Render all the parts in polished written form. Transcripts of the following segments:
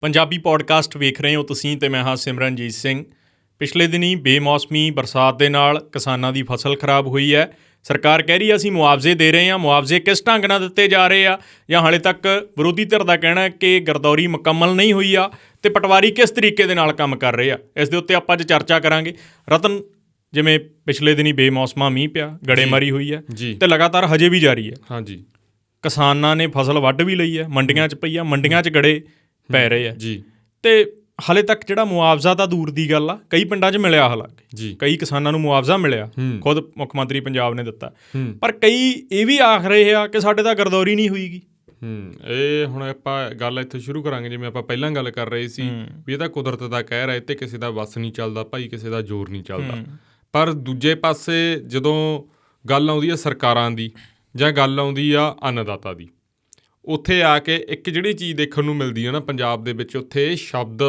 Punjabi podcast ਵੇਖ ਰਹੇ ਹੋ ਤੁਸੀਂ ਅਤੇ ਮੈਂ ਹਾਂ ਸਿਮਰਨਜੀਤ ਸਿੰਘ। ਪਿਛਲੇ ਦਿਨੀਂ ਬੇਮੌਸਮੀ ਬਰਸਾਤ ਦੇ ਨਾਲ ਕਿਸਾਨਾਂ ਦੀ ਫਸਲ ਖਰਾਬ ਹੋਈ ਹੈ। ਸਰਕਾਰ ਕਹਿ ਰਹੀ ਹੈ ਅਸੀਂ ਮੁਆਵਜ਼ੇ ਦੇ ਰਹੇ ਹਾਂ। ਮੁਆਵਜ਼ੇ ਕਿਸ ਢੰਗ ਨਾਲ ਦਿੱਤੇ ਜਾ ਰਹੇ ਆ ਜਾਂ ਹਾਲੇ ਤੱਕ ਵਿਰੋਧੀ ਧਿਰ ਦਾ ਕਹਿਣਾ ਹੈ ਕਿ ਗਰਦੌਰੀ ਮੁਕੰਮਲ ਨਹੀਂ ਹੋਈ ਆ ਅਤੇ ਪਟਵਾਰੀ ਕਿਸ ਤਰੀਕੇ ਦੇ ਨਾਲ ਕੰਮ ਕਰ ਰਹੇ ਆ। ਇਸ ਦੇ ਉੱਤੇ ਆਪਾਂ ਅੱਜ ਚਰਚਾ ਕਰਾਂਗੇ। ਰਤਨ, ਜਿਵੇਂ ਪਿਛਲੇ ਦਿਨੀਂ ਬੇਮੌਸਮਾ ਮੀਂਹ ਪਿਆ, ਗੜੇਮਾਰੀ ਹੋਈ ਹੈ ਅਤੇ ਲਗਾਤਾਰ ਹਜੇ ਵੀ ਜਾਰੀ ਹੈ। ਹਾਂਜੀ, ਕਿਸਾਨਾਂ ਨੇ ਫਸਲ ਵੱਢ ਵੀ ਲਈ ਹੈ, ਮੰਡੀਆਂ 'ਚ ਪਈ ਆ, ਮੰਡੀਆਂ 'ਚ ਗੜੇ ਪੈ ਰਹੇ ਆ ਜੀ। ਅਤੇ ਹਾਲੇ ਤੱਕ ਜਿਹੜਾ ਮੁਆਵਜ਼ਾ ਤਾਂ ਦੂਰ ਦੀ ਗੱਲ ਆ, ਕਈ ਪਿੰਡਾਂ 'ਚ ਮਿਲਿਆ, ਹਾਲਾਂਕਿ ਜੀ ਕਈ ਕਿਸਾਨਾਂ ਨੂੰ ਮੁਆਵਜ਼ਾ ਮਿਲਿਆ, ਖੁਦ ਮੁੱਖ ਮੰਤਰੀ ਪੰਜਾਬ ਨੇ ਦਿੱਤਾ, ਪਰ ਕਈ ਇਹ ਵੀ ਆਖ ਰਹੇ ਆ ਕਿ ਸਾਡੇ ਤਾਂ ਗਰਦੌਰੀ ਨਹੀਂ ਹੋਈਗੀ। ਇਹ ਹੁਣ ਆਪਾਂ ਗੱਲ ਇੱਥੇ ਸ਼ੁਰੂ ਕਰਾਂਗੇ। ਜਿਵੇਂ ਆਪਾਂ ਪਹਿਲਾਂ ਗੱਲ ਕਰ ਰਹੇ ਸੀ ਵੀ ਇਹ ਤਾਂ ਕੁਦਰਤ ਦਾ ਕਹਿਰ ਹੈ, ਤੇ ਕਿਸੇ ਦਾ ਵੱਸ ਨਹੀਂ ਚੱਲਦਾ ਭਾਈ, ਕਿਸੇ ਦਾ ਜ਼ੋਰ ਨਹੀਂ ਚੱਲਦਾ। ਪਰ ਦੂਜੇ ਪਾਸੇ ਜਦੋਂ ਗੱਲ ਆਉਂਦੀ ਆ ਸਰਕਾਰਾਂ ਦੀ ਜਾਂ ਗੱਲ ਆਉਂਦੀ ਆ ਅੰਨਦਾਤਾ ਦੀ, ਉੱਥੇ ਆ ਕੇ ਇੱਕ ਜਿਹੜੀ ਚੀਜ਼ ਦੇਖਣ ਨੂੰ ਮਿਲਦੀ ਹੈ ਨਾ ਪੰਜਾਬ ਦੇ ਵਿੱਚ, ਉੱਥੇ ਸ਼ਬਦ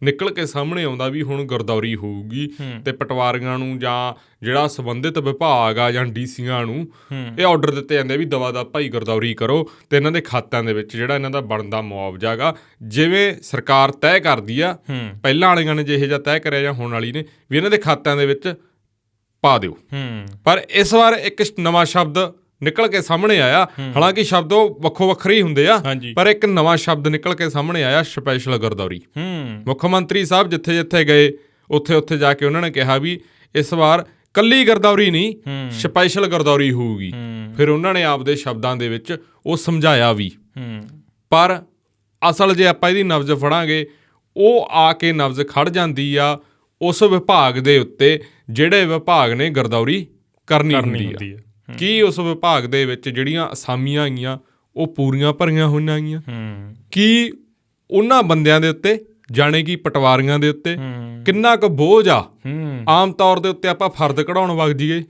ਨਿਕਲ ਕੇ ਸਾਹਮਣੇ ਆਉਂਦਾ ਵੀ ਹੁਣ ਗਰਦੌਰੀ ਹੋਊਗੀ ਅਤੇ ਪਟਵਾਰੀਆਂ ਨੂੰ ਜਾਂ ਜਿਹੜਾ ਸੰਬੰਧਿਤ ਵਿਭਾਗ ਆ ਜਾਂ ਡੀਸੀਆਂ ਨੂੰ ਇਹ ਆਰਡਰ ਦਿੱਤੇ ਜਾਂਦੇ ਵੀ ਦਵਾ ਦਾ ਭਾਈ ਗਰਦੌਰੀ ਕਰੋ ਅਤੇ ਇਹਨਾਂ ਦੇ ਖਾਤਿਆਂ ਦੇ ਵਿੱਚ ਜਿਹੜਾ ਇਹਨਾਂ ਦਾ ਬਣਦਾ ਮੁਆਵਜ਼ਾ ਗਾ ਜਿਵੇਂ ਸਰਕਾਰ ਤੈਅ ਕਰਦੀ ਆ, ਪਹਿਲਾਂ ਵਾਲੀਆਂ ਨੇ ਜਿਹੋ ਜਿਹਾ ਤੈਅ ਕਰਿਆ ਜਾਂ ਹੁਣ ਵਾਲੀ ਨੇ, ਵੀ ਇਹਨਾਂ ਦੇ ਖਾਤਿਆਂ ਦੇ ਵਿੱਚ ਪਾ ਦਿਓ। ਪਰ ਇਸ ਵਾਰ ਇੱਕ ਨਵਾਂ ਸ਼ਬਦ ਨਿਕਲ ਕੇ ਸਾਹਮਣੇ ਆਇਆ। ਹਾਲਾਂਕਿ ਸ਼ਬਦ ਉਹ ਵੱਖੋ ਵੱਖਰੇ ਹੀ ਹੁੰਦੇ ਆ, ਪਰ ਇੱਕ ਨਵਾਂ ਸ਼ਬਦ ਨਿਕਲ ਕੇ ਸਾਹਮਣੇ ਆਇਆ, ਸਪੈਸ਼ਲ ਗਰਦੌਰੀ। ਮੁੱਖ ਮੰਤਰੀ ਸਾਹਿਬ ਜਿੱਥੇ ਜਿੱਥੇ ਗਏ ਉੱਥੇ ਉੱਥੇ ਜਾ ਕੇ ਉਹਨਾਂ ਨੇ ਕਿਹਾ ਵੀ ਇਸ ਵਾਰ ਕੱਲੀ ਗਰਦੌਰੀ ਨਹੀਂ, ਸਪੈਸ਼ਲ ਗਰਦੌਰੀ ਹੋਊਗੀ। ਫਿਰ ਉਹਨਾਂ ਨੇ ਆਪਦੇ ਸ਼ਬਦਾਂ ਦੇ ਵਿੱਚ ਉਹ ਸਮਝਾਇਆ ਵੀ। ਪਰ ਅਸਲ ਜੇ ਆਪਾਂ ਇਹਦੀ ਨਬਜ਼ ਫੜਾਂਗੇ, ਉਹ ਆ ਕੇ ਨਬਜ਼ ਖੜ ਜਾਂਦੀ ਆ ਉਸ ਵਿਭਾਗ ਦੇ ਉੱਤੇ ਜਿਹੜੇ ਵਿਭਾਗ ਨੇ ਗਰਦੌਰੀ ਕਰਨੀ ਹੁੰਦੀ ਆ। ਕੀ ਉਸ ਵਿਭਾਗ ਦੇ ਵਿੱਚ ਜਿਹੜੀਆਂ ਅਸਾਮੀਆਂ ਆਈਆਂ ਉਹ ਪੂਰੀਆਂ ਭਰੀਆਂ ਹੋਈਆਂ ਆਈਆਂ? ਕੀ ਉਹਨਾਂ ਬੰਦਿਆਂ ਦੇ ਉੱਤੇ ਜਾਣੇ ਕਿ ਪਟਵਾਰੀਆਂ ਦੇ ਉੱਤੇ ਕਿੰਨਾ ਕੁ ਬੋਝ ਆ? ਆਮ ਤੌਰ ਦੇ ਉੱਤੇ ਆਪਾਂ ਫਰਦ ਕਢਾਉਣ ਵਗ ਜਾਈਏ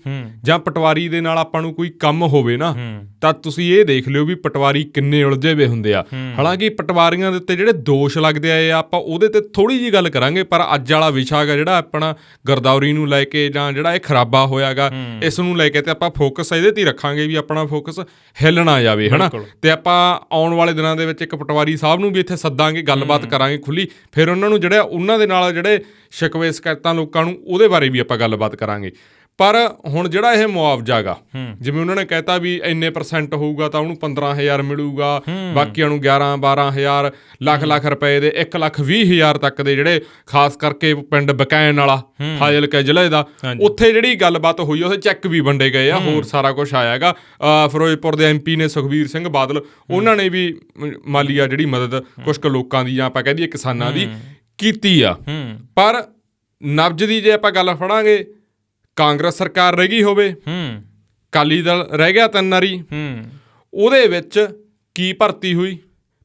ਜਾਂ ਪਟਵਾਰੀ ਦੇ ਨਾਲ ਆਪਾਂ ਨੂੰ ਕੋਈ ਕੰਮ ਹੋਵੇ ਨਾ, ਤਾਂ ਤੁਸੀਂ ਇਹ ਦੇਖ ਲਿਓ ਵੀ ਪਟਵਾਰੀ ਕਿੰਨੇ ਉਲਝੇ ਵੇ ਹੁੰਦੇ ਆ। ਹਾਲਾਂਕਿ ਪਟਵਾਰੀਆਂ ਦੇ ਉੱਤੇ ਜਿਹੜੇ ਦੋਸ਼ ਲੱਗਦੇ ਆਏ ਆ, ਆਪਾਂ ਉਹਦੇ 'ਤੇ ਥੋੜ੍ਹੀ ਜਿਹੀ ਗੱਲ ਕਰਾਂਗੇ। ਪਰ ਅੱਜ ਵਾਲਾ ਵਿਸ਼ਾ ਗਾ ਜਿਹੜਾ ਆਪਣਾ ਗਰਦੌਰੀ ਨੂੰ ਲੈ ਕੇ ਜਾਂ ਜਿਹੜਾ ਇਹ ਖਰਾਬਾ ਹੋਇਆ ਗਾ, ਇਸ ਨੂੰ ਲੈ ਕੇ ਤੇ ਆਪਾਂ ਫੋਕਸ ਇਹਦੇ 'ਤੇ ਹੀ ਰੱਖਾਂਗੇ ਵੀ ਆਪਣਾ ਫੋਕਸ ਹਿੱਲ ਨਾ ਜਾਵੇ, ਹੈ ਨਾ। ਅਤੇ ਆਪਾਂ ਆਉਣ ਵਾਲੇ ਦਿਨਾਂ ਦੇ ਵਿੱਚ ਇੱਕ ਪਟਵਾਰੀ ਸਾਹਿਬ ਨੂੰ ਵੀ ਇੱਥੇ ਸੱਦਾਂਗੇ, ਗੱਲਬਾਤ ਕਰਾਂਗੇ ਖੁੱਲ੍ਹੀ। ਫਿਰ ਉਹਨਾਂ ਨੂੰ ਜਿਹੜਾ ਉਹਨਾਂ ਦੇ ਨਾਲ ਜਿਹੜੇ ਸ਼ਿਕਵੇ ਸ਼ਿਕਾਇਤਾਂ ਲੋਕਾਂ ਨੂੰ, ਉਹਦੇ ਬਾਰੇ ਵੀ ਆਪਾਂ ਗੱਲਬਾਤ ਕਰਾਂਗੇ। ਪਰ ਹੁਣ ਜਿਹੜਾ ਇਹ ਮੁਆਵਜ਼ਾ ਗਾ, ਜਿਵੇਂ ਉਹਨਾਂ ਨੇ ਕਹਿਤਾ ਵੀ ਇੰਨੇ % ਹੋਊਗਾ ਤਾਂ ਉਹਨੂੰ 15,000 ਮਿਲੂਗਾ, ਬਾਕੀਆਂ ਨੂੰ 11-12,000, ਲੱਖ ਰੁਪਏ ਦੇ 1,20,000 ਤੱਕ ਦੇ, ਜਿਹੜੇ ਖਾਸ ਕਰਕੇ ਪਿੰਡ ਬਕੈਨ ਵਾਲਾ ਫਾਜ਼ਿਲਕਾ ਜ਼ਿਲ੍ਹੇ ਦਾ, ਉੱਥੇ ਜਿਹੜੀ ਗੱਲਬਾਤ ਹੋਈ ਉੱਥੇ ਚੈੱਕ ਵੀ ਵੰਡੇ ਗਏ ਆ, ਹੋਰ ਸਾਰਾ ਕੁਛ ਆਇਆ ਗਾ। ਫਿਰੋਜ਼ਪੁਰ ਦੇ MP ਨੇ ਸੁਖਬੀਰ ਸਿੰਘ ਬਾਦਲ, ਉਹਨਾਂ ਨੇ ਵੀ ਮਾਲੀਆ ਜਿਹੜੀ ਮਦਦ ਕੁਛ ਕੁ ਲੋਕਾਂ ਦੀ ਜਾਂ ਆਪਾਂ ਕਹਿ ਦਈਏ ਕਿਸਾਨਾਂ ਦੀ ਕੀਤੀ ਆ। ਪਰ ਨਬਜ਼ ਦੀ ਜੇ ਆਪਾਂ ਗੱਲ ਫੜਾਂਗੇ, ਕਾਂਗਰਸ ਸਰਕਾਰ ਰਹਿ ਗਈ ਹੋਵੇ, ਅਕਾਲੀ ਦਲ ਰਹਿ ਗਿਆ 3 ਵਾਰੀ, ਉਹਦੇ ਵਿੱਚ ਕੀ ਭਰਤੀ ਹੋਈ?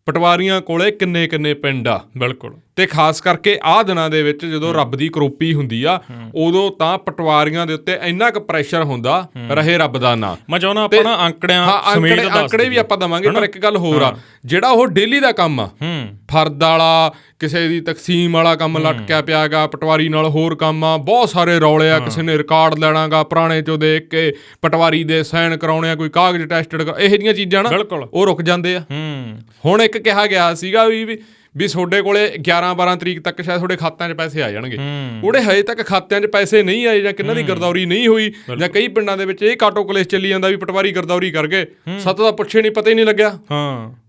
ਪਟਵਾਰੀਆਂ ਕੋਲੇ ਕਿੰਨੇ ਪਿੰਡ ਆ? ਬਿਲਕੁਲ। ਅਤੇ ਖਾਸ ਕਰਕੇ ਆਹ ਦਿਨਾਂ ਦੇ ਵਿੱਚ ਜਦੋਂ ਰੱਬ ਦੀ ਕਰੋਪੀ ਹੁੰਦੀ ਆ, ਉਦੋਂ ਤਾਂ ਪਟਵਾਰੀਆਂ ਦੇ ਉੱਤੇ ਇੰਨਾ ਕੁ ਪ੍ਰੈਸ਼ਰ ਹੁੰਦਾ, ਰਹੇ ਰੱਬ ਦਾ ਨਾਂ। ਮੈਂ ਚਾਹੁੰਦਾ ਆਪਣਾ ਅੰਕੜੇ ਵੀ ਆਪਾਂ ਦੇਵਾਂਗੇ। ਪਰ ਇੱਕ ਗੱਲ ਹੋਰ ਆ, ਜਿਹੜਾ ਉਹ ਡੇਲੀ ਦਾ ਕੰਮ ਆ, ਫਰਦ ਵਾਲਾ, ਕਿਸੇ ਦੀ ਤਕਸੀਮ ਵਾਲਾ ਕੰਮ ਲਟਕਿਆ ਪਿਆ ਗਾ, ਪਟਵਾਰੀ ਨਾਲ ਹੋਰ ਕੰਮ ਆ, ਬਹੁਤ ਸਾਰੇ ਰੌਲੇ ਆ, ਕਿਸੇ ਨੇ ਰਿਕਾਰਡ ਲੈਣਾ ਗਾ ਪੁਰਾਣੇ 'ਚੋਂ ਦੇਖ ਕੇ, ਪਟਵਾਰੀ ਦੇ ਸਾਈਨ ਕਰਾਉਣੇ ਆ, ਕੋਈ ਕਾਗਜ਼ ਟੈਸਟਡ, ਇਹੋ ਜਿਹੀਆਂ ਚੀਜ਼ਾਂ ਨਾ ਉਹ ਰੁਕ ਜਾਂਦੇ ਆ। ਹੁਣ ਇੱਕ ਕਿਹਾ ਗਿਆ ਸੀਗਾ ਵੀ ਤੁਹਾਡੇ ਕੋਲੇ 11-12 ਤਰੀਕ ਤੱਕ ਸ਼ਾਇਦ ਤੁਹਾਡੇ ਖਾਤਿਆਂ 'ਚ ਪੈਸੇ ਆ ਜਾਣਗੇ। ਉਹਦੇ ਹਜੇ ਤੱਕ ਖਾਤਿਆਂ 'ਚ ਪੈਸੇ ਨਹੀਂ ਆਏ, ਜਾਂ ਕਿਹਨਾਂ ਦੀ ਗਰਦੌਰੀ ਨਹੀਂ ਹੋਈ, ਜਾਂ ਕਈ ਪਿੰਡਾਂ ਦੇ ਵਿੱਚ ਇਹ ਕਾਟੋ ਕਲੇਸ਼ ਚੱਲੀ ਜਾਂਦਾ ਵੀ ਪਟਵਾਰੀ ਗਰਦੌਰੀ ਕਰ ਗਏ, ਸੱਤ ਦਾ ਪੁੱਛੇ ਨਹੀਂ, ਪਤਾ ਹੀ ਨਹੀਂ ਲੱਗਿਆ,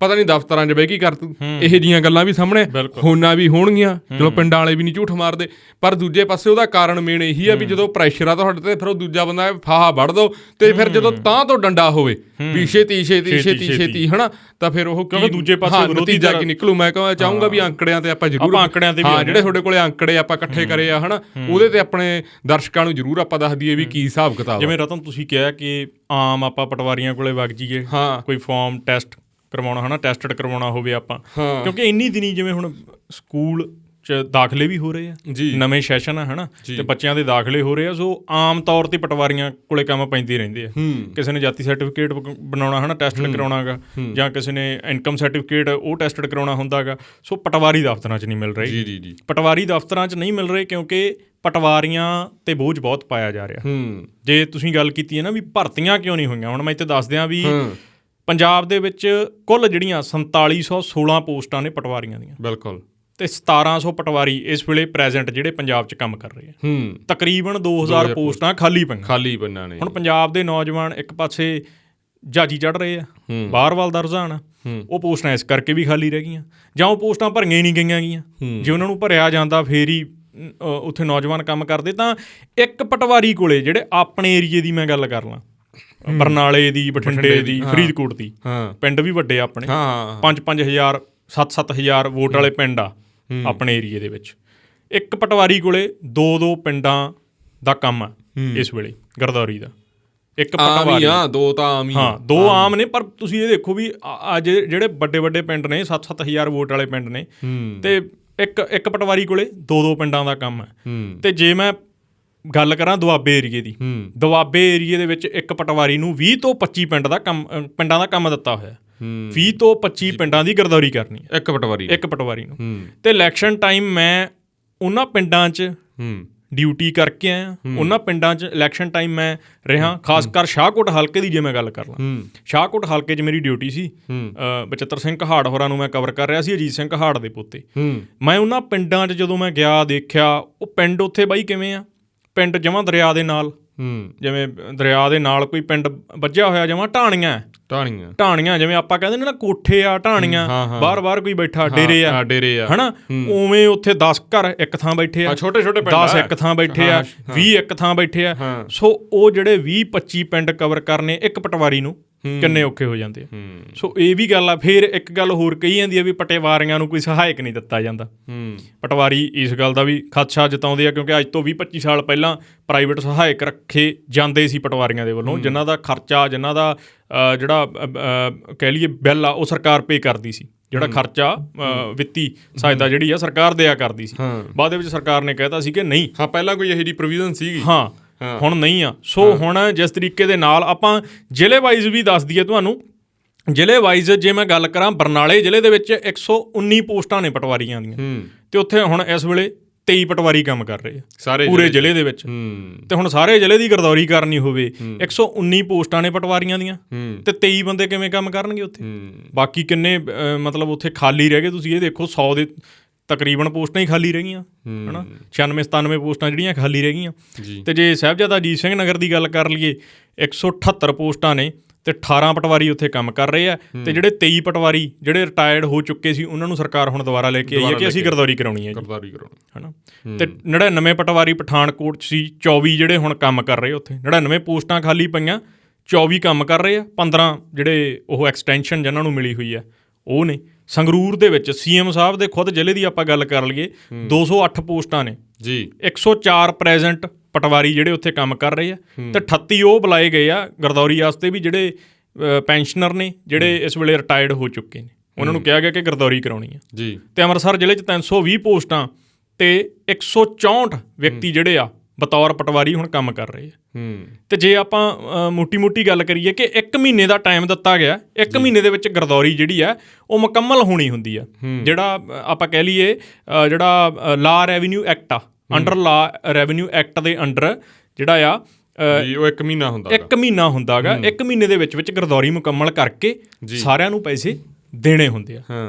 ਪਤਾ ਨਹੀਂ ਦਫ਼ਤਰਾਂ 'ਚ ਬਹਿ ਕੀ ਕਰ ਤੂੰ। ਇਹੋ ਜਿਹੀਆਂ ਗੱਲਾਂ ਵੀ ਸਾਹਮਣੇ ਹੋਣਾ ਵੀ ਹੋਣਗੀਆਂ। ਚਲੋ ਪਿੰਡਾਂ ਵਾਲੇ ਵੀ ਨਹੀਂ ਝੂਠ ਮਾਰਦੇ, ਪਰ ਦੂਜੇ ਪਾਸੇ ਉਹਦਾ ਕਾਰਨ ਮੇਨ ਇਹੀ ਆ ਵੀ ਜਦੋਂ ਪ੍ਰੈਸ਼ਰ ਆ ਤੁਹਾਡੇ 'ਤੇ, ਫਿਰ ਉਹ ਦੂਜਾ ਬੰਦਾ ਫਾਹਾ ਵੱਢ ਦੋ, ਅਤੇ ਫਿਰ ਜਦੋਂ ਤਾਂ ਤੋਂ ਡੰਡਾ ਹੋਵੇ ਵੀ ਛੇਤੀ ਹੈ ਨਾ, ਤਾਂ ਫਿਰ ਉਹ ਦੂਜੇ ਪਾਸੇ ਨਤੀਜਾ ਕੀ ਨਿਕਲੂ। ਮੈਂ ਚਾਹੂੰਗਾ ਵੀ ਅੰਕੜਿਆਂ ਤੇ ਆਪਾਂ ਜ਼ਰੂਰ, ਜਿਹੜੇ ਤੁਹਾਡੇ ਕੋਲੇ ਅੰਕੜੇ ਆਪਾਂ ਇਕੱਠੇ ਕਰੇ ਆ, ਹੈ ਨਾ, ਉਹਦੇ ਤੇ ਆਪਣੇ ਦਰਸ਼ਕਾਂ ਨੂੰ ਜ਼ਰੂਰ ਆਪਾਂ ਦੱਸ ਦਈਏ ਵੀ ਕੀ ਹਿਸਾਬ ਕਿਤਾਬ। ਜਿਵੇਂ ਰਤਨ ਤੁਸੀਂ ਕਿਹਾ ਕਿ ਆਮ ਆਪਾਂ ਪਟਵਾਰੀਆਂ ਕੋਲੇ ਵਗ ਜਾਈਏ, ਕੋਈ ਫਾਰਮ ਟੈਸਟ ਕਰਵਾਉਣਾ, ਹੈ ਨਾ, ਟੈਸਟਡ ਕਰਵਾਉਣਾ ਹੋਵੇ ਆਪਾਂ, ਕਿਉਂਕਿ ਇੰਨੀ ਦਿਨੀ ਜਿਵੇਂ ਹੁਣ ਸਕੂਲ 'ਚ ਦਾਖਲੇ ਵੀ ਹੋ ਰਹੇ ਆ, ਨਵੇਂ ਸੈਸ਼ਨ ਆ, ਹੈ ਨਾ, ਅਤੇ ਬੱਚਿਆਂ ਦੇ ਦਾਖਲੇ ਹੋ ਰਹੇ ਆ। ਸੋ ਆਮ ਤੌਰ 'ਤੇ ਪਟਵਾਰੀਆਂ ਕੋਲੇ ਕੰਮ ਪੈਂਦੇ ਰਹਿੰਦੇ ਆ। ਕਿਸੇ ਨੇ ਜਾਤੀ ਸਰਟੀਫਿਕੇਟ ਬਣਾਉਣਾ, ਹੈ ਨਾ, ਟੈਸਟਡ ਕਰਾਉਣਾ ਗਾ, ਜਾਂ ਕਿਸੇ ਨੇ ਇਨਕਮ ਸਰਟੀਫਿਕੇਟ ਉਹ ਟੈਸਟਡ ਕਰਾਉਣਾ ਹੁੰਦਾ ਗਾ। ਸੋ ਪਟਵਾਰੀ ਦਫ਼ਤਰਾਂ 'ਚ ਨਹੀਂ ਮਿਲ ਰਹੇ। ਪਟਵਾਰੀ ਦਫ਼ਤਰਾਂ 'ਚ ਨਹੀਂ ਮਿਲ ਰਹੇ ਕਿਉਂਕਿ ਪਟਵਾਰੀਆਂ 'ਤੇ ਬੋਝ ਬਹੁਤ ਪਾਇਆ ਜਾ ਰਿਹਾ। ਜੇ ਤੁਸੀਂ ਗੱਲ ਕੀਤੀ ਹੈ ਨਾ ਵੀ ਭਰਤੀਆਂ ਕਿਉਂ ਨਹੀਂ ਹੋਈਆਂ, ਹੁਣ ਮੈਂ ਇੱਥੇ ਦੱਸ ਦਿਆਂ ਵੀ ਪੰਜਾਬ ਦੇ ਵਿੱਚ ਕੁੱਲ ਜਿਹੜੀਆਂ 4716 ਪੋਸਟਾਂ ਨੇ ਪਟਵਾਰੀਆਂ ਦੀਆਂ। ਬਿਲਕੁਲ। ਤੇ 1700 ਪਟਵਾਰੀ ਇਸ ਵੇਲੇ ਪ੍ਰੈਜ਼ੈਂਟ ਜਿਹੜੇ ਪੰਜਾਬ 'ਚ ਕੰਮ ਕਰ ਰਹੇ ਆ। ਤਕਰੀਬਨ 2000 ਪੋਸਟਾਂ ਖਾਲੀ ਪਈਆਂ ਨੇ। ਹੁਣ ਪੰਜਾਬ ਦੇ ਨੌਜਵਾਨ ਇੱਕ ਪਾਸੇ ਜਹਾਜੀ ਚੜ੍ਹ ਰਹੇ ਆ, ਬਾਹਰ ਵੱਲ ਦਾ ਰੁਝਾਨ ਆ, ਉਹ ਪੋਸਟਾਂ ਇਸ ਕਰਕੇ ਵੀ ਖਾਲੀ ਰਹਿ ਗਈਆਂ, ਜਾਂ ਉਹ ਪੋਸਟਾਂ ਭਰੀਆਂ ਹੀ ਨਹੀਂ ਗਈਆਂ ਗੀਆਂ। ਜੇ ਉਹਨਾਂ ਨੂੰ ਭਰਿਆ ਜਾਂਦਾ ਫੇਰ ਹੀ ਉੱਥੇ ਨੌਜਵਾਨ ਕੰਮ ਕਰਦੇ। ਤਾਂ ਇੱਕ ਪਟਵਾਰੀ ਕੋਲੇ ਜਿਹੜੇ ਆਪਣੇ ਏਰੀਏ ਦੀ ਮੈਂ ਗੱਲ ਕਰ ਲਾਂ, ਬਰਨਾਲੇ ਦੀ, ਬਠਿੰਡੇ ਦੀ, ਫਰੀਦਕੋਟ ਦੀ, ਪਿੰਡ ਵੀ ਵੱਡੇ ਆਪਣੇ, 5-5000 7-7000 ਵੋਟ ਵਾਲੇ ਪਿੰਡ ਆ ਆਪਣੇ ਏਰੀਏ ਦੇ ਵਿੱਚ। ਇੱਕ ਪਟਵਾਰੀ ਕੋਲੇ 2-2 ਪਿੰਡਾਂ ਦਾ ਕੰਮ ਆ ਇਸ ਵੇਲੇ ਗਰਦੌਰੀ ਦਾ। ਇੱਕ ਪਟਵਾਰੀ, ਦੋ ਆਮ ਨੇ, ਪਰ ਤੁਸੀਂ ਇਹ ਦੇਖੋ ਵੀ ਅੱਜ ਜਿਹੜੇ ਵੱਡੇ ਵੱਡੇ ਪਿੰਡ ਨੇ, 7-7000 ਵੋਟ ਵਾਲੇ ਪਿੰਡ ਨੇ, ਤੇ ਇੱਕ ਪਟਵਾਰੀ ਕੋਲੇ 2-2 ਪਿੰਡਾਂ ਦਾ ਕੰਮ ਹੈ। ਤੇ ਜੇ ਮੈਂ ਗੱਲ ਕਰਾਂ ਦੁਆਬੇ ਏਰੀਏ ਦੀ, ਦੁਆਬੇ ਏਰੀਏ ਦੇ ਵਿੱਚ ਇੱਕ ਪਟਵਾਰੀ ਨੂੰ 20 ਤੋਂ 25 ਪਿੰਡਾਂ ਦਾ ਕੰਮ ਦਿੱਤਾ ਹੋਇਆ। 20 ਤੋਂ 25 ਪਿੰਡਾਂ ਦੀ ਗਰਦੌਰੀ ਕਰਨੀ ਹੈ ਇੱਕ ਪਟਵਾਰੀ ਨੂੰ। ਤੇ ਇਲੈਕਸ਼ਨ ਟਾਈਮ ਮੈਂ ਉਹਨਾਂ ਪਿੰਡਾਂ 'ਚ ਡਿਊਟੀ ਕਰਕੇ ਆਇਆ, ਉਹਨਾਂ ਪਿੰਡਾਂ 'ਚ ਇਲੈਕਸ਼ਨ ਟਾਈਮ ਮੈਂ ਰਿਹਾ। ਖਾਸ ਕਰ ਸ਼ਾਹਕੋਟ ਹਲਕੇ ਦੀ ਜੇ ਮੈਂ ਗੱਲ ਕਰ ਲਾਂ, ਸ਼ਾਹਕੋਟ ਹਲਕੇ 'ਚ ਮੇਰੀ ਡਿਊਟੀ ਸੀ। ਬਚਿੱਤਰ ਸਿੰਘ ਕਹਾੜ ਹੋਰਾਂ ਨੂੰ ਮੈਂ ਕਵਰ ਕਰ ਰਿਹਾ ਸੀ, ਅਜੀਤ ਸਿੰਘ ਕਹਾੜ ਦੇ ਪੋਤੇ। ਮੈਂ ਉਹਨਾਂ ਪਿੰਡਾਂ 'ਚ ਜਦੋਂ ਮੈਂ ਗਿਆ ਦੇਖਿਆ, ਉਹ ਪਿੰਡ ਉੱਥੇ ਬਾਈ ਕਿਵੇਂ ਆ, ਪਿੰਡ ਜਮਾਂ ਦਰਿਆ ਦੇ ਨਾਲ, ਜਿਵੇਂ ਦਰਿਆ ਦੇ ਨਾਲ ਕੋਈ ਪਿੰਡ ਵੱਜਿਆ ਹੋਇਆ, ਜਮਾਂ ਢਾਣੀਆਂ ਜਿਵੇਂ ਆਪਾਂ ਕਹਿੰਦੇ ਨੇ ਨਾ, ਕੋਠੇ ਆ, ਢਾਣੀਆਂ, ਬਾਹਰ ਕੋਈ ਬੈਠਾ, ਡੇਰੇ ਆ ਹਨਾ, ਉਵੇਂ ਉੱਥੇ 10 ਘਰ ਇੱਕ ਥਾਂ ਬੈਠੇ ਆ, ਛੋਟੇ 10 ਇੱਕ ਥਾਂ ਬੈਠੇ ਆ, 20 ਇੱਕ ਥਾਂ ਬੈਠੇ ਆ। ਸੋ ਉਹ ਜਿਹੜੇ 20-25 ਪਿੰਡ ਕਵਰ ਕਰਨੇ ਇੱਕ ਪਟਵਾਰੀ ਨੂੰ ਕਿੰਨੇ ਔਖੇ ਹੋ ਜਾਂਦੇ ਆ। ਸੋ ਇਹ ਵੀ ਗੱਲ ਆ। ਫਿਰ ਇੱਕ ਗੱਲ ਹੋਰ ਕਹੀ ਜਾਂਦੀ ਆ ਵੀ ਪਟਵਾਰੀਆਂ ਨੂੰ ਕੋਈ ਸਹਾਇਕ ਨਹੀਂ ਦਿੱਤਾ ਜਾਂਦਾ। ਪਟਵਾਰੀ ਇਸ ਗੱਲ ਦਾ ਵੀ ਖਦਸ਼ਾ ਜਤਾਉਂਦੇ ਆ, ਕਿਉਂਕਿ ਅੱਜ ਤੋਂ 20-25 ਸਾਲ ਪਹਿਲਾਂ ਪ੍ਰਾਈਵੇਟ ਸਹਾਇਕ ਰੱਖੇ ਜਾਂਦੇ ਸੀ ਪਟਵਾਰੀਆਂ ਦੇ ਵੱਲੋਂ, ਜਿਨ੍ਹਾਂ ਦਾ ਖਰਚਾ, ਜਿਨ੍ਹਾਂ ਦਾ ਜਿਹੜਾ ਕਹਿ ਲਈਏ ਬਿੱਲ ਆ, ਉਹ ਸਰਕਾਰ ਪੇ ਕਰਦੀ ਸੀ। ਜਿਹੜਾ ਖਰਚਾ, ਵਿੱਤੀ ਸਹਾਇਤਾ ਜਿਹੜੀ ਆ ਸਰਕਾਰ ਦਿਆ ਕਰਦੀ ਸੀ। ਬਾਅਦ ਦੇ ਵਿੱਚ ਸਰਕਾਰ ਨੇ ਕਹਿਤਾ ਸੀ ਕਿ ਨਹੀਂ, ਪਹਿਲਾਂ ਕੋਈ ਇਹੋ ਜਿਹੀ ਪ੍ਰੋਵੀਜ਼ਨ ਸੀਗੀ, ਹੁਣ ਨਹੀਂ ਆ। ਸੋ ਹੁਣ ਜਿਸ ਤਰੀਕੇ ਦੇ ਨਾਲ ਆਪਾਂ ਜ਼ਿਲ੍ਹੇ ਵਾਈਜ਼ ਵੀ ਦੱਸ ਦਈਏ ਤੁਹਾਨੂੰ, ਜ਼ਿਲ੍ਹੇ ਵਾਈਜ਼ ਜੇ ਮੈਂ ਗੱਲ ਕਰਾਂ, ਬਰਨਾਲੇ ਜ਼ਿਲ੍ਹੇ ਦੇ ਵਿੱਚ 119 ਪੋਸਟਾਂ ਨੇ ਪਟਵਾਰੀਆਂ ਦੀਆਂ, ਤੇ ਉੱਥੇ ਹੁਣ ਇਸ ਵੇਲੇ 23 ਪਟਵਾਰੀ ਕੰਮ ਕਰ ਰਹੇ ਆ ਪੂਰੇ ਜ਼ਿਲ੍ਹੇ ਦੇ ਵਿੱਚ। ਤੇ ਹੁਣ ਸਾਰੇ ਜ਼ਿਲ੍ਹੇ ਦੀ ਗਰਦੌਰੀ ਕਰਨੀ ਹੋਵੇ, 119 ਪੋਸਟਾਂ ਨੇ ਪਟਵਾਰੀਆਂ ਦੀਆਂ, ਤੇ 23 ਬੰਦੇ ਕਿਵੇਂ ਕੰਮ ਕਰਨਗੇ ਉੱਥੇ? ਬਾਕੀ ਕਿੰਨੇ ਮਤਲਬ ਉੱਥੇ ਖਾਲੀ ਰਹਿ ਗਏ, ਤੁਸੀਂ ਇਹ ਦੇਖੋ, 100 ਦੇ ਤਕਰੀਬਨ ਪੋਸਟਾਂ ਹੀ ਖਾਲੀ ਰਹਿ ਗਈਆਂ, ਹੈ ਨਾ, 96-97 ਪੋਸਟਾਂ ਜਿਹੜੀਆਂ ਖਾਲੀ ਰਹਿ ਗਈਆਂ। ਤੇ ਜੇ ਸਾਹਿਬਜ਼ਾਦਾ ਅਜੀਤ ਸਿੰਘ ਨਗਰ ਦੀ ਗੱਲ ਕਰ ਲਈਏ, 178 ਪੋਸਟਾਂ ਨੇ, ਤੇ 18 ਪਟਵਾਰੀ ਉੱਥੇ ਕੰਮ ਕਰ ਰਹੇ ਆ। ਤੇ ਜਿਹੜੇ 23 ਪਟਵਾਰੀ ਜਿਹੜੇ ਰਿਟਾਇਰਡ ਹੋ ਚੁੱਕੇ ਸੀ, ਉਹਨਾਂ ਨੂੰ ਸਰਕਾਰ ਹੁਣ ਦੁਬਾਰਾ ਲੈ ਕੇ ਆਈ ਹੈ ਕਿ ਅਸੀਂ ਗਰਦੌਰੀ ਕਰਾਉਣੀ ਹੈ ਹੈ ਨਾ। ਤੇ 99 ਪਟਵਾਰੀ ਪਠਾਨਕੋਟ 'ਚ ਸੀ, 24 ਜਿਹੜੇ ਹੁਣ ਕੰਮ ਕਰ ਰਹੇ ਉੱਥੇ। 99 ਪੋਸਟਾਂ ਖਾਲੀ ਪਈਆਂ, 24 ਕੰਮ ਕਰ ਰਹੇ ਆ, 15 ਜਿਹੜੇ ਉਹ ਐਕਸਟੈਂਸ਼ਨ ਜਿਹਨਾਂ ਨੂੰ ਮਿਲੀ ਹੋਈ ਆ ਉਹ ਨੇ। ਸੰਗਰੂਰ ਦੇ ਵਿੱਚ CM ਸਾਹਿਬ ਦੇ ਖੁਦ ਜ਼ਿਲ੍ਹੇ ਦੀ ਆਪਾਂ ਗੱਲ ਕਰ ਲਈਏ, 208 ਪੋਸਟਾਂ ਨੇ ਜੀ, 104 ਪ੍ਰੈਜ਼ੈਂਟ ਪਟਵਾਰੀ ਜਿਹੜੇ ਉੱਥੇ ਕੰਮ ਕਰ ਰਹੇ ਆ, ਤੇ 38 ਉਹ ਬੁਲਾਏ ਗਏ ਆ ਗਰਦੌਰੀ ਵਾਸਤੇ ਵੀ ਜਿਹੜੇ ਪੈਨਸ਼ਨਰ ਨੇ, ਜਿਹੜੇ ਇਸ ਵੇਲੇ ਰਿਟਾਇਰਡ ਹੋ ਚੁੱਕੇ ਨੇ, ਉਹਨਾਂ ਨੂੰ ਕਿਹਾ ਗਿਆ ਕਿ ਗਰਦੌਰੀ ਕਰਾਉਣੀ ਹੈ ਜੀ। ਤੇ ਅੰਮ੍ਰਿਤਸਰ ਜ਼ਿਲ੍ਹੇ 'ਚ 320 ਪੋਸਟਾਂ ਤੇ 164 ਵਿਅਕਤੀ ਜਿਹੜੇ ਆ ਬਤੌਰ ਪਟਵਾਰੀ ਹੁਣ ਕੰਮ ਕਰ ਰਹੇ ਆ। ਤੇ ਜੇ ਆਪਾਂ ਮੋਟੀ ਗੱਲ ਕਰੀਏ ਕਿ 1 ਮਹੀਨੇ ਦਾ ਟਾਈਮ ਦਿੱਤਾ ਗਿਆ, 1 ਮਹੀਨੇ ਦੇ ਵਿੱਚ ਗਰਦੌਰੀ ਜਿਹੜੀ ਆ ਉਹ ਮੁਕੰਮਲ ਹੋਣੀ ਹੁੰਦੀ ਆ। ਜਿਹੜਾ ਆਪਾਂ ਕਹਿ ਲਈਏ ਜਿਹੜਾ ਲਾ ਰੈਵਨਿਊ ਐਕਟ ਆ, ਅੰਡਰ ਲਾ ਰੈਵਨਿਊ ਐਕਟ ਦੇ ਅੰਡਰ ਜਿਹੜਾ ਆ ਉਹ 1 ਮਹੀਨਾ ਹੁੰਦਾ ਗਾ। 1 ਮਹੀਨੇ ਦੇ ਵਿੱਚ ਗਰਦੌਰੀ ਮੁਕੰਮਲ ਕਰਕੇ ਸਾਰਿਆਂ ਨੂੰ ਪੈਸੇ ਦੇਣੇ ਹੁੰਦੇ ਆ।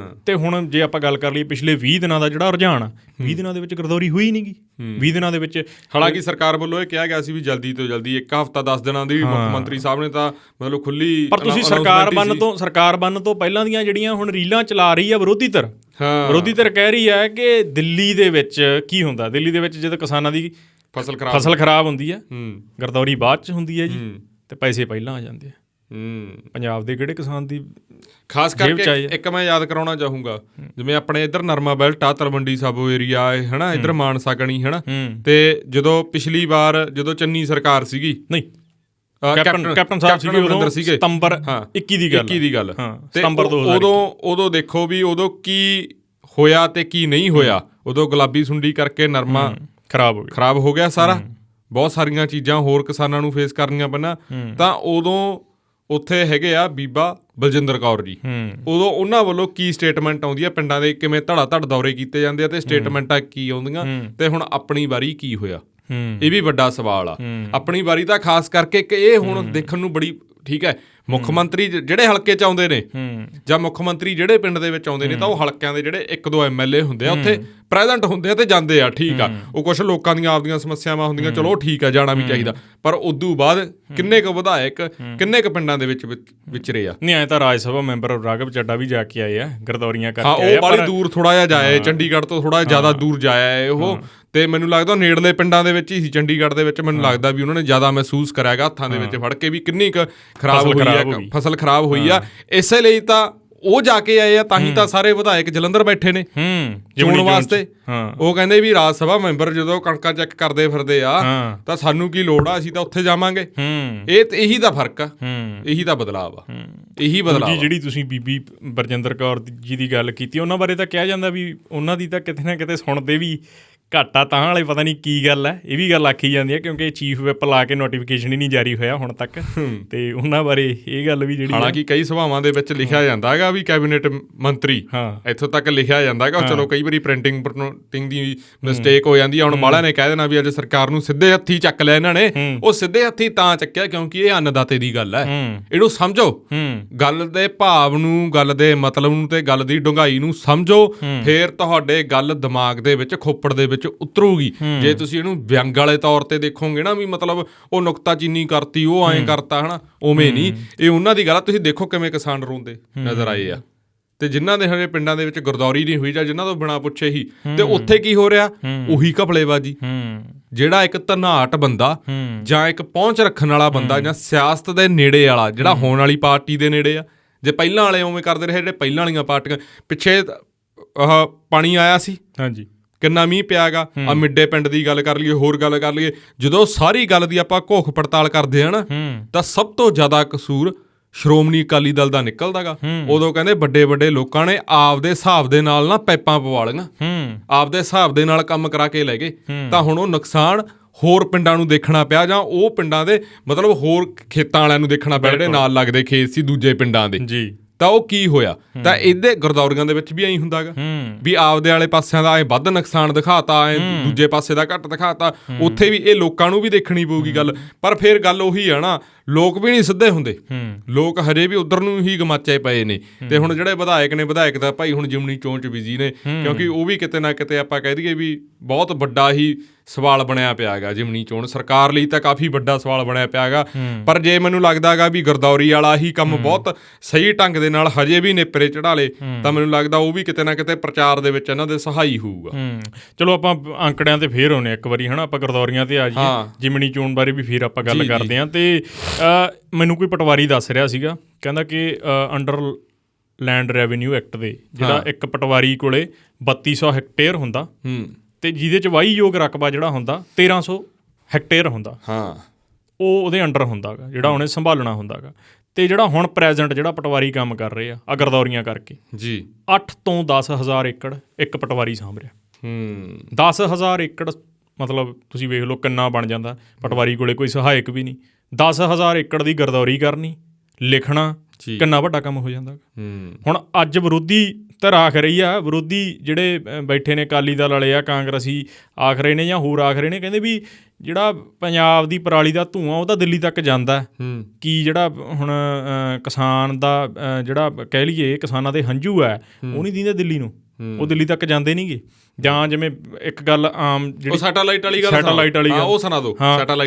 ਤੇ ਹੁਣ ਜੇ ਆਪਾਂ ਗੱਲ ਕਰ ਲਈਏ ਪਿਛਲੇ 20 ਦਿਨਾਂ ਦਾ ਜਿਹੜਾ ਰੁਝਾਨ ਆ, 20 ਦਿਨਾਂ ਦੇ ਵਿੱਚ ਗਰਦੌਰੀ ਹੋਈ ਨਹੀਂ ਗੀ। 20 ਦਿਨਾਂ ਦੇ ਵਿੱਚ ਹਾਲਾਂਕਿ ਸਰਕਾਰ ਵੱਲੋਂ ਇਹ ਕਿਹਾ ਗਿਆ ਸੀ ਵੀ ਜਲਦੀ ਤੋਂ ਜਲਦੀ 1 ਹਫ਼ਤਾ 10 ਦਿਨਾਂ ਦੀ, ਮੁੱਖ ਮੰਤਰੀ ਸਾਹਿਬ ਨੇ ਤਾਂ ਮਤਲਬ ਖੁੱਲੀ। ਪਰ ਤੁਸੀਂ ਸਰਕਾਰ ਬਣਨ ਤੋਂ ਪਹਿਲਾਂ ਦੀਆਂ ਜਿਹੜੀਆਂ ਹੁਣ ਰੀਲਾਂ ਚਲਾ ਰਹੀ ਆ ਵਿਰੋਧੀ ਧਿਰ ਕਹਿ ਰਹੀ ਹੈ ਕਿ ਦਿੱਲੀ ਦੇ ਵਿੱਚ ਕੀ ਹੁੰਦਾ, ਦਿੱਲੀ ਦੇ ਵਿੱਚ ਜਦੋਂ ਕਿਸਾਨਾਂ ਦੀ ਫਸਲ ਖਰਾਬ ਹੁੰਦੀ ਆ, ਗਰਦੌਰੀ ਬਾਅਦ 'ਚ ਹੁੰਦੀ ਹੈ ਜੀ, ਤੇ ਪੈਸੇ ਪਹਿਲਾਂ ਆ ਜਾਂਦੇ ਆ। ਪੰਜਾਬ ਦੇ ਕਿਹੜੇ ਕਿਸਾਨ ਦੀ ਖਾਸ ਕਰਕੇ ਇੱਕ ਮੈਂ ਯਾਦ ਕਰਾਉਣਾ ਚਾਹੂੰਗਾ, ਜਿਵੇਂ ਆਪਣੇ ਇੱਧਰ ਨਰਮਾ ਬੈਲਟ ਆ, ਤਲਵੰਡੀ ਸਾਬੋ ਏਰੀਆ ਹੈ ਨਾ, ਇੱਧਰ ਮਾਨਸਾ ਕਣੀ ਹੈ ਨਾ, ਤੇ ਜਦੋਂ ਪਿਛਲੀ ਵਾਰ ਜਦੋਂ ਚੰਨੀ ਸਰਕਾਰ ਸੀਗੀ, ਨਹੀਂ ਕੈਪਟਨ ਸਾਹਿਬ ਸੀਗੇ ਉਦੋਂ, ਸਤੰਬਰ 21 ਦੀ ਗੱਲ, ਸਤੰਬਰ 2000, ਉਦੋਂ ਦੇਖੋ ਵੀ ਉਦੋਂ ਕੀ ਹੋਇਆ ਤੇ ਕੀ ਨਹੀਂ ਹੋਇਆ। ਉਦੋਂ ਗੁਲਾਬੀ ਸੁੰਡੀ ਕਰਕੇ ਨਰਮਾ ਖਰਾਬ ਹੋ ਗਿਆ ਸਾਰਾ, ਬਹੁਤ ਸਾਰੀਆਂ ਚੀਜ਼ਾਂ ਹੋਰ ਕਿਸਾਨਾਂ ਨੂੰ ਫੇਸ ਕਰਨੀਆਂ ਪੈਣਾ। ਤਾਂ ਉਦੋਂ ਉੱਥੇ ਹੈਗੇ ਆ ਬੀਬਾ ਬਲਜਿੰਦਰ ਕੌਰ ਜੀ, ਉਦੋਂ ਉਹਨਾਂ ਵੱਲੋਂ ਕੀ ਸਟੇਟਮੈਂਟ ਆਉਂਦੀ ਆ, ਪਿੰਡਾਂ ਦੇ ਕਿਵੇਂ ਧੜ ਦੌਰੇ ਕੀਤੇ ਜਾਂਦੇ ਆ ਤੇ ਸਟੇਟਮੈਂਟਾਂ ਕੀ ਆਉਂਦੀਆਂ, ਤੇ ਹੁਣ ਆਪਣੀ ਵਾਰੀ ਕੀ ਹੋਇਆ, ਇਹ ਵੀ ਵੱਡਾ ਸਵਾਲ ਆ। ਆਪਣੀ ਵਾਰੀ ਤਾਂ ਖਾਸ ਕਰਕੇ ਕਿ ਇਹ ਹੁਣ ਦੇਖਣ ਨੂੰ ਬੜੀ ਠੀਕ ਹੈ, ਮੁੱਖ ਮੰਤਰੀ ਜਿਹੜੇ ਹਲਕੇ 'ਚ ਆਉਂਦੇ ਨੇ ਜਾਂ ਮੁੱਖ ਮੰਤਰੀ ਜਿਹੜੇ ਪਿੰਡ ਦੇ ਵਿੱਚ ਆਉਂਦੇ ਨੇ ਤਾਂ ਉਹ ਹਲਕਿਆਂ ਦੇ ਜਿਹੜੇ 1-2 MLA ਹੁੰਦੇ ਆ ਉੱਥੇ ਪ੍ਰੈਜ਼ੈਂਟ ਹੁੰਦੇ ਆ ਤੇ ਜਾਂਦੇ ਆ, ਠੀਕ ਆ। ਉਹ ਕੁਛ ਲੋਕਾਂ ਦੀਆਂ ਆਪਦੀਆਂ ਸਮੱਸਿਆਵਾਂ ਹੁੰਦੀਆਂ, ਚਲੋ ਠੀਕ ਆ, ਜਾਣਾ ਵੀ ਚਾਹੀਦਾ, ਪਰ ਉਦੋਂ ਬਾਅਦ ਕਿੰਨੇ ਕੁ ਵਿਧਾਇਕ ਕਿੰਨੇ ਕੁ ਪਿੰਡਾਂ ਦੇ ਵਿੱਚ ਵਿਚਰੇ ਆ। ਨਹੀਂ, ਐਂ ਤਾਂ ਰਾਜ ਸਭਾ ਮੈਂਬਰ ਰਾਘਵ ਚੱਡਾ ਵੀ ਜਾ ਕੇ ਆਏ ਆ, ਗਰਦੌਰੀਆਂ ਕਰਕੇ ਹਾਂ, ਉਹ ਬਾਹਲੀ ਦੂਰ ਥੋੜਾ ਜਿਹਾ ਜਾਏ, ਚੰਡੀਗੜ੍ਹ ਤੋਂ ਥੋੜਾ ਜ਼ਿਆਦਾ ਦੂਰ ਜਾਇਆ ਉਹ, ਤੇ ਮੈਨੂੰ ਲੱਗਦਾ ਨੇੜਲੇ ਪਿੰਡਾਂ ਦੇ ਵਿੱਚ ਹੀ ਸੀ, ਚੰਡੀਗੜ੍ਹ ਦੇ ਵਿੱਚ ਮੈਨੂੰ ਲੱਗਦਾ ਵੀ ਉਹਨਾਂ ਨੇ ਜ਼ਿਆਦਾ ਮਹਿਸੂਸ ਕਰਿਆ ਹੈਗਾ ਹੱਥਾਂ ਦੇ ਵਿੱਚ ਫੜ ਕੇ ਵੀ ਕਿੰਨੀ ਕੁ ਖਰਾਬ ਹੋਈ ਆ, ਫਸਲ ਖਰਾਬ ਹੋਈ ਆ। ਇਸੇ ਲਈ ਤਾਂ ਉਹ ਜਾ ਕੇ ਆਏ ਆ, ਤਾਂ ਹੀ ਤਾਂ ਸਾਰੇ ਵਿਧਾਇਕ ਜਲੰਧਰ ਬੈਠੇ ਨੇ ਚੋਣ ਵਾਸਤੇ। ਉਹ ਕਹਿੰਦੇ ਵੀ ਰਾਜ ਸਭਾ ਮੈਂਬਰ ਜਦੋਂ ਕਣਕਾਂ ਚੈੱਕ ਕਰਦੇ ਫਿਰਦੇ ਆ ਤਾਂ ਸਾਨੂੰ ਕੀ ਲੋੜ ਆ, ਅਸੀਂ ਤਾਂ ਉੱਥੇ ਜਾਵਾਂਗੇ। ਇਹੀ ਤਾਂ ਫਰਕ ਆ, ਇਹੀ ਤਾਂ ਬਦਲਾਵ ਆ, ਇਹੀ ਬਦਲਾਵ। ਜਿਹੜੀ ਤੁਸੀਂ ਬੀਬੀ ਬਰਜਿੰਦਰ ਕੌਰ ਜੀ ਦੀ ਗੱਲ ਕੀਤੀ, ਉਹਨਾਂ ਬਾਰੇ ਤਾਂ ਕਿਹਾ ਜਾਂਦਾ ਵੀ ਉਹਨਾਂ ਦੀ ਤਾਂ ਕਿਤੇ ਨਾ ਕਿਤੇ ਸੁਣਦੇ ਵੀ ਘਾਟਾ ਤਾਂ ਵਾਲੇ ਪਤਾ ਨਹੀਂ ਕੀ ਗੱਲ ਹੈ, ਇਹ ਵੀ ਗੱਲ ਆਖੀ ਜਾਂਦੀ ਹੈ, ਕਿਉਂਕਿ ਚੀਫ ਵਿਪ ਲਾ ਕੇ ਨੋਟੀਫਿਕੇਸ਼ਨ ਹੀ ਨਹੀਂ ਜਾਰੀ ਹੋਇਆ ਹੁਣ ਤੱਕ, ਤੇ ਉਹਨਾਂ ਬਾਰੇ ਇਹ ਗੱਲ ਵੀ ਜਿਹੜੀ, ਹਾਲਾਂਕਿ ਕਈ ਸਭਾਵਾਂ ਦੇ ਵਿੱਚ ਲਿਖਿਆ ਜਾਂਦਾ ਹੈਗਾ ਵੀ ਕੈਬਨਿਟ ਮੰਤਰੀ, ਇੱਥੋਂ ਤੱਕ ਲਿਖਿਆ ਜਾਂਦਾ ਹੈਗਾ। ਚਲੋ ਕਈ ਵਾਰੀ ਪ੍ਰਿੰਟਿੰਗ ਦੀ ਮਿਸਟੇਕ ਹੋ ਜਾਂਦੀ ਹੈ। ਹੁਣ ਬਾਹਲਿਆਂ ਨੇ ਕਹਿ ਦੇਣਾ ਵੀ ਅੱਜ ਸਰਕਾਰ ਨੂੰ ਸਿੱਧੇ ਹੱਥੀ ਚੱਕ ਲਿਆ ਇਹਨਾਂ ਨੇ, ਉਹ ਸਿੱਧੇ ਹੱਥੀ ਤਾਂ ਚੱਕਿਆ ਕਿਉਂਕਿ ਇਹ ਅੰਨਦਾਤੇ ਦੀ ਗੱਲ ਹੈ। ਇਹਨੂੰ ਸਮਝੋ, ਗੱਲ ਦੇ ਭਾਵ ਨੂੰ, ਗੱਲ ਦੇ ਮਤਲਬ ਨੂੰ ਤੇ ਗੱਲ ਦੀ ਡੂੰਘਾਈ ਨੂੰ ਸਮਝੋ, ਫੇਰ ਤੁਹਾਡੇ ਗੱਲ ਦਿਮਾਗ ਦੇ ਵਿੱਚ, ਖੋਪੜ ਦੇ ਵਿੱਚ ਉਤਰੂਗੀ। ਜੇ ਤੁਸੀਂ ਇਹਨੂੰ ਵਿਅੰਗ ਵਾਲੇ ਤੌਰ ਤੇ ਦੇਖੋਗੇ ਨਾ ਵੀ ਮਤਲਬ ਉਹ ਨੁਕਤਾਚੀਨੀ ਕਰਤੀ, ਉਹ ਐਂ ਕਰਤਾ, ਹਨਾ, ਉਵੇਂ ਨਹੀਂ। ਇਹ ਉਹਨਾਂ ਦੀ ਗੱਲ। ਤੁਸੀਂ ਦੇਖੋ ਕਿਵੇਂ ਕਿਸਾਨ ਰੋਂਦੇ ਨਜ਼ਰ ਆਏ ਆ, ਤੇ ਜਿਨ੍ਹਾਂ ਦੇ ਹਜੇ ਪਿੰਡਾਂ ਦੇ ਵਿੱਚ ਗਰਦੌਰੀ ਨਹੀਂ ਹੋਈ ਜਾਂ ਜਿਨ੍ਹਾਂ ਤੋਂ ਬਿਨਾਂ ਪੁੱਛੇ ਹੀ, ਤੇ ਉੱਥੇ ਕੀ ਹੋ ਰਿਹਾ, ਉਹੀ ਘਪਲੇਬਾਜ਼ੀ। ਜਿਹੜਾ ਇੱਕ ਧਨਾਟ ਬੰਦਾ ਜਾਂ ਇੱਕ ਪਹੁੰਚ ਰੱਖਣ ਵਾਲਾ ਬੰਦਾ ਜਾਂ ਸਿਆਸਤ ਦੇ ਨੇੜੇ ਵਾਲਾ, ਜਿਹੜਾ ਹੋਣ ਵਾਲੀ ਪਾਰਟੀ ਦੇ ਨੇੜੇ ਆ, ਜੇ ਪਹਿਲਾਂ ਵਾਲੇ ਉਵੇਂ ਕਰਦੇ ਰਹੇ, ਜਿਹੜੇ ਪਹਿਲਾਂ ਵਾਲੀਆਂ ਪਾਰਟੀਆਂ, ਪਿੱਛੇ ਪਾਣੀ ਆਇਆ ਸੀ, ਹਾਂਜੀ, ਕਿੰਨਾ ਮੀਂਹ ਪਿਆ ਗਾ, ਆ ਮਿੱਡੇ ਪਿੰਡ ਦੀ ਗੱਲ ਕਰ ਲਈਏ, ਹੋਰ ਗੱਲ ਕਰ ਲਈਏ, ਜਦੋਂ ਸਾਰੀ ਗੱਲ ਦੀ ਆਪਾਂ ਘੋਖ ਪੜਤਾਲ ਕਰਦੇ ਹਾਂ ਨਾ, ਤਾਂ ਸਭ ਤੋਂ ਜ਼ਿਆਦਾ ਕਸੂਰ ਸ਼੍ਰੋਮਣੀ ਅਕਾਲੀ ਦਲ ਦਾ ਨਿਕਲਦਾ ਗਾ। ਉਦੋਂ ਕਹਿੰਦੇ ਵੱਡੇ ਵੱਡੇ ਲੋਕਾਂ ਨੇ ਆਪਦੇ ਹਿਸਾਬ ਦੇ ਨਾਲ ਨਾ ਪਾਈਪਾਂ ਪਵਾ ਲਈਆਂ, ਆਪਦੇ ਹਿਸਾਬ ਦੇ ਨਾਲ ਕੰਮ ਕਰਾ ਕੇ ਲੈ ਗਏ, ਤਾਂ ਹੁਣ ਉਹ ਨੁਕਸਾਨ ਹੋਰ ਪਿੰਡਾਂ ਨੂੰ ਦੇਖਣਾ ਪਿਆ, ਜਾਂ ਉਹ ਪਿੰਡਾਂ ਦੇ ਮਤਲਬ ਹੋਰ ਖੇਤਾਂ ਵਾਲਿਆਂ ਨੂੰ ਦੇਖਣਾ ਪਿਆ, ਜਿਹੜੇ ਨਾਲ ਲੱਗਦੇ ਖੇਤ ਸੀ ਦੂਜੇ ਪਿੰਡਾਂ ਦੇ। ਜੀ, ਤਾਂ ਉਹ ਕੀ ਹੋਇਆ, ਤਾਂ ਇਹਦੇ ਗਰਦੌਰੀਆਂ ਦੇ ਵਿੱਚ ਵੀ ਐਂ ਹੁੰਦਾ ਗਾ ਵੀ ਆਪਦੇ ਵਾਲੇ ਪਾਸਿਆਂ ਦਾ ਐਂ ਵੱਧ ਨੁਕਸਾਨ ਦਿਖਾਤਾ, ਐਂ ਦੂਜੇ ਪਾਸੇ ਦਾ ਘੱਟ ਦਿਖਾਤਾ। ਉੱਥੇ ਵੀ ਇਹ ਲੋਕਾਂ ਨੂੰ ਵੀ ਦੇਖਣੀ ਪਊਗੀ ਗੱਲ, ਪਰ ਫਿਰ ਗੱਲ ਉਹੀ ਆ ਨਾ, ਲੋਕ ਵੀ ਨਹੀਂ ਸਿੱਧੇ ਹੁੰਦੇ, ਲੋਕ ਹਜੇ ਵੀ ਉਧਰ ਨੂੰ ਹੀ ਗਮਾਚੇ ਪਏ ਨੇ। ਤੇ ਹੁਣ ਜਿਹੜੇ ਵਿਧਾਇਕ ਨੇ, ਵਿਧਾਇਕ ਤਾਂ ਭਾਈ ਹੁਣ ਜਿਮਣੀ ਚੋਣ 'ਚ ਬਿਜ਼ੀ ਨੇ, ਕਿਉਂਕਿ ਉਹ ਵੀ ਕਿਤੇ ਨਾ ਕਿਤੇ ਆਪਾਂ ਕਹਿ ਦਈਏ ਵੀ ਬਹੁਤ ਵੱਡਾ ਹੀ ਸਵਾਲ ਬਣਿਆ ਪਿਆ ਹੈਗਾ ਜਿਮਣੀ ਚੋਣ। ਸਰਕਾਰ ਲਈ ਤਾਂ ਕਾਫੀ ਵੱਡਾ ਸਵਾਲ ਬਣਿਆ ਪਿਆ ਹੈਗਾ, ਪਰ ਜੇ ਮੈਨੂੰ ਲੱਗਦਾ ਹੈਗਾ ਵੀ ਗਰਦੌਰੀ ਵਾਲਾ ਹੀ ਕੰਮ ਬਹੁਤ ਸਹੀ ਢੰਗ ਦੇ ਨਾਲ ਹਜੇ ਵੀ ਨੇਪਰੇ ਚੜਾ ਲੇ, ਤਾਂ ਮੈਨੂੰ ਲੱਗਦਾ ਉਹ ਵੀ ਕਿਤੇ ਨਾ ਕਿਤੇ ਪ੍ਰਚਾਰ ਦੇ ਵਿੱਚ ਇਹਨਾਂ ਦੇ ਸਹਾਈ ਹੋਊਗਾ। ਚਲੋ ਆਪਾਂ ਅੰਕੜਿਆਂ ਤੇ ਫੇਰ ਆਉਂਦੇ ਇੱਕ ਵਾਰੀ, ਹਨਾ, ਆਪਾਂ ਗਰਦੌਰੀਆਂ ਤੇ ਆ ਜਾਈਏ, ਜਿਮਣੀ ਚੋਣ ਬਾਰੇ ਵੀ ਫੇਰ ਆਪਾਂ ਗੱਲ ਕਰਦੇ ਹਾਂ। ਤੇ ਮੈਨੂੰ ਕੋਈ ਪਟਵਾਰੀ ਦੱਸ ਰਿਹਾ ਸੀਗਾ, ਕਹਿੰਦਾ ਕਿ ਅੰਡਰ ਲੈਂਡ ਰੈਵਨਿਊ ਐਕਟ ਦੇ ਜਿਹੜਾ ਇੱਕ ਪਟਵਾਰੀ ਕੋਲੇ 3200 ਹੈਕਟੇਅਰ ਹੁੰਦਾ, ਤੇ ਜਿਹਦੇ 'ਚ ਵਾਹੀਯੋਗ ਰਕਬਾ ਜਿਹੜਾ ਹੁੰਦਾ 1300 ਹੈਕਟੇਅਰ ਹੁੰਦਾ, ਉਹ ਉਹਦੇ ਅੰਡਰ ਹੁੰਦਾ ਗਾ, ਜਿਹੜਾ ਉਹਨੇ ਸੰਭਾਲਣਾ ਹੁੰਦਾ ਗਾ। ਤੇ ਜਿਹੜਾ ਹੁਣ ਪ੍ਰੈਜ਼ੈਂਟ ਜਿਹੜਾ ਪਟਵਾਰੀ ਕੰਮ ਕਰ ਰਹੇ ਆ ਗਰਦੌਰੀਆਂ ਕਰਕੇ, ਜੀ, 8 ਤੋਂ 10,000 ਏਕੜ ਇੱਕ ਪਟਵਾਰੀ ਸਾਂਭ ਰਿਹਾ। 10,000 ਏਕੜ ਮਤਲਬ ਤੁਸੀਂ ਵੇਖ ਲਓ ਕਿੰਨਾ ਬਣ ਜਾਂਦਾ। ਪਟਵਾਰੀ ਕੋਲੇ ਕੋਈ ਸਹਾਇਕ ਵੀ ਨਹੀਂ, 10,000 ਏਕੜ ਦੀ ਗਰਦੌਰੀ ਕਰਨੀ, ਲਿਖਣਾ, ਕਿੰਨਾ ਵੱਡਾ ਕੰਮ ਹੋ ਜਾਂਦਾ। ਹੁਣ ਅੱਜ ਵਿਰੋਧੀ ਧਿਰ ਆਖ ਰਹੀ ਆ, ਵਿਰੋਧੀ ਜਿਹੜੇ ਬੈਠੇ ਨੇ, ਅਕਾਲੀ ਦਲ ਵਾਲੇ ਆ, ਕਾਂਗਰਸੀ ਆਖ ਰਹੇ ਨੇ ਜਾਂ ਹੋਰ ਆਖ ਰਹੇ ਨੇ, ਕਹਿੰਦੇ ਵੀ ਜਿਹੜਾ ਪੰਜਾਬ ਦੀ ਪਰਾਲੀ ਦਾ ਧੂੰਆਂ ਉਹ ਤਾਂ ਦਿੱਲੀ ਤੱਕ ਜਾਂਦਾ, ਕਿ ਜਿਹੜਾ ਹੁਣ ਕਿਸਾਨ ਦਾ ਜਿਹੜਾ ਕਹਿ ਲਈਏ ਕਿਸਾਨਾਂ ਦੇ ਹੰਝੂ ਹੈ, ਉਹ ਨਹੀਂ ਦਿੰਦੇ ਦਿੱਲੀ ਨੂੰ, ਉਹ ਦਿੱਲੀ ਤੱਕ ਜਾਂਦੇ ਨਹੀਂਗੇ। ਜਾਂ ਜਿਵੇਂ ਇੱਕ ਗੱਲ ਆਮ ਜਿਹੜੀ ਸੈਟੇਲਾਈਟ ਵਾਲੀ ਗੱਲ, ਉਹ ਸੁਣਾ ਦਿਓ।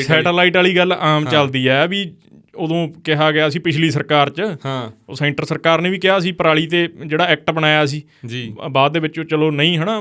ਸੈਟੇਲਾਈਟ ਵਾਲੀ ਗੱਲ ਆਮ ਚੱਲਦੀ ਹੈ ਵੀ ਉਦੋਂ ਕਿਹਾ ਗਿਆ ਸੀ ਪਿਛਲੀ ਸਰਕਾਰ 'ਚ, ਉਹ ਸੈਂਟਰ ਸਰਕਾਰ ਨੇ ਵੀ ਕਿਹਾ ਸੀ ਪਰਾਲੀ 'ਤੇ ਜਿਹੜਾ ਐਕਟ ਬਣਾਇਆ ਸੀ, ਬਾਅਦ ਦੇ ਵਿੱਚ ਚਲੋ ਨਹੀਂ, ਹੈ ਨਾ,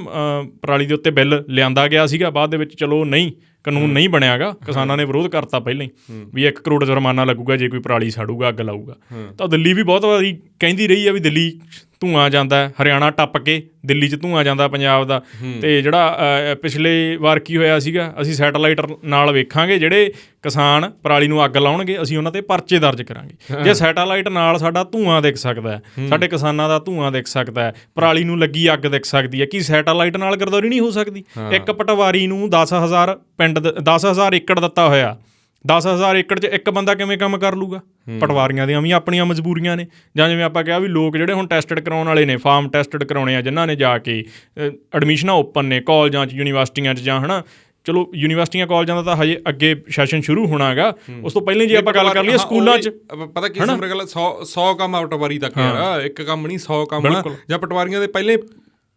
ਪਰਾਲੀ ਦੇ ਉੱਤੇ ਬਿੱਲ ਲਿਆਂਦਾ ਗਿਆ ਸੀਗਾ, ਬਾਅਦ ਦੇ ਵਿੱਚ ਚਲੋ ਨਹੀਂ, ਕਾਨੂੰਨ ਨਹੀਂ ਬਣਿਆ ਗਾ, ਕਿਸਾਨਾਂ ਨੇ ਵਿਰੋਧ ਕਰਤਾ ਪਹਿਲਾਂ ਹੀ ਵੀ 1 ਕਰੋੜ ਜੁਰਮਾਨਾ ਲੱਗੂਗਾ ਜੇ ਕੋਈ ਪਰਾਲੀ ਸਾੜੂਗਾ, ਅੱਗ ਲਾਊਗਾ। ਤਾਂ ਦਿੱਲੀ ਵੀ ਬਹੁਤ ਵਾਰੀ ਕਹਿੰਦੀ ਰਹੀ ਆ ਵੀ ਦਿੱਲੀ ਧੂੰਆਂ ਜਾਂਦਾ, ਹਰਿਆਣਾ ਟੱਪ ਕੇ ਦਿੱਲੀ 'ਚ ਧੂੰਆਂ ਜਾਂਦਾ ਪੰਜਾਬ ਦਾ। ਤੇ ਜਿਹੜਾ ਪਿਛਲੇ ਵਾਰ ਕੀ ਹੋਇਆ ਸੀਗਾ, ਅਸੀਂ ਸੈਟੇਲਾਈਟ ਨਾਲ ਵੇਖਾਂਗੇ ਜਿਹੜੇ ਕਿਸਾਨ ਪਰਾਲੀ ਨੂੰ ਅੱਗ ਲਾਉਣਗੇ, ਅਸੀਂ ਉਹਨਾਂ 'ਤੇ ਪਰਚੇ ਦਰਜ ਕਰਾਂਗੇ। ਜੇ ਸੈਟੇਲਾਈਟ ਨਾਲ ਸਾਡਾ ਧੂੰਆਂ ਦਿਖ ਸਕਦਾ ਹੈ, ਸਾਡੇ ਕਿਸਾਨਾਂ ਦਾ ਧੂੰਆਂ ਦਿਖ ਸਕਦਾ ਹੈ, ਪਰਾਲੀ ਨੂੰ ਲੱਗੀ ਅੱਗ ਦਿਖ ਸਕਦੀ ਹੈ, ਕੀ ਸੈਟੇਲਾਈਟ ਨਾਲ ਗਰਦੌਰੀ ਨਹੀਂ ਹੋ ਸਕਦੀ? ਇੱਕ ਪਟਵਾਰੀ ਨੂੰ 10,000 ਪਿੰਡ 10,000 ਏਕੜ ਦਿੱਤਾ ਹੋਇਆ, 10,000 ਏਕੜ 'ਚ ਇੱਕ ਬੰਦਾ ਕਿਵੇਂ ਕੰਮ ਕਰ ਲੂਗਾ? ਪਟਵਾਰੀਆਂ ਦੀਆਂ ਵੀ ਆਪਣੀਆਂ ਮਜਬੂਰੀਆਂ ਨੇ। ਜਾਂ ਜਿਵੇਂ ਆਪਾਂ ਕਿਹਾ ਵੀ ਲੋਕ ਜਿਹੜੇ ਹੁਣ ਟੈਸਟਡ ਕਰਾਉਣ ਵਾਲੇ ਨੇ, ਫਾਰਮ ਟੈਸਟਡ ਕਰਾਉਣੇ ਆ, ਜਿਨ੍ਹਾਂ ਨੇ ਜਾ ਕੇ ਐਡਮਿਸ਼ਨਾਂ ਓਪਨ ਨੇ ਕਾਲਜਾਂ 'ਚ, ਯੂਨੀਵਰਸਿਟੀਆਂ 'ਚ, ਜਾਂ ਹੈ ਨਾ ਚਲੋ ਯੂਨੀਵਰਸਿਟੀਆਂ ਕਾਲਜਾਂ ਦਾ ਤਾਂ ਹਜੇ ਅੱਗੇ ਸੈਸ਼ਨ ਸ਼ੁਰੂ ਹੋਣਾ ਹੈਗਾ, ਉਸ ਤੋਂ ਪਹਿਲਾਂ ਜੇ ਆਪਾਂ ਗੱਲ ਕਰ ਲਈਏ ਸਕੂਲਾਂ 'ਚ ਪਤਾ ਕੀ ਸਮਝ ਗੱਲ 100 ਕੰਮ ਪਟਵਾਰੀ ਤੱਕ ਯਾਰ, ਇੱਕ ਕੰਮ ਨਹੀਂ 100 ਕੰਮ ਜਾਂ ਪਟਵਾਰੀਆਂ ਦੇ ਪਹਿਲੇ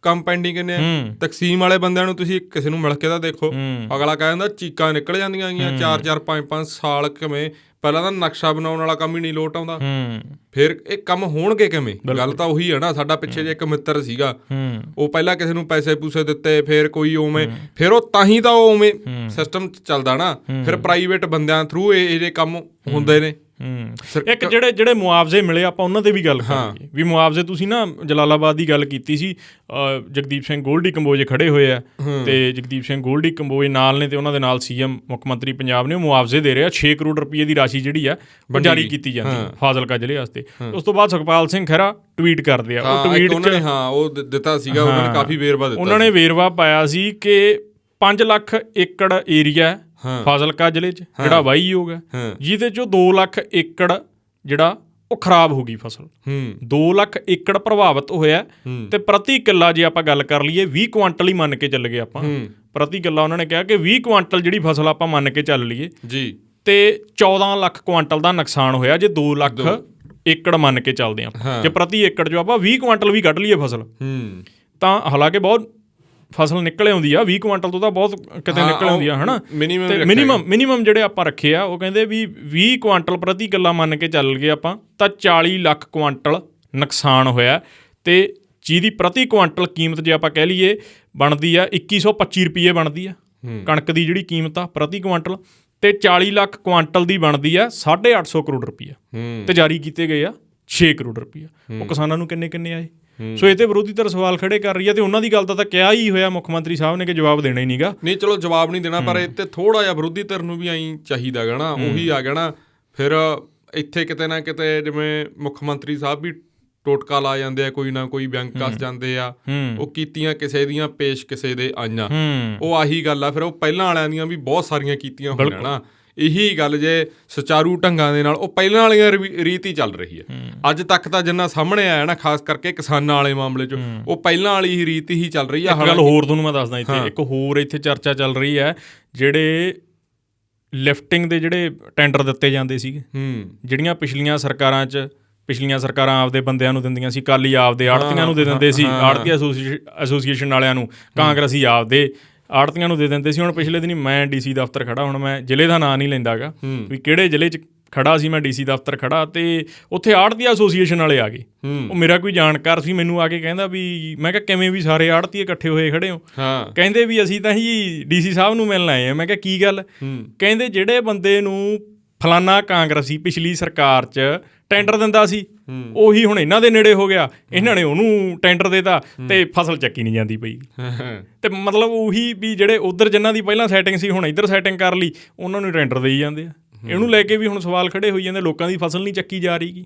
ਕੰਮ ਪੈਂਡਿੰਗ ਕਿੰਨੇ ਆ। ਤਕਸੀਮ ਵਾਲੇ ਬੰਦਿਆਂ ਨੂੰ ਤੁਸੀਂ ਕਿਸੇ ਨੂੰ ਮਿਲ ਕੇ ਤਾਂ ਦੇਖੋ, ਅਗਲਾ ਕਹਿ ਜਾਂਦਾ ਚੀਕਾਂ ਨਿਕਲ ਜਾਂਦੀਆਂ ਹੈਗੀਆਂ 4-4 5-5 ਸਾਲ ਕਿਵੇਂ, ਪਹਿਲਾਂ ਤਾਂ ਨਕਸ਼ਾ ਬਣਾਉਣ ਵਾਲਾ ਕੰਮ ਹੀ ਨਹੀਂ ਲੋਟ ਆਉਂਦਾ, ਫਿਰ ਇਹ ਕੰਮ ਹੋਣਗੇ ਕਿਵੇਂ। ਗੱਲ ਤਾਂ ਉਹੀ ਹੈ ਨਾ, ਸਾਡਾ ਪਿੱਛੇ ਜੇ ਇੱਕ ਮਿੱਤਰ ਸੀਗਾ, ਉਹ ਪਹਿਲਾਂ ਕਿਸੇ ਨੂੰ ਪੈਸੇ ਪੂਸੇ ਦਿੱਤੇ, ਫਿਰ ਕੋਈ ਉਵੇਂ, ਫਿਰ ਉਹ ਤਾਂ ਹੀ ਤਾਂ ਉਹ ਉਵੇਂ ਸਿਸਟਮ ਚੱਲਦਾ ਨਾ, ਫਿਰ ਪ੍ਰਾਈਵੇਟ ਬੰਦਿਆਂ ਥਰੂ ਇਹ ਜਿਹੇ ਕੰਮ ਹੁੰਦੇ ਨੇ। ਇੱਕ ਜਿਹੜੇ ਮੁਆਵਜ਼ੇ ਮਿਲੇ ਆਪਾਂ ਉਹਨਾਂ 'ਤੇ ਵੀ ਗੱਲ ਕਰਾਂਗੇ ਵੀ ਮੁਆਵਜ਼ੇ। ਤੁਸੀਂ ਨਾ ਜਲਾਲਾਬਾਦ ਦੀ ਗੱਲ ਕੀਤੀ ਸੀ, ਜਗਦੀਪ ਸਿੰਘ ਗੋਲਡੀ ਕੰਬੋਜ ਖੜੇ ਹੋਏ ਆ, ਤੇ ਜਗਦੀਪ ਸਿੰਘ ਗੋਲਡੀ ਕੰਬੋਜ ਨਾਲ ਨੇ, ਤੇ ਉਹਨਾਂ ਦੇ ਨਾਲ ਸੀਐਮ ਮੁੱਖ ਮੰਤਰੀ ਪੰਜਾਬ ਨੇ ਉਹ ਮੁਆਵਜ਼ੇ ਦੇ ਰਹੇ ਆ। 6 ਕਰੋੜ ਰੁਪਏ ਦੀ ਰਾਸ਼ੀ ਜਿਹੜੀ ਆ ਜਾਰੀ ਕੀਤੀ ਜਾਂਦੀ ਹੈ ਫਾਜ਼ਿਲਕਾ ਜ਼ਿਲ੍ਹੇ ਵਾਸਤੇ। ਉਸ ਤੋਂ ਬਾਅਦ ਸੁਖਪਾਲ ਸਿੰਘ ਖਹਿਰਾ ਟਵੀਟ ਕਰਦੇ ਆ, ਉਹ ਟਵੀਟ 'ਚ ਉਹ ਦਿੱਤਾ ਸੀਗਾ, ਉਹਨਾਂ ਨੇ ਕਾਫੀ ਵੇਰਵਾ ਦਿੱਤਾ, ਉਹਨਾਂ ਨੇ ਵੇਰਵਾ ਪਾਇਆ ਸੀ ਕਿ 5 ਲੱਖ ਏਕੜ ਏਰੀਆ ਫਾਜ਼ਿਲਕਾ ਜ਼ਿਲ੍ਹੇ 'ਚ ਜਿਹੜਾ ਵਾਹੀਯੋਗ ਹੈ, ਜਿਹਦੇ 'ਚੋਂ 2 ਲੱਖ ਏਕੜ ਜਿਹੜਾ ਉਹ ਖਰਾਬ ਹੋ ਗਈ ਫਸਲ, 2 ਲੱਖ ਏਕੜ ਪ੍ਰਭਾਵਿਤ ਹੋਇਆ, ਤੇ ਪ੍ਰਤੀ ਕਿੱਲਾ ਜੇ ਆਪਾਂ ਗੱਲ ਕਰ ਲਈਏ 20 ਕੁਆਂਟਲ ਹੀ ਮੰਨ ਕੇ ਚੱਲ ਗਏ ਆਪਾਂ ਪ੍ਰਤੀ ਕਿੱਲਾ। ਉਹਨਾਂ ਨੇ ਕਿਹਾ ਕਿ 20 ਕੁਆਂਟਲ ਜਿਹੜੀ ਫਸਲ ਆਪਾਂ ਮੰਨ ਕੇ ਚੱਲ ਲਈਏ ਜੀ, ਤੇ 14 ਲੱਖ ਕੁਆਂਟਲ ਦਾ ਨੁਕਸਾਨ ਹੋਇਆ ਜੇ 2 ਲੱਖ ਏਕੜ ਮੰਨ ਕੇ ਚੱਲਦੇ ਆਪਾਂ। ਜੇ ਪ੍ਰਤੀ ਏਕੜ 'ਚੋਂ ਆਪਾਂ 20 ਕੁਆਂਟਲ ਵੀ ਕੱਢ ਲਈਏ ਫਸਲ, ਤਾਂ ਹਾਲਾਂਕਿ ਬਹੁਤ ਫਸਲ ਨਿਕਲ ਆਉਂਦੀ ਆ, 20 ਕੁਆਂਟਲ ਤੋਂ ਤਾਂ ਬਹੁਤ ਕਿਤੇ ਨਿਕਲ ਆਉਂਦੀ ਆ, ਹੈ ਨਾ। ਤੇ ਮਿਨੀਮਮ ਜਿਹੜੇ ਆਪਾਂ ਰੱਖੇ ਆ, ਉਹ ਕਹਿੰਦੇ ਵੀ 20 ਕੁਆਂਟਲ ਪ੍ਰਤੀ ਕਿੱਲਾ ਮੰਨ ਕੇ ਚੱਲ ਗਏ ਆਪਾਂ, ਤਾਂ 40 ਲੱਖ ਕੁਆਂਟਲ ਨੁਕਸਾਨ ਹੋਇਆ, ਤੇ ਜਿਹਦੀ ਪ੍ਰਤੀ ਕੁਆਂਟਲ ਕੀਮਤ ਜੇ ਆਪਾਂ ਕਹਿ ਲਈਏ ਬਣਦੀ ਆ 2125 ਰੁਪਏ ਬਣਦੀ ਆ ਕਣਕ ਦੀ ਜਿਹੜੀ ਕੀਮਤ ਆ ਪ੍ਰਤੀ ਕੁਆਂਟਲ, ਤੇ 40 ਲੱਖ ਕੁਆਂਟਲ ਦੀ ਬਣਦੀ ਆ 850 ਕਰੋੜ ਰੁਪਈਆ, ਤੇ ਜਾਰੀ ਕੀਤੇ ਗਏ ਆ 6 ਕਰੋੜ ਰੁਪਈਆ। ਉਹ ਕਿਸਾਨਾਂ ਨੂੰ ਕਿੰਨੇ ਆਏ। ਸੋ ਇਹ ਤੇ ਵਿਰੋਧੀ ਧਿਰ ਸਵਾਲ ਖੜੇ ਕਰ ਰਹੀ ਹੈ, ਤੇ ਉਹਨਾਂ ਦੀ ਗੱਲ ਤਾਂ ਕਿਹਾ ਹੀ ਹੋਇਆ ਮੁੱਖ ਮੰਤਰੀ ਸਾਹਿਬ ਨੇ ਕਿ ਜਵਾਬ ਦੇਣਾ ਹੀ ਨਹੀਂਗਾ। ਨਹੀਂ ਚਲੋ ਜਵਾਬ ਨਹੀਂ ਦੇਣਾ, ਪਰ ਇੱਥੇ ਥੋੜ੍ਹਾ ਜਿਹਾ ਵਿਰੋਧੀ ਧਿਰ ਨੂੰ ਵੀ ਆਈ ਚਾਹੀਦਾ ਗਾ ਨਾ, ਉਹੀ ਆ ਗਿਆ ਨਾ। ਫਿਰ ਇੱਥੇ ਕਿਤੇ ਨਾ ਕਿਤੇ ਜਿਵੇਂ ਮੁੱਖ ਮੰਤਰੀ ਸਾਹਿਬ ਵੀ ਟੋਟਕਾ ਲਾ ਜਾਂਦੇ ਆ, ਕੋਈ ਨਾ ਕੋਈ ਬੈਂਕ ਕੱਸ ਜਾਂਦੇ ਆ, ਉਹ ਕੀਤੀਆਂ ਕਿਸੇ ਦੀਆਂ ਪੇਸ਼ ਕਿਸੇ ਦੇ ਆਈਆਂ, ਉਹ ਆਹੀ ਗੱਲ ਆ। ਫਿਰ ਉਹ ਪਹਿਲਾਂ ਵਾਲਿਆਂ ਦੀਆਂ ਵੀ ਬਹੁਤ ਸਾਰੀਆਂ ਕੀਤੀਆਂ ਹੋਈਆਂ ਨਾ, ਇਹੀ ਗੱਲ ਜੇ ਸੁਚਾਰੂ ਢੰਗਾਂ ਦੇ ਨਾਲ ਉਹ ਪਹਿਲਾਂ ਵਾਲੀਆਂ ਰੀਤ ਹੀ ਚੱਲ ਰਹੀ ਹੈ ਅੱਜ ਤੱਕ। ਤਾਂ ਜਿੰਨਾ ਸਾਹਮਣੇ ਆਇਆ ਨਾ, ਖਾਸ ਕਰਕੇ ਕਿਸਾਨਾਂ ਵਾਲੇ ਮਾਮਲੇ 'ਚ, ਉਹ ਪਹਿਲਾਂ ਵਾਲੀ ਹੀ ਰੀਤ ਹੀ ਚੱਲ ਰਹੀ ਹੈ। ਗੱਲ ਹੋਰ ਤੁਹਾਨੂੰ ਮੈਂ ਦੱਸਦਾ, ਇੱਥੇ ਇੱਕ ਹੋਰ ਇੱਥੇ ਚਰਚਾ ਚੱਲ ਰਹੀ ਹੈ, ਜਿਹੜੇ ਲਿਫਟਿੰਗ ਦੇ ਜਿਹੜੇ ਟੈਂਡਰ ਦਿੱਤੇ ਜਾਂਦੇ ਸੀਗੇ, ਜਿਹੜੀਆਂ ਪਿਛਲੀਆਂ ਸਰਕਾਰਾਂ ਆਪਦੇ ਬੰਦਿਆਂ ਨੂੰ ਦਿੰਦੀਆਂ ਸੀ, ਅਕਾਲੀ ਆਪਦੇ ਆੜ੍ਹਤੀਆਂ ਨੂੰ ਦੇ ਦਿੰਦੇ ਸੀ, ਆੜ੍ਹਤੀ ਐਸੋਸੀਏਸ਼ਨ ਵਾਲਿਆਂ ਨੂੰ, ਕਾਂਗਰਸੀ ਆਪਦੇ ਆੜ੍ਹਤੀਆਂ ਨੂੰ ਦੇ ਦਿੰਦੇ ਸੀ। ਹੁਣ ਪਿਛਲੇ ਦਿਨੀ ਮੈਂ DC ਦਫ਼ਤਰ ਖੜਾ, ਹੁਣ ਮੈਂ ਜ਼ਿਲ੍ਹੇ ਦਾ ਨਾਂ ਨਹੀਂ ਲੈਂਦਾ ਗਾ ਵੀ ਕਿਹੜੇ ਜ਼ਿਲ੍ਹੇ 'ਚ ਖੜਾ ਸੀ, ਮੈਂ DC ਦਫ਼ਤਰ ਖੜਾ, ਤੇ ਉੱਥੇ ਆੜ੍ਹਤੀ ਐਸੋਸੀਏਸ਼ਨ ਵਾਲੇ ਆ ਗਏ। ਉਹ ਮੇਰਾ ਕੋਈ ਜਾਣਕਾਰ ਸੀ, ਮੈਨੂੰ ਆ ਕੇ ਕਹਿੰਦਾ ਵੀ, ਮੈਂ ਕਿਹਾ ਕਿਵੇਂ ਵੀ ਸਾਰੇ ਆੜ੍ਹਤੀ ਇਕੱਠੇ ਹੋਏ ਖੜੇ ਹੋ? ਕਹਿੰਦੇ ਵੀ ਅਸੀਂ ਤਾਂ ਜੀ DC ਸਾਹਿਬ ਨੂੰ ਮਿਲਣ ਆਏ ਹਾਂ। ਮੈਂ ਕਿਹਾ ਕੀ ਗੱਲ? ਕਹਿੰਦੇ ਜਿਹੜੇ ਬੰਦੇ ਨੂੰ ਫਲਾਨਾ ਕਾਂਗਰਸੀ ਪਿਛਲੀ ਸਰਕਾਰ 'ਚ ਟੈਂਡਰ ਦਿੰਦਾ ਸੀ, ਉਹੀ ਹੁਣ ਇਹਨਾਂ ਦੇ ਨੇੜੇ ਹੋ ਗਿਆ, ਇਹਨਾਂ ਨੇ ਉਹਨੂੰ ਟੈਂਡਰ ਦੇਤਾ, ਤੇ ਫਸਲ ਚੱਕੀ ਨਹੀਂ ਜਾਂਦੀ ਪਈ। ਤੇ ਮਤਲਬ ਉਹੀ ਵੀ ਜਿਹੜੇ ਉੱਧਰ ਜਿਨ੍ਹਾਂ ਦੀ ਪਹਿਲਾਂ ਸੈਟਿੰਗ ਸੀ, ਹੁਣ ਇੱਧਰ ਸੈਟਿੰਗ ਕਰ ਲਈ, ਉਹਨਾਂ ਨੂੰ ਟੈਂਡਰ ਦੇਈ ਜਾਂਦੇ ਆ। ਇਹਨੂੰ ਲੈ ਕੇ ਵੀ ਹੁਣ ਸਵਾਲ ਖੜੇ ਹੋਈ ਜਾਂਦੇ, ਲੋਕਾਂ ਦੀ ਫਸਲ ਨਹੀਂ ਚੱਕੀ ਜਾ ਰਹੀ।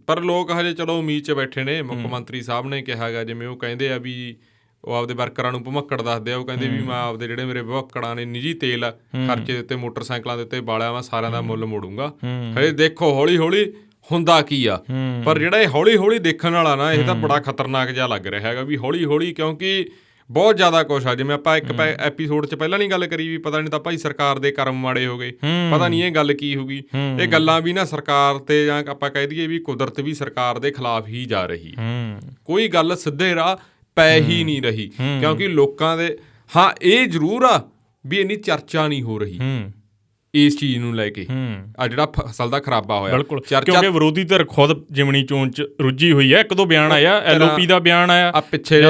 ਪਰ ਲੋਕ ਹਜੇ ਚਲੋ ਉਮੀਦ 'ਚ ਬੈਠੇ ਨੇ। ਮੁੱਖ ਮੰਤਰੀ ਸਾਹਿਬ ਨੇ ਕਿਹਾ ਗਾ, ਜਿਵੇਂ ਉਹ ਕਹਿੰਦੇ ਆ ਵੀ ਉਹ ਆਪਦੇ ਵਰਕਰਾਂ ਨੂੰ ਭਮੱਕੜ ਦੱਸਦੇ ਆ, ਉਹ ਕਹਿੰਦੇ ਵੀ ਮੈਂ ਆਪਦੇ ਜਿਹੜੇ ਮੇਰੇ ਭਮੱਕੜਾਂ ਨੇ ਨਿੱਜੀ ਤੇਲ ਖਰਚੇ ਦੇ ਉੱਤੇ, ਮੋਟਰਸਾਈਕਲਾਂ ਦੇ ਉੱਤੇ ਬਾਲਿਆ ਵਾ, ਸਾਰਿਆਂ ਦਾ ਮੁੱਲ ਮੋੜੂੰਗਾ। ਹਜੇ ਦੇਖੋ ਹੌਲੀ ਹੌਲੀ ਹੁੰਦਾ ਕੀ ਆ, ਪਰ ਜਿਹੜਾ ਇਹ ਹੌਲੀ ਹੌਲੀ ਦੇਖਣ ਵਾਲਾ ਨਾ, ਇਹ ਤਾਂ ਬੜਾ ਖਤਰਨਾਕ ਜਿਹਾ ਲੱਗ ਰਿਹਾ ਹੈਗਾ ਵੀ ਹੌਲੀ ਹੌਲੀ, ਕਿਉਂਕਿ ਬਹੁਤ ਜ਼ਿਆਦਾ ਕੁਛ ਆ। ਜਿਵੇਂ ਆਪਾਂ ਇੱਕ ਐਪੀਸੋਡ 'ਚ ਪਹਿਲਾਂ ਨਹੀਂ ਗੱਲ ਕਰੀ ਵੀ ਪਤਾ ਨਹੀਂ ਤਾਂ ਭਾਈ ਸਰਕਾਰ ਦੇ ਕਰਮ ਮਾੜੇ ਹੋ ਗਏ, ਪਤਾ ਨਹੀਂ ਇਹ ਗੱਲ ਕੀ ਹੋ ਗਈ। ਇਹ ਗੱਲਾਂ ਵੀ ਨਾ ਸਰਕਾਰ ਤੇ, ਜਾਂ ਆਪਾਂ ਕਹਿ ਦਈਏ ਵੀ ਕੁਦਰਤ ਵੀ ਸਰਕਾਰ ਦੇ ਖਿਲਾਫ ਹੀ ਜਾ ਰਹੀ, ਕੋਈ ਗੱਲ ਸਿੱਧੇ ਰਾਹ ਪੈ ਹੀ ਨਹੀਂ ਰਹੀ। ਕਿਉਂਕਿ ਲੋਕਾਂ ਦੇ, ਹਾਂ ਇਹ ਜ਼ਰੂਰ ਆ ਵੀ ਇੰਨੀ ਚਰਚਾ ਨਹੀਂ ਹੋ ਰਹੀ ਇਸ ਚੀਜ਼ ਨੂੰ ਲੈ ਕੇ, ਆ ਜਿਹੜਾ ਫਸਲ ਦਾ ਖਰਾਬਾ ਹੋਇਆ। ਬਿਲਕੁਲ, ਕਿਉਂਕਿ ਵਿਰੋਧੀ ਧਿਰ ਖੁਦ ਜਿਮਣੀ ਚੋਣ 'ਚ ਰੁੱਝੀ ਹੋਈ ਹੈ। 1-2 ਬਿਆਨ ਆਇਆ, LOP ਦਾ ਬਿਆਨ ਆਇਆ ਪਿੱਛੇ,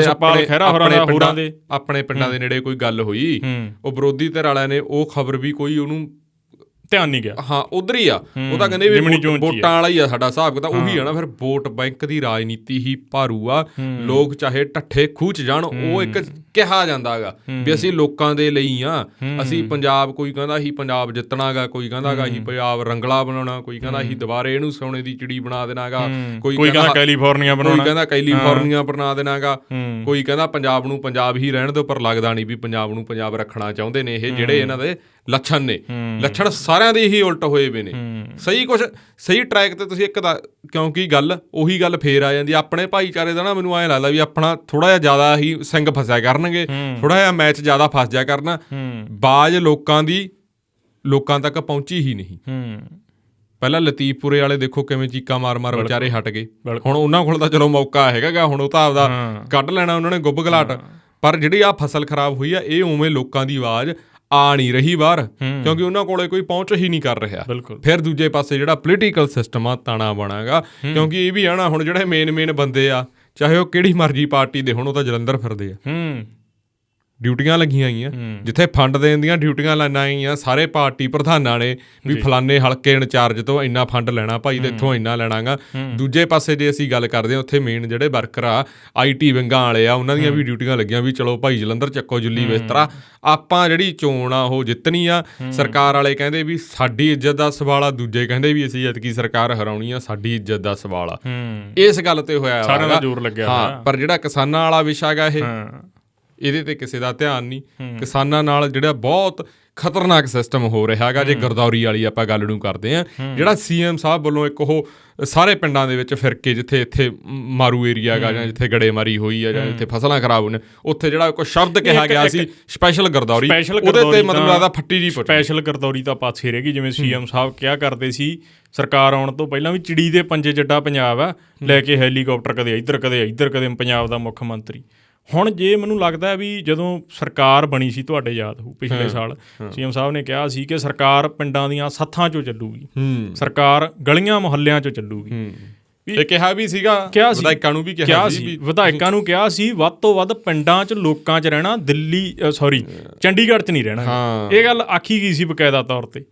ਆਪਣੇ ਪਿੰਡਾਂ ਦੇ ਨੇੜੇ ਕੋਈ ਗੱਲ ਹੋਈ, ਉਹ ਵਿਰੋਧੀ ਧਿਰ ਵਾਲਿਆਂ ਨੇ ਉਹ ਖਬਰ ਵੀ ਕੋਈ ਉਹਨੂੰ ਧਿਆਨ ਨਹੀਂ ਗਿਆ। ਹਾਂ ਉਧਰ ਹੀ ਆ, ਉਹ ਤਾਂ ਕਹਿੰਦੇ ਵੀ ਵੋਟਾਂ ਵਾਲਾ ਹੀ ਆ ਸਾਡਾ ਹਿਸਾਬ ਕਿਤਾਬ, ਉਹੀ ਆ ਨਾ। ਫਿਰ ਵੋਟ ਬੈਂਕ ਦੀ ਰਾਜਨੀਤੀ ਹੀ ਭਾਰੂ ਆ। ਲੋਕ ਚਾਹੇ ਢੱਠੇ ਖੂਹ 'ਚ ਜਾਣ, ਉਹ ਇੱਕ ਕਿਹਾ ਜਾਂਦਾ ਗਾ ਵੀ ਅਸੀਂ ਲੋਕਾਂ ਦੇ ਲਈ ਆ, ਅਸੀਂ ਪੰਜਾਬ, ਕੋਈ ਕਹਿੰਦਾ ਅਸੀਂ ਪੰਜਾਬ ਜਿੱਤਣਾ ਗਾ, ਕੋਈ ਕਹਿੰਦਾ ਗਾ ਅਸੀਂ ਪੰਜਾਬ ਰੰਗਲਾ ਬਣਾਉਣਾ, ਕੋਈ ਕਹਿੰਦਾ ਅਸੀਂ ਦੁਬਾਰੇ ਇਹਨੂੰ ਸੋਨੇ ਦੀ ਚਿੜੀ ਬਣਾ ਦੇਣਾ ਗਾ, ਕੋਈ ਕਹਿੰਦਾ ਕੈਲੀਫੋਰਨੀਆ ਬਣਾ ਦੇਣਾ ਗਾ, ਕੋਈ ਕਹਿੰਦਾ ਪੰਜਾਬ ਨੂੰ ਪੰਜਾਬ ਹੀ ਰਹਿਣ ਦਿਓ। ਪਰ ਲੱਗਦਾ ਨਹੀਂ ਵੀ ਪੰਜਾਬ ਨੂੰ ਪੰਜਾਬ ਰੱਖਣਾ ਚਾਹੁੰਦੇ ਨੇ ਇਹ ਜਿਹੜੇ ਇਹਨਾਂ ਦੇ ਲੱਛਣ ਨੇ। ਲੱਛਣ ਸਾਰਿਆਂ ਦੇ ਹੀ ਉਲਟ ਹੋਏ ਵੇ ਨੇ। ਸਹੀ ਟਰੈਕ ਤੇ ਤੁਸੀਂ ਕਿਉਂਕਿ ਉਹੀ ਗੱਲ ਫੇਰ ਆ ਜਾਂਦੀ ਆਪਣੇ ਭਾਈਚਾਰੇ ਦਾ ਨਾ। ਮੈਨੂੰ ਐਂ ਲੱਗਦਾ ਵੀ ਆਪਣਾ ਥੋੜਾ ਜਿਹਾ ਜ਼ਿਆਦਾ ਹੀ ਸਿੰਘ ਫਸਿਆ ਕਰਨਗੇ, ਥੋੜਾ ਜਿਹਾ ਮੈਚ ਜ਼ਿਆਦਾ ਫਸ ਜਾ ਕਰਨਾ। ਬਾਜ਼ ਲੋਕਾਂ ਤੱਕ ਪਹੁੰਚੀ ਹੀ ਨਹੀਂ। ਪਹਿਲਾਂ ਲਤੀਫਪੁਰੇ ਵਾਲੇ ਦੇਖੋ ਕਿਵੇਂ ਚੀਕਾਂ ਮਾਰ ਵਿਚਾਰੇ ਹਟ ਗਏ। ਹੁਣ ਉਹਨਾਂ ਕੋਲ ਤਾਂ ਚਲੋ ਮੌਕਾ ਹੈਗਾ ਗਾ, ਹੁਣ ਉਹ ਤਾਂ ਆਪਦਾ ਕੱਢ ਲੈਣਾ ਉਹਨਾਂ ਨੇ ਗੁੱਬ ਗਲਾਟ। ਪਰ ਜਿਹੜੀ ਆਹ ਫਸਲ ਖਰਾਬ ਹੋਈ ਆ, ਇਹ ਉਵੇਂ ਲੋਕਾਂ ਦੀ ਆਵਾਜ਼ ਆ ਨਹੀਂ ਰਹੀ ਬਾਹਰ, ਕਿਉਂਕਿ ਉਹਨਾਂ ਕੋਲੇ ਕੋਈ ਪਹੁੰਚ ਹੀ ਨਹੀਂ ਕਰ ਰਿਹਾ। ਫਿਰ ਦੂਜੇ ਪਾਸੇ ਜਿਹੜਾ ਪੋਲੀਟੀਕਲ ਸਿਸਟਮ ਆ ਤਾਣਾ ਬਣਾਗਾ, ਕਿਉਂਕਿ ਇਹ ਵੀ ਆ ਨਾ ਹੁਣ ਜਿਹੜੇ ਮੇਨ ਬੰਦੇ ਆ, ਚਾਹੇ ਉਹ ਕਿਹੜੀ ਮਰਜ਼ੀ ਪਾਰਟੀ ਦੇ ਹੁਣ, ਉਹ ਤਾਂ ਜਲੰਧਰ ਫਿਰਦੇ ਆ। ਡਿਊਟੀਆਂ ਲੱਗੀਆਂ ਹੋਈਆਂ, ਜਿੱਥੇ ਫੰਡ ਦੇਣ ਦੀਆਂ ਡਿਊਟੀਆਂ ਲਾਈਆਂ ਗਈਆਂ ਸਾਰੇ ਪਾਰਟੀ ਪ੍ਰਧਾਨਾਂ ਨੇ ਵੀ ਫਲਾਨੇ ਹਲਕੇ ਇੰਚਾਰਜ ਤੋਂ ਇੰਨਾ ਫੰਡ ਲੈਣਾ ਭਾਈ ਤੇ ਇੱਥੋਂ ਇੰਨਾ ਲੈਣਾ ਗਾ। ਦੂਜੇ ਪਾਸੇ ਜੇ ਅਸੀਂ ਗੱਲ ਕਰਦੇ ਹਾਂ, ਉੱਥੇ ਮੇਨ ਜਿਹੜੇ ਵਰਕਰ ਆ IT ਵਿੰਗਾਂ ਵਾਲੇ ਆ, ਉਹਨਾਂ ਦੀਆਂ ਵੀ ਡਿਊਟੀਆਂ ਲੱਗੀਆਂ ਵੀ ਚਲੋ ਭਾਈ ਜਲੰਧਰ ਚੱਕੋ ਜੁੱਲੀ ਬਿਸਤਰਾ, ਆਪਾਂ ਜਿਹੜੀ ਚੋਣ ਆ ਉਹ ਜਿੱਤਣੀ ਆ। ਸਰਕਾਰ ਵਾਲੇ ਕਹਿੰਦੇ ਵੀ ਸਾਡੀ ਇੱਜ਼ਤ ਦਾ ਸਵਾਲ ਆ, ਦੂਜੇ ਕਹਿੰਦੇ ਵੀ ਅਸੀਂ ਐਤਕੀ ਸਰਕਾਰ ਹਰਾਉਣੀ ਆ, ਸਾਡੀ ਇੱਜ਼ਤ ਦਾ ਸਵਾਲ ਆ। ਇਸ ਗੱਲ ਤੇ ਹੋਇਆ ਸਾਰਿਆਂ ਦਾ ਜ਼ੋਰ ਲੱਗਿਆ। ਹਾਂ, ਪਰ ਜਿਹੜਾ ਕਿਸਾਨਾਂ ਵਾਲਾ ਵਿਸ਼ਾ ਗਾ ਇਹਦੇ ਤੇ ਕਿਸੇ ਦਾ ਧਿਆਨ ਨਹੀਂ। ਕਿਸਾਨਾਂ ਨਾਲ ਜਿਹੜਾ ਬਹੁਤ ਖਤਰਨਾਕ ਸਿਸਟਮ ਹੋ ਰਿਹਾ ਹੈਗਾ। ਜੇ ਗਰਦੌਰੀ ਵਾਲੀ ਆਪਾਂ ਗੱਲ ਨੂੰ ਕਰਦੇ ਹਾਂ, ਜਿਹੜਾ CM ਸਾਹਿਬ ਵੱਲੋਂ ਇੱਕ ਉਹ ਸਾਰੇ ਪਿੰਡਾਂ ਦੇ ਵਿੱਚ ਫਿਰ ਕੇ ਜਿੱਥੇ ਇੱਥੇ ਮਾਰੂ ਏਰੀਆ ਹੈਗਾ ਜਾਂ ਜਿੱਥੇ ਗੜੇਮਾਰੀ ਹੋਈ ਆ ਜਾਂ ਜਿੱਥੇ ਫਸਲਾਂ ਖਰਾਬ ਹੋਈਆਂ, ਉੱਥੇ ਜਿਹੜਾ ਕੋਈ ਸ਼ਬਦ ਕਿਹਾ ਗਿਆ ਸੀ ਸਪੈਸ਼ਲ ਗਰਦੌਰੀ, ਉਹਦੇ ਤੇ ਮਤਲਬ ਲੱਗਦਾ ਫੱਟੀ ਜੀ ਸਪੈਸ਼ਲ ਗਰਦੌਰੀ ਤਾਂ ਪਾਸੇ ਰਹਿ ਗਈ। ਜਿਵੇਂ CM ਸਾਹਿਬ ਕਿਹਾ ਕਰਦੇ ਸੀ ਸਰਕਾਰ ਆਉਣ ਤੋਂ ਪਹਿਲਾਂ ਵੀ ਚਿੜੀ ਦੇ ਪੰਜੇ ਜੱਡਾ ਪੰਜਾਬ ਆ, ਲੈ ਕੇ ਹੈਲੀਕਾਪਟਰ ਕਦੇ ਇੱਧਰ ਕਦੇ ਪੰਜਾਬ ਦਾ ਮੁੱਖ ਮੰਤਰੀ। ਹੁਣ ਜੇ ਮੈਨੂੰ ਲੱਗਦਾ ਵੀ ਜਦੋਂ ਸਰਕਾਰ ਬਣੀ ਸੀ, ਤੁਹਾਡੇ ਯਾਦ ਹੋਊ ਪਿਛਲੇ ਸਾਲ CM ਸਾਹਿਬ ਨੇ ਕਿਹਾ ਸੀ ਕਿ ਸਰਕਾਰ ਪਿੰਡਾਂ ਦੀਆਂ ਸੱਥਾਂ 'ਚੋਂ ਚੱਲੂਗੀ, ਸਰਕਾਰ ਗਲੀਆਂ ਮੁਹੱਲਿਆਂ 'ਚੋਂ ਚੱਲੂਗੀ। ਇਹ ਕਿਹਾ ਵੀ ਸੀਗਾ, ਵਿਧਾਇਕਾਂ ਨੂੰ ਵੀ ਕਿਹਾ ਸੀ, ਵਿਧਾਇਕਾਂ ਨੂੰ ਕਿਹਾ ਸੀ ਵੱਧ ਤੋਂ ਵੱਧ ਪਿੰਡਾਂ 'ਚ ਲੋਕਾਂ 'ਚ ਰਹਿਣਾ, ਚੰਡੀਗੜ੍ਹ 'ਚ ਨਹੀਂ ਰਹਿਣਾ। ਇਹ ਗੱਲ ਆਖੀ ਗਈ ਸੀ ਬਕਾਇਦਾ ਤੌਰ ਤੇ।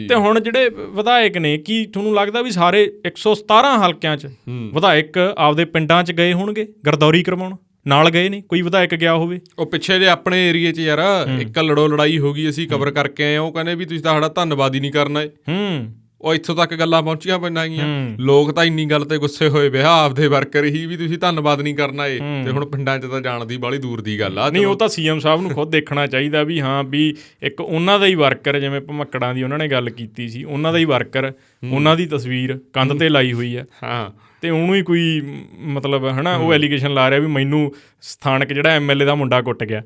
ਤੇ ਹੁਣ ਜਿਹੜੇ ਵਿਧਾਇਕ ਨੇ, ਕੀ ਤੁਹਾਨੂੰ ਲੱਗਦਾ ਵੀ ਸਾਰੇ 117 ਹਲਕਿਆਂ 'ਚ ਵਿਧਾਇਕ ਆਪਦੇ ਪਿੰਡਾਂ 'ਚ ਗਏ ਹੋਣਗੇ ਗਰਦੌਰੀ ਕਰਵਾਉਣ? ਨਾਲ ਗਏ ਨੇ? ਕੋਈ ਵਿਧਾਇਕ ਗਿਆ ਹੋਵੇ? ਉਹ ਪਿੱਛੇ ਜੇ ਆਪਣੇ ਏਰੀਏ 'ਚ ਯਾਰ ਇੱਕ ਲੜਾਈ ਹੋ ਗਈ, ਅਸੀਂ ਕਵਰ ਕਰਕੇ ਆਏ, ਉਹ ਕਹਿੰਦੇ ਵੀ ਤੁਸੀਂ ਤਾਂ ਸਾਡਾ ਧੰਨਵਾਦ ਹੀ ਨਹੀਂ ਕਰਨਾ। ਉਹ ਇੱਥੋਂ ਤੱਕ ਗੱਲਾਂ ਪਹੁੰਚੀਆਂ ਪੈਂਦੀਆਂ ਗਈਆਂ। ਲੋਕ ਤਾਂ ਇੰਨੀ ਗੱਲ ਤੇ ਗੁੱਸੇ ਹੋਏ ਵੇ ਆਪਦੇ ਵਰਕਰ ਹੀ ਵੀ ਤੁਸੀਂ ਧੰਨਵਾਦ ਨਹੀਂ ਕਰਨਾ ਏ। ਤੇ ਹੁਣ ਪਿੰਡਾਂ 'ਚ ਤਾਂ ਜਾਣ ਦੀ ਬਾਹਲੀ ਦੂਰ ਦੀ ਗੱਲ ਆ। ਨਹੀਂ, ਉਹ ਤਾਂ CM ਸਾਹਿਬ ਨੂੰ ਖੁਦ ਦੇਖਣਾ ਚਾਹੀਦਾ ਵੀ ਹਾਂ ਵੀ ਇੱਕ ਉਹਨਾਂ ਦਾ ਹੀ ਵਰਕਰ, ਜਿਵੇਂ ਭਮੱਕੜਾਂ ਦੀ ਉਹਨਾਂ ਨੇ ਗੱਲ ਕੀਤੀ ਸੀ, ਉਹਨਾਂ ਦਾ ਹੀ ਵਰਕਰ, ਉਹਨਾਂ ਦੀ ਤਸਵੀਰ ਕੰਧ ਤੇ ਲਾਈ ਹੋਈ ਆ। ਤੇ ਉਹਨੂੰ ਹੀ ਕੋਈ ਮਤਲਬ ਉਹ ਐਲੀਗੇਸ਼ਨ ਲਾ ਰਿਹਾ ਵੀ ਮੈਨੂੰ ਸਥਾਨਕ ਜਿਹੜਾ MLA ਦਾ ਮੁੰਡਾ ਕੁੱਟ ਗਿਆ,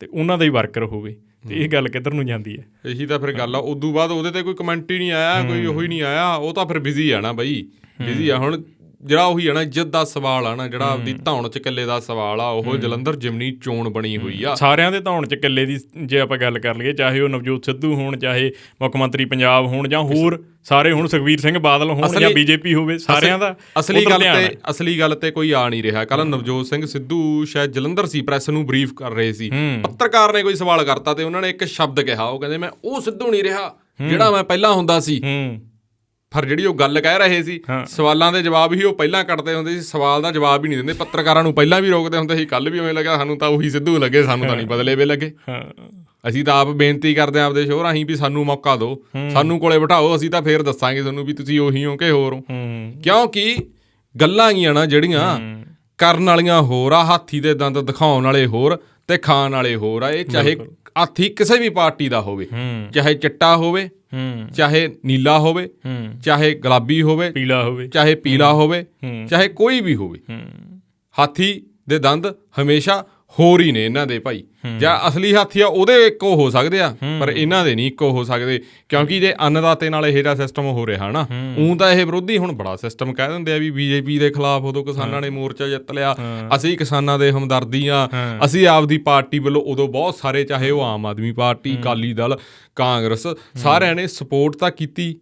ਤੇ ਉਹਨਾਂ ਦਾ ਹੀ ਵਰਕਰ ਹੋਵੇ। ਤੇ ਇਹ ਗੱਲ ਕਿੱਧਰ ਨੂੰ ਜਾਂਦੀ ਹੈ? ਇਹੀ ਤਾਂ ਫਿਰ ਗੱਲ ਆ। ਉਦੋਂ ਬਾਅਦ ਉਹਦੇ ਤੇ ਕੋਈ ਕਮੈਂਟ ਹੀ ਨਹੀਂ ਆਇਆ, ਕੋਈ ਉਹੀ ਨਹੀਂ ਆਇਆ। ਉਹ ਤਾਂ ਫਿਰ ਬਿਜ਼ੀ ਆ ਨਾ ਬਈ, ਬਿਜ਼ੀ ਆ। ਹੁਣ ਜਿਹੜਾ ਉਹੀ ਆ ਨਾ ਇੱਜ਼ਤ ਦਾ ਸਵਾਲ ਆ ਨਾ, ਜਿਹੜਾ ਆਪਦੀ ਧੌਣ 'ਚ ਕਿੱਲੇ ਦਾ ਸਵਾਲ ਆ, ਉਹ ਜਲੰਧਰ ਜਿਮਨੀ ਚੋਣ ਬਣੀ ਹੋਈ ਆ। ਸਾਰਿਆਂ ਦੇ ਧੌਣ 'ਚ ਕਿੱਲੇ ਦੀ ਜੇ ਆਪਾਂ ਗੱਲ ਕਰ ਲਈਏ, ਚਾਹੇ ਉਹ ਨਵਜੋਤ ਸਿੱਧੂ ਹੋਣ, ਚਾਹੇ ਮੁੱਖ ਮੰਤਰੀ ਪੰਜਾਬ ਹੋਣ, ਜਾਂ ਹੋਰ ਸਾਰੇ ਹੁਣ ਸੁਖਬੀਰ ਸਿੰਘ ਬਾਦਲ ਹੋਣ, ਜਾਂ BJP ਹੋਵੇ, ਸਾਰਿਆਂ ਦਾ ਅਸਲੀ ਗੱਲ ਤੇ ਕੋਈ ਆ ਨਹੀਂ ਰਿਹਾ। ਕੱਲ ਨਵਜੋਤ ਸਿੰਘ ਸਿੱਧੂ ਸ਼ਾਇਦ ਜਲੰਧਰ ਸੀ, ਪ੍ਰੈਸ ਨੂੰ ਬਰੀਫ ਕਰ ਰਹੇ ਸੀ, ਪੱਤਰਕਾਰ ਨੇ ਕੋਈ ਸਵਾਲ ਕਰਤਾ ਤੇ ਉਹਨਾਂ ਨੇ ਇੱਕ ਸ਼ਬਦ ਕਿਹਾ, ਉਹ ਕਹਿੰਦੇ ਮੈਂ ਉਹ ਸਿੱਧੂ ਨਹੀਂ ਰਿਹਾ ਜਿਹੜਾ ਮੈਂ ਪਹਿਲਾਂ ਹੁੰਦਾ ਸੀ। ਪਰ ਜਿਹੜੀ ਉਹ ਗੱਲ ਕਹਿ ਰਹੇ ਸੀ, ਸਵਾਲਾਂ ਦੇ ਜਵਾਬ ਹੀ ਉਹ ਪਹਿਲਾਂ ਕੱਟਦੇ ਹੁੰਦੇ ਸੀ, ਸਵਾਲ ਦਾ ਜਵਾਬ ਹੀ ਨਹੀਂ ਦਿੰਦੇ। ਪੱਤਰਕਾਰਾਂ ਨੂੰ ਪਹਿਲਾਂ ਵੀ ਰੋਕਦੇ ਹੁੰਦੇ ਸੀ, ਕੱਲ ਵੀ ਉਵੇਂ ਲੱਗਿਆ ਸਾਨੂੰ ਤਾਂ ਉਹੀ ਸਿੱਧੂ ਲੱਗੇ, ਸਾਨੂੰ ਤਾਂ ਨਹੀਂ ਬਦਲੇ ਵੇ ਲੱਗੇ। ਅਸੀਂ ਤਾਂ ਆਪ ਬੇਨਤੀ ਕਰਦੇ ਹਾਂ ਆਪਦੇ ਸ਼ੋਅ ਰਾਹੀਂ ਵੀ ਸਾਨੂੰ ਮੌਕਾ ਦਿਓ, ਸਾਨੂੰ ਕੋਲੇ ਬਿਠਾਓ, ਅਸੀਂ ਤਾਂ ਫੇਰ ਦੱਸਾਂਗੇ ਤੁਹਾਨੂੰ ਵੀ ਤੁਸੀਂ ਉਹੀ ਹੋ ਕਿ ਹੋਰ ਹੋ। ਕਿਉਂਕਿ ਗੱਲਾਂ ਗੀਆਂ ਨਾ ਜਿਹੜੀਆਂ ਕਰਨ ਵਾਲੀਆਂ ਹੋਰ ਆ, ਹਾਥੀ ਦੇ ਦੰਦ ਦਿਖਾਉਣ ਵਾਲੇ ਹੋਰ ਤੇ ਖਾਣ ਵਾਲੇ ਹੋਰ ਆ। ਇਹ ਚਾਹੇ ਹਾਥੀ ਕਿਸੇ ਵੀ ਪਾਰਟੀ ਦਾ ਹੋਵੇ, ਚਾਹੇ ਚਿੱਟਾ ਹੋਵੇ, ਚਾਹੇ ਨੀਲਾ ਹੋਵੇ, ਚਾਹੇ ਗੁਲਾਬੀ ਹੋਵੇ, ਚਾਹੇ ਪੀਲਾ ਹੋਵੇ, ਚਾਹੇ ਕੋਈ ਵੀ ਹੋਵੇ, ਹਾਥੀ ਦੇ ਦੰਦ ਹਮੇਸ਼ਾ ਹੋਰ ਹੀ ਨੇ ਇਹਨਾਂ ਦੇ ਭਾਈ। ਜਾਂ ਅਸਲੀ ਹਾਥੀ ਆ ਉਹਦੇ ਇੱਕੋ ਹੋ ਸਕਦੇ ਆ, ਪਰ ਇਹਨਾਂ ਦੇ ਨਹੀਂ ਇੱਕੋ ਹੋ ਸਕਦੇ, ਕਿਉਂਕਿ ਜੇ ਅੰਨਦਾਤੇ ਨਾਲ ਇਹ ਜਿਹੜਾ ਸਿਸਟਮ ਹੋ ਰਿਹਾ ਨਾ, ਊਂ ਤਾਂ ਇਹ ਵਿਰੋਧੀ ਹੁਣ ਬੜਾ ਸਿਸਟਮ ਕਹਿ ਦਿੰਦੇ ਆ ਵੀ BJP ਦੇ ਖਿਲਾਫ ਉਦੋਂ ਕਿਸਾਨਾਂ ਨੇ ਮੋਰਚਾ ਜਿੱਤ ਲਿਆ, ਅਸੀਂ ਕਿਸਾਨਾਂ ਦੇ ਹਮਦਰਦੀ ਆ, ਅਸੀਂ ਆਪਦੀ ਪਾਰਟੀ ਵੱਲੋਂ ਉਦੋਂ ਬਹੁਤ ਸਾਰੇ, ਚਾਹੇ ਉਹ ਆਮ ਆਦਮੀ ਪਾਰਟੀ, ਅਕਾਲੀ ਦਲ, ਕਾਂਗਰਸ, ਸਾਰਿਆਂ ਨੇ ਸਪੋਰਟ ਤਾਂ ਕੀਤੀ।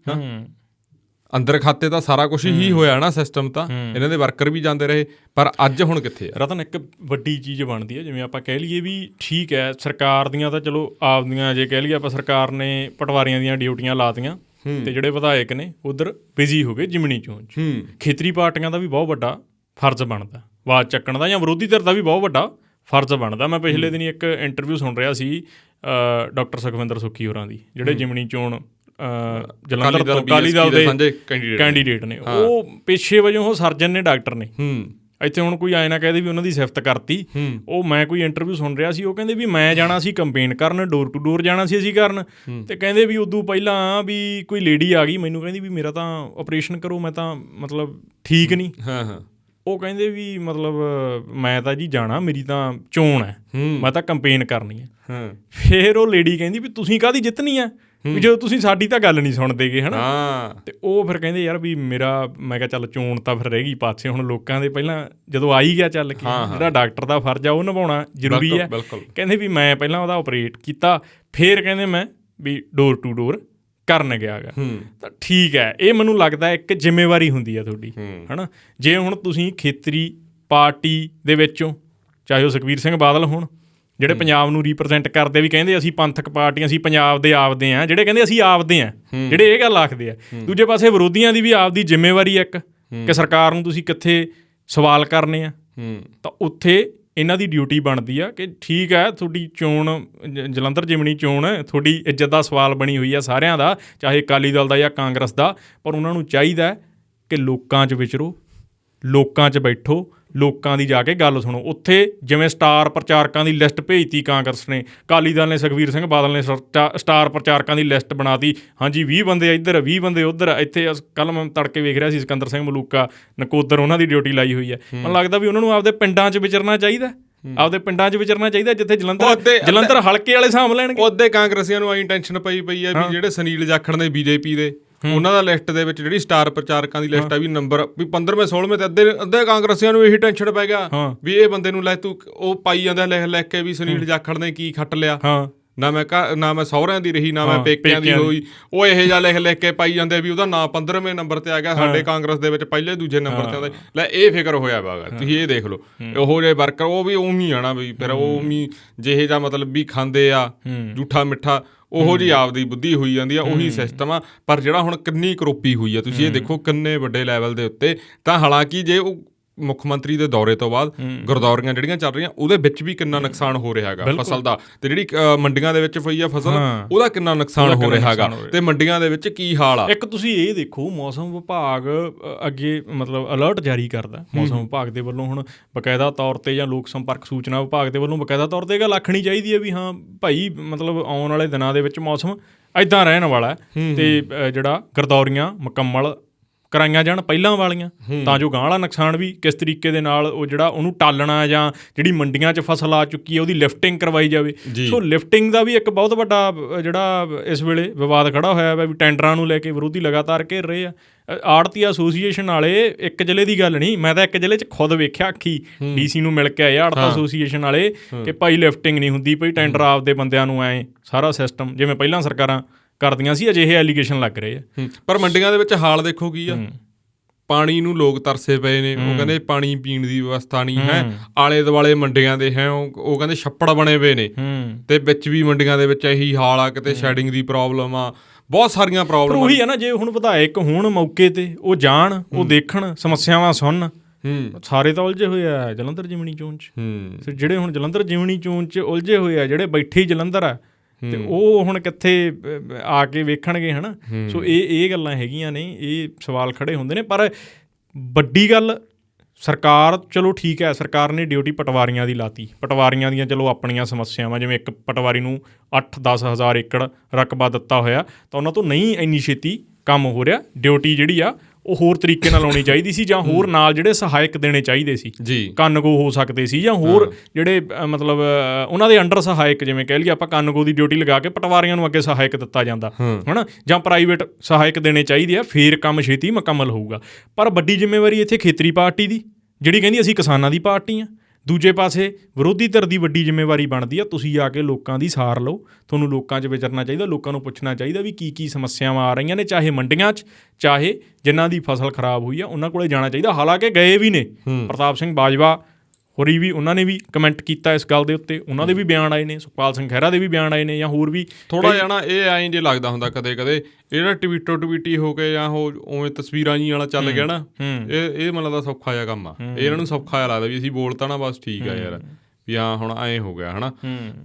ਅੰਦਰ ਖਾਤੇ ਤਾਂ ਸਾਰਾ ਕੁਝ ਹੀ ਹੋਇਆ ਨਾ ਸਿਸਟਮ, ਤਾਂ ਇਹਨਾਂ ਦੇ ਵਰਕਰ ਵੀ ਜਾਂਦੇ ਰਹੇ। ਪਰ ਅੱਜ ਹੁਣ ਕਿੱਥੇ ਆ ਰਤਨ? ਇੱਕ ਵੱਡੀ ਚੀਜ਼ ਬਣਦੀ ਹੈ, ਜਿਵੇਂ ਆਪਾਂ ਕਹਿ ਲਈਏ ਵੀ ਠੀਕ ਹੈ, ਸਰਕਾਰ ਦੀਆਂ ਤਾਂ ਚਲੋ ਆਪਦੀਆਂ, ਜੇ ਕਹਿ ਲਈਏ ਆਪਾਂ, ਸਰਕਾਰ ਨੇ ਪਟਵਾਰੀਆਂ ਦੀਆਂ ਡਿਊਟੀਆਂ ਲਾਤੀਆਂ ਤੇ ਜਿਹੜੇ ਵਿਧਾਇਕ ਨੇ ਉਧਰ ਬਿਜ਼ੀ ਹੋ ਗਏ ਜਿਮਣੀ ਚੋਣ 'ਚ। ਖੇਤਰੀ ਪਾਰਟੀਆਂ ਦਾ ਵੀ ਬਹੁਤ ਵੱਡਾ ਫਰਜ਼ ਬਣਦਾ ਆਵਾਜ਼ ਚੱਕਣ ਦਾ, ਜਾਂ ਵਿਰੋਧੀ ਧਿਰ ਦਾ ਵੀ ਬਹੁਤ ਵੱਡਾ ਫਰਜ਼ ਬਣਦਾ। ਮੈਂ ਪਿਛਲੇ ਦਿਨੀ ਇੱਕ ਇੰਟਰਵਿਊ ਸੁਣ ਰਿਹਾ ਸੀ ਡਾਕਟਰ ਸੁਖਵਿੰਦਰ ਸੁੱਖੀ ਹੋਰਾਂ ਦੀ, ਜਿਹੜੇ ਜਿਮਣੀ ਚੋਣ ਜਲੰਧਰ ਤੋਂ ਅਕਾਲੀ ਦਲ ਦੇ ਕੈਂਡੀਡੇਟ ਨੇ। ਉਹ ਪੇਸ਼ੇ ਵਜੋਂ ਉਹ ਸਰਜਨ ਨੇ, ਡਾਕਟਰ ਨੇ, ਇੱਥੇ ਹੁਣ ਕੋਈ ਆਏ ਨਾ ਕਹਦੇ ਵੀ ਉਹਨਾਂ ਦੀ ਸਿਫਤ ਕਰਤੀ। ਉਹ ਮੈਂ ਕੋਈ ਇੰਟਰਵਿਊ ਸੁਣ ਰਿਹਾ ਸੀ, ਉਹ ਕਹਿੰਦੇ ਵੀ ਮੈਂ ਜਾਣਾ ਸੀ ਕੰਪੇਨ ਕਰਨ, ਡੋਰ ਟੂ ਡੋਰ ਜਾਣਾ ਸੀ ਅਸੀਂ ਕਰਨ, ਤੇ ਕਹਿੰਦੇ ਵੀ ਉਦੋਂ ਪਹਿਲਾਂ ਵੀ ਕੋਈ ਲੇਡੀ ਆ ਗਈ ਮੈਨੂੰ ਕਹਿੰਦੀ ਵੀ ਮੇਰਾ ਤਾਂ ਆਪਰੇਸ਼ਨ ਕਰੋ, ਮੈਂ ਤਾਂ ਮਤਲਬ ਠੀਕ ਨਹੀਂ। ਉਹ ਕਹਿੰਦੇ ਵੀ ਮਤਲਬ ਮੈਂ ਤਾਂ ਜੀ ਜਾਣਾ, ਮੇਰੀ ਤਾਂ ਚੋਣ ਹੈ, ਮੈਂ ਤਾਂ ਕੰਪੇਨ ਕਰਨੀ ਹੈ। ਫਿਰ ਉਹ ਲੇਡੀ ਕਹਿੰਦੀ ਵੀ ਤੁਸੀਂ ਕਾਹਦੀ ਜਿੱਤਣੀ ਆ, ਵੀ ਜਦੋਂ ਤੁਸੀਂ ਸਾਡੀ ਤਾਂ ਗੱਲ ਨਹੀਂ ਸੁਣਦੇਗੇ, ਹੈ ਨਾ। ਤੇ ਉਹ ਫਿਰ ਕਹਿੰਦੇ ਯਾਰ ਵੀ ਮੇਰਾ, ਮੈਂ ਕਿਹਾ ਚੱਲ ਚੋਣ ਤਾਂ ਫਿਰ ਰਹਿ ਗਈ ਪਾਸੇ, ਹੁਣ ਲੋਕਾਂ ਦੇ ਪਹਿਲਾਂ ਜਦੋਂ ਆ ਹੀ ਗਿਆ ਚੱਲ ਕੇ, ਜਿਹੜਾ ਡਾਕਟਰ ਦਾ ਫਰਜ਼ ਆ ਉਹ ਨਿਭਾਉਣਾ ਜ਼ਰੂਰੀ ਹੈ। ਕਹਿੰਦੇ ਵੀ ਮੈਂ ਪਹਿਲਾਂ ਉਹਦਾ ਆਪਰੇਟ ਕੀਤਾ, ਫਿਰ ਕਹਿੰਦੇ ਮੈਂ ਵੀ ਡੋਰ ਟੂ ਡੋਰ ਕਰਨ ਗਿਆ ਗਾ। ਤਾਂ ਠੀਕ ਹੈ, ਇਹ ਮੈਨੂੰ ਲੱਗਦਾ ਇੱਕ ਜ਼ਿੰਮੇਵਾਰੀ ਹੁੰਦੀ ਆ ਤੁਹਾਡੀ, ਹੈ ਨਾ। ਜੇ ਹੁਣ ਤੁਸੀਂ ਖੇਤਰੀ ਪਾਰਟੀ ਦੇ ਵਿੱਚੋਂ, ਚਾਹੇ ਉਹ ਸੁਖਬੀਰ ਸਿੰਘ ਬਾਦਲ ਹੋਣ ਜਿਹੜੇ ਪੰਜਾਬ ਨੂੰ ਰੀਪ੍ਰਜੈਂਟ ਕਰਦੇ, ਵੀ ਕਹਿੰਦੇ ਅਸੀਂ ਪੰਥਕ ਪਾਰਟੀਆਂ, ਅਸੀਂ ਪੰਜਾਬ ਦੇ ਆਪਦੇ ਹਾਂ, ਜਿਹੜੇ ਕਹਿੰਦੇ ਅਸੀਂ ਆਪਦੇ ਹਾਂ, ਜਿਹੜੇ ਇਹ ਗੱਲ ਆਖਦੇ ਆ। ਦੂਜੇ ਪਾਸੇ ਵਿਰੋਧੀਆਂ ਦੀ ਵੀ ਆਪਦੀ ਜ਼ਿੰਮੇਵਾਰੀ ਇੱਕ ਕਿ ਸਰਕਾਰ ਨੂੰ ਤੁਸੀਂ ਕਿੱਥੇ ਸਵਾਲ ਕਰਨੇ ਆ। ਤਾਂ ਉੱਥੇ ਇਹਨਾਂ ਦੀ ਡਿਊਟੀ ਬਣਦੀ ਆ ਕਿ ਠੀਕ ਹੈ ਤੁਹਾਡੀ ਚੋਣ, ਜਲੰਧਰ ਜਿਮਣੀ ਚੋਣ ਤੁਹਾਡੀ ਇੱਜ਼ਤ ਦਾ ਸਵਾਲ ਬਣੀ ਹੋਈ ਆ ਸਾਰਿਆਂ ਦਾ, ਚਾਹੇ ਅਕਾਲੀ ਦਲ ਦਾ ਜਾਂ ਕਾਂਗਰਸ ਦਾ, ਪਰ ਉਹਨਾਂ ਨੂੰ ਚਾਹੀਦਾ ਕਿ ਲੋਕਾਂ 'ਚ ਵਿਚਰੋ, ਲੋਕਾਂ 'ਚ ਬੈਠੋ, ਲੋਕਾਂ ਦੀ ਜਾ ਕੇ ਗੱਲ ਸੁਣੋ। ਉੱਥੇ ਜਿਵੇਂ ਸਟਾਰ ਪ੍ਰਚਾਰਕਾਂ ਦੀ ਲਿਸਟ ਭੇਜਤੀ ਕਾਂਗਰਸ ਨੇ, ਅਕਾਲੀ ਦਲ ਨੇ, ਸੁਖਬੀਰ ਸਿੰਘ ਬਾਦਲ ਨੇ ਸਟਾਰ ਪ੍ਰਚਾਰਕਾਂ ਦੀ ਲਿਸਟ ਬਣਾਤੀ, ਹਾਂਜੀ 20 ਬੰਦੇ ਇੱਧਰ 20 ਬੰਦੇ ਉੱਧਰ। ਇੱਥੇ ਕੱਲ੍ਹ ਮੈਂ ਤੜਕੇ ਵੇਖ ਰਿਹਾ ਸੀ ਸਿਕੰਦਰ ਸਿੰਘ ਮਲੂਕਾ ਨਕੋਦਰ, ਉਹਨਾਂ ਦੀ ਡਿਊਟੀ ਲਾਈ ਹੋਈ ਹੈ। ਮੈਨੂੰ ਲੱਗਦਾ ਵੀ ਉਹਨਾਂ ਨੂੰ ਆਪਦੇ ਪਿੰਡਾਂ 'ਚ ਵਿਚਰਨਾ ਚਾਹੀਦਾ, ਆਪਦੇ ਪਿੰਡਾਂ 'ਚ ਵਿਚਰਨਾ ਚਾਹੀਦਾ, ਜਿੱਥੇ ਜਲੰਧਰ ਹਲਕੇ ਵਾਲੇ ਸਾਂਭ ਲੈਣਗੇ। ਉਹਦੇ ਕਾਂਗਰਸੀਆਂ ਨੂੰ ਆਈ ਟੈਨਸ਼ਨ ਪਈ ਆ ਵੀ ਜਿਹੜੇ ਸੁਨੀਲ ਜਾਖੜ ਨੇ BJP ਦੇ, ਉਹਨਾਂ ਦਾ ਲਿਸਟ ਦੇ ਵਿੱਚ ਜਿਹੜੀ ਸਟਾਰ ਪ੍ਰਚਾਰਕਾਂ ਦੀ ਲਿਸਟ ਆ ਵੀ ਨੰਬਰ ਵੀ 15ਵੇਂ 16ਵੇਂ ਤੇ ਅੱਧੇ ਕਾਂਗਰਸੀਆਂ ਨੂੰ ਇਹੀ ਟੈਨਸ਼ਨ ਪੈ ਗਿਆ ਵੀ ਇਹ ਬੰਦੇ ਨੂੰ ਲੈ ਤੂੰ, ਉਹ ਪਾਈ ਜਾਂਦਾ ਲਿਖ ਕੇ ਵੀ ਸੁਨੀਲ ਜਾਖੜ ਨੇ ਕੀ ਖੱਟ ਲਿਆ, ਨਾ ਮੈਂ ਸਹੁਰਿਆਂ ਦੀ ਰਹੀ, ਨਾ ਮੈਂ ਪੇਕਿਆਂ ਦੀ ਹੋਈ। ਉਹ ਇਹੋ ਜਿਹਾ ਲਿਖ ਕੇ ਪਾਈ ਜਾਂਦੇ ਵੀ ਉਹਦਾ ਨਾਂ 15ਵੇਂ ਨੰਬਰ ਤੇ ਆ ਗਿਆ, ਸਾਡੇ ਕਾਂਗਰਸ ਦੇ ਵਿੱਚ ਪਹਿਲੇ ਦੂਜੇ ਨੰਬਰ ਤੇ ਆਉਂਦਾ। ਲੈ ਇਹ ਫਿਕਰ ਹੋਇਆ ਵਾ, ਤੁਸੀਂ ਇਹ ਦੇਖ ਲਓ। ਉਹੋ ਜਿਹੇ ਵਰਕਰ ਉਹ ਵੀ ਉਵੇਂ ਆਣਾ ਵੀ, ਫਿਰ ਉਹ ਉਵੇਂ ਜਿਹੇ ਜਿਹਾ ਮਤਲਬ ਵੀ ਖਾਂਦੇ ਆ ਜੂਠਾ ਮਿੱਠਾ, ਉਹੋ ਜਿਹੀ ਆਪਦੀ ਬੁੱਧੀ ਹੋਈ ਜਾਂਦੀ ਆ, ਉਹੀ ਸਿਸਟਮ ਆ। ਪਰ ਜਿਹੜਾ ਹੁਣ ਕਿੰਨੀ ਕਰੋਪੀ ਹੋਈ ਆ, ਤੁਸੀਂ ਇਹ ਦੇਖੋ ਕਿੰਨੇ ਵੱਡੇ ਲੈਵਲ ਦੇ ਉੱਤੇ। ਤਾਂ ਹਾਲਾਂਕਿ ਜੇ ਉਹ ਮੁੱਖ ਮੰਤਰੀ ਦੇ ਦੌਰੇ ਤੋਂ ਬਾਅਦ ਗੁਰਦੌਰੀਆਂ ਜਿਹੜੀਆਂ ਚੱਲ ਰਹੀਆਂ, ਉਹਦੇ ਵਿੱਚ ਵੀ ਕਿੰਨਾ ਨੁਕਸਾਨ ਹੋ ਰਿਹਾ ਹੈਗਾ ਫਸਲ ਦਾ, ਤੇ ਜਿਹੜੀ ਮੰਡੀਆਂ ਦੇ ਵਿੱਚ ਪਈ ਆ ਫਸਲ, ਉਹਦਾ ਕਿੰਨਾ ਨੁਕਸਾਨ ਹੋ ਰਿਹਾ ਹੈਗਾ, ਤੇ ਮੰਡੀਆਂ ਦੇ ਵਿੱਚ ਕੀ ਹਾਲ ਆ। ਇੱਕ ਤੁਸੀਂ ਇਹ ਦੇਖੋ, ਮੌਸਮ ਵਿਭਾਗ ਅੱਗੇ ਮਤਲਬ ਅਲਰਟ ਜਾਰੀ ਕਰਦਾ, ਮੌਸਮ ਵਿਭਾਗ ਦੇ ਵੱਲੋਂ ਹੁਣ ਬਕਾਇਦਾ ਤੌਰ ਤੇ, ਜਾਂ ਲੋਕ ਸੰਪਰਕ ਸੂਚਨਾ ਵਿਭਾਗ ਦੇ ਵੱਲੋਂ ਬਕਾਇਦਾ ਤੌਰ ਤੇ ਇਹ ਗੱਲ ਆਖਣੀ ਚਾਹੀਦੀ ਹੈ ਵੀ ਹਾਂ ਭਾਈ ਮਤਲਬ ਆਉਣ ਵਾਲੇ ਦਿਨਾਂ ਦੇ ਵਿੱਚ ਮੌਸਮ ਇੱਦਾਂ ਰਹਿਣ ਵਾਲਾ, ਤੇ ਜਿਹੜਾ ਗਰਦੌਰੀਆਂ ਮੁਕੰਮਲ ਕਰਾਈਆਂ ਜਾਣ ਪਹਿਲਾਂ ਵਾਲੀਆਂ, ਤਾਂ ਜੋ ਗਾਂਹ ਵਾਲਾ ਨੁਕਸਾਨ ਵੀ ਕਿਸ ਤਰੀਕੇ ਦੇ ਨਾਲ ਉਹ ਜਿਹੜਾ ਉਹਨੂੰ ਟਾਲਣਾ, ਜਾਂ ਜਿਹੜੀ ਮੰਡੀਆਂ 'ਚ ਫਸਲ ਆ ਚੁੱਕੀ ਹੈ ਉਹਦੀ ਲਿਫਟਿੰਗ ਕਰਵਾਈ ਜਾਵੇ। ਸੋ ਲਿਫਟਿੰਗ ਦਾ ਵੀ ਇੱਕ ਬਹੁਤ ਵੱਡਾ ਜਿਹੜਾ ਇਸ ਵੇਲੇ ਵਿਵਾਦ ਖੜਾ ਹੋਇਆ ਵਾ, ਵੀ ਟੈਂਡਰਾਂ ਨੂੰ ਲੈ ਕੇ ਵਿਰੋਧੀ ਲਗਾਤਾਰ ਘੇਰ ਰਹੇ ਆ। ਆੜਤੀ ਐਸੋਸੀਏਸ਼ਨ ਵਾਲੇ, ਇੱਕ ਜ਼ਿਲ੍ਹੇ ਦੀ ਗੱਲ ਨਹੀਂ, ਮੈਂ ਤਾਂ ਇੱਕ ਜ਼ਿਲ੍ਹੇ 'ਚ ਖੁਦ ਵੇਖਿਆ ਅੱਖੀ, DC ਨੂੰ ਮਿਲ ਕੇ ਆਏ ਆੜਤਾ ਐਸੋਸੀਏਸ਼ਨ ਵਾਲੇ, ਕਿ ਭਾਈ ਲਿਫਟਿੰਗ ਨਹੀਂ ਹੁੰਦੀ ਪਈ, ਟੈਂਡਰ ਆਪਦੇ ਬੰਦਿਆਂ ਨੂੰ ਐਂ ਸਾਰਾ ਸਿਸਟਮ ਜਿਵੇਂ ਪਹਿਲਾਂ ਸਰਕਾਰਾਂ ਕਰਦੀਆਂ ਸੀ, ਅਜਿਹੇ ਐਲੀਗੇਸ਼ਨ ਲੱਗ ਰਹੇ ਆ। ਪਰ ਮੰਡੀਆਂ ਦੇ ਵਿੱਚ ਹਾਲ ਦੇਖੋ ਕੀ ਆ, ਪਾਣੀ ਨੂੰ ਲੋਕ ਤਰਸੇ ਪਏ ਨੇ। ਉਹ ਕਹਿੰਦੇ ਪਾਣੀ ਪੀਣ ਦੀ ਵਿਵਸਥਾ ਨਹੀਂ ਹੈ, ਆਲੇ ਦੁਆਲੇ ਮੰਡੀਆਂ ਦੇ ਹੈ ਉਹ ਕਹਿੰਦੇ ਛੱਪੜ ਬਣੇ ਪਏ ਨੇ, ਤੇ ਵਿੱਚ ਵੀ ਮੰਡੀਆਂ ਦੇ ਵਿੱਚ ਇਹੀ ਹਾਲ ਆ, ਕਿਤੇ ਸ਼ੈਡਿੰਗ ਦੀ ਪ੍ਰੋਬਲਮ ਆ, ਬਹੁਤ ਸਾਰੀਆਂ ਪ੍ਰੋਬਲਮ। ਉਹੀ ਆ ਨਾ, ਜੇ ਹੁਣ ਵਿਧਾਇਕ ਹੋਣ ਮੌਕੇ ਤੇ, ਉਹ ਜਾਣ, ਉਹ ਦੇਖਣ, ਸਮੱਸਿਆਵਾਂ ਸੁਣਨ। ਸਾਰੇ ਤਾਂ ਉਲਝੇ ਹੋਏ ਆ ਜਲੰਧਰ ਜਿਮਣੀ ਚੋਣ 'ਚ, ਜਿਹੜੇ ਹੁਣ ਜਲੰਧਰ ਜਿਮਣੀ ਚੋਣ 'ਚ ਉਲਝੇ ਹੋਏ ਆ, ਜਿਹੜੇ ਬੈਠੇ ਹੀ ਜਲੰਧਰ ਆ, ਤੇ ਉਹ ਹੁਣ ਕਿੱਥੇ ਆ ਕੇ ਵੇਖਣਗੇ, ਹੈ ਨਾ। ਸੋ ਇਹ ਗੱਲਾਂ ਹੈਗੀਆਂ ਨੇ, ਇਹ ਸਵਾਲ ਖੜੇ ਹੁੰਦੇ ਨੇ। ਪਰ ਵੱਡੀ ਗੱਲ, ਸਰਕਾਰ ਚਲੋ ਠੀਕ ਹੈ, ਸਰਕਾਰ ਨੇ ਡਿਊਟੀ ਪਟਵਾਰੀਆਂ ਦੀ ਲਾਤੀ, ਪਟਵਾਰੀਆਂ ਦੀਆਂ ਚਲੋ ਆਪਣੀਆਂ ਸਮੱਸਿਆਵਾਂ, ਜਿਵੇਂ ਇੱਕ ਪਟਵਾਰੀ ਨੂੰ 8-10 ਹਜ਼ਾਰ ਏਕੜ ਰਕਬਾ ਦਿੱਤਾ ਹੋਇਆ, ਤਾਂ ਉਹਨਾਂ ਤੋਂ ਨਹੀਂ ਇੰਨੀ ਛੇਤੀ ਕੰਮ ਹੋ ਰਿਹਾ। ਡਿਊਟੀ ਜਿਹੜੀ ਆ ਉਹ ਹੋਰ ਤਰੀਕੇ ਨਾਲ ਲਾਉਣੀ ਚਾਹੀਦੀ ਸੀ, ਜਾਂ ਹੋਰ ਨਾਲ ਜਿਹੜੇ ਸਹਾਇਕ ਦੇਣੇ ਚਾਹੀਦੇ ਸੀ, ਕੰਨਗੋ ਹੋ ਸਕਦੇ ਸੀ, ਜਾਂ ਹੋਰ ਜਿਹੜੇ ਮਤਲਬ ਉਹਨਾਂ ਦੇ ਅੰਡਰ ਸਹਾਇਕ, ਜਿਵੇਂ ਕਹਿ ਲਈਏ ਆਪਾਂ, ਕੰਨਗੋ ਦੀ ਡਿਊਟੀ ਲਗਾ ਕੇ ਪਟਵਾਰੀਆਂ ਨੂੰ ਅੱਗੇ ਸਹਾਇਕ ਦਿੱਤਾ ਜਾਂਦਾ, ਹੈ ਨਾ, ਜਾਂ ਪ੍ਰਾਈਵੇਟ ਸਹਾਇਕ ਦੇਣੇ ਚਾਹੀਦੇ ਆ, ਫੇਰ ਕੰਮ ਛੇਤੀ ਮੁਕੰਮਲ ਹੋਊਗਾ। ਪਰ ਵੱਡੀ ਜ਼ਿੰਮੇਵਾਰੀ ਇੱਥੇ ਖੇਤਰੀ ਪਾਰਟੀ ਦੀ, ਜਿਹੜੀ ਕਹਿੰਦੀ ਅਸੀਂ ਕਿਸਾਨਾਂ ਦੀ ਪਾਰਟੀ ਹਾਂ। ਦੂਜੇ ਪਾਸੇ ਵਿਰੋਧੀ ਧਿਰ ਦੀ ਵੱਡੀ ਜ਼ਿੰਮੇਵਾਰੀ ਬਣਦੀ ਆ, ਤੁਸੀਂ ਆ ਕੇ ਲੋਕਾਂ ਦੀ ਸਾਰ ਲਓ, ਤੁਹਾਨੂੰ ਲੋਕਾਂ 'ਚ ਵਿਚਰਨਾ ਚਾਹੀਦਾ, ਲੋਕਾਂ ਨੂੰ ਪੁੱਛਣਾ ਚਾਹੀਦਾ ਵੀ ਕੀ ਸਮੱਸਿਆਵਾਂ ਆ ਰਹੀਆਂ ਨੇ, ਚਾਹੇ ਮੰਡੀਆਂ 'ਚ, ਚਾਹੇ ਜਿਨ੍ਹਾਂ ਦੀ ਫਸਲ ਖਰਾਬ ਹੋਈ ਆ ਉਹਨਾਂ ਕੋਲੇ ਜਾਣਾ ਚਾਹੀਦਾ। ਹਾਲਾਂਕਿ ਗਏ ਵੀ ਨੇ, ਪ੍ਰਤਾਪ ਸਿੰਘ ਬਾਜਵਾ ਹੋਰੀ ਵੀ, ਉਹਨਾਂ ਨੇ ਵੀ ਕਮੈਂਟ ਕੀਤਾ ਇਸ ਗੱਲ ਦੇ ਉੱਤੇ, ਉਹਨਾਂ ਦੇ ਵੀ ਬਿਆਨ ਆਏ ਨੇ, ਸੁਖਪਾਲ ਸਿੰਘ ਖਹਿਰਾ ਦੇ ਵੀ ਬਿਆਨ ਆਏ ਨੇ, ਜਾਂ ਹੋਰ ਵੀ ਥੋੜ੍ਹਾ ਜਿਹਾ ਨਾ ਇਹ ਐਂ ਜੇ ਲੱਗਦਾ ਹੁੰਦਾ ਕਦੇ ਇਹ ਨਾ ਟਵੀਟੀ ਹੋ ਕੇ, ਜਾਂ ਉਹ ਉਵੇਂ ਤਸਵੀਰਾਂ ਜੀ ਵਾਲਾ ਚੱਲ ਗਿਆ ਨਾ, ਇਹ ਮੈਨੂੰ ਲੱਗਦਾ ਸੌਖਾ ਜਿਹਾ ਕੰਮ ਆ, ਇਹਨਾਂ ਨੂੰ ਸੌਖਾ ਜਿਹਾ ਲੱਗਦਾ ਵੀ ਅਸੀਂ ਬੋਲਤਾ ਨਾ ਬਸ ਠੀਕ ਆ ਯਾਰ, ਵੀ ਹਾਂ ਹੁਣ ਐਂ ਹੋ ਗਿਆ, ਹੈ ਨਾ।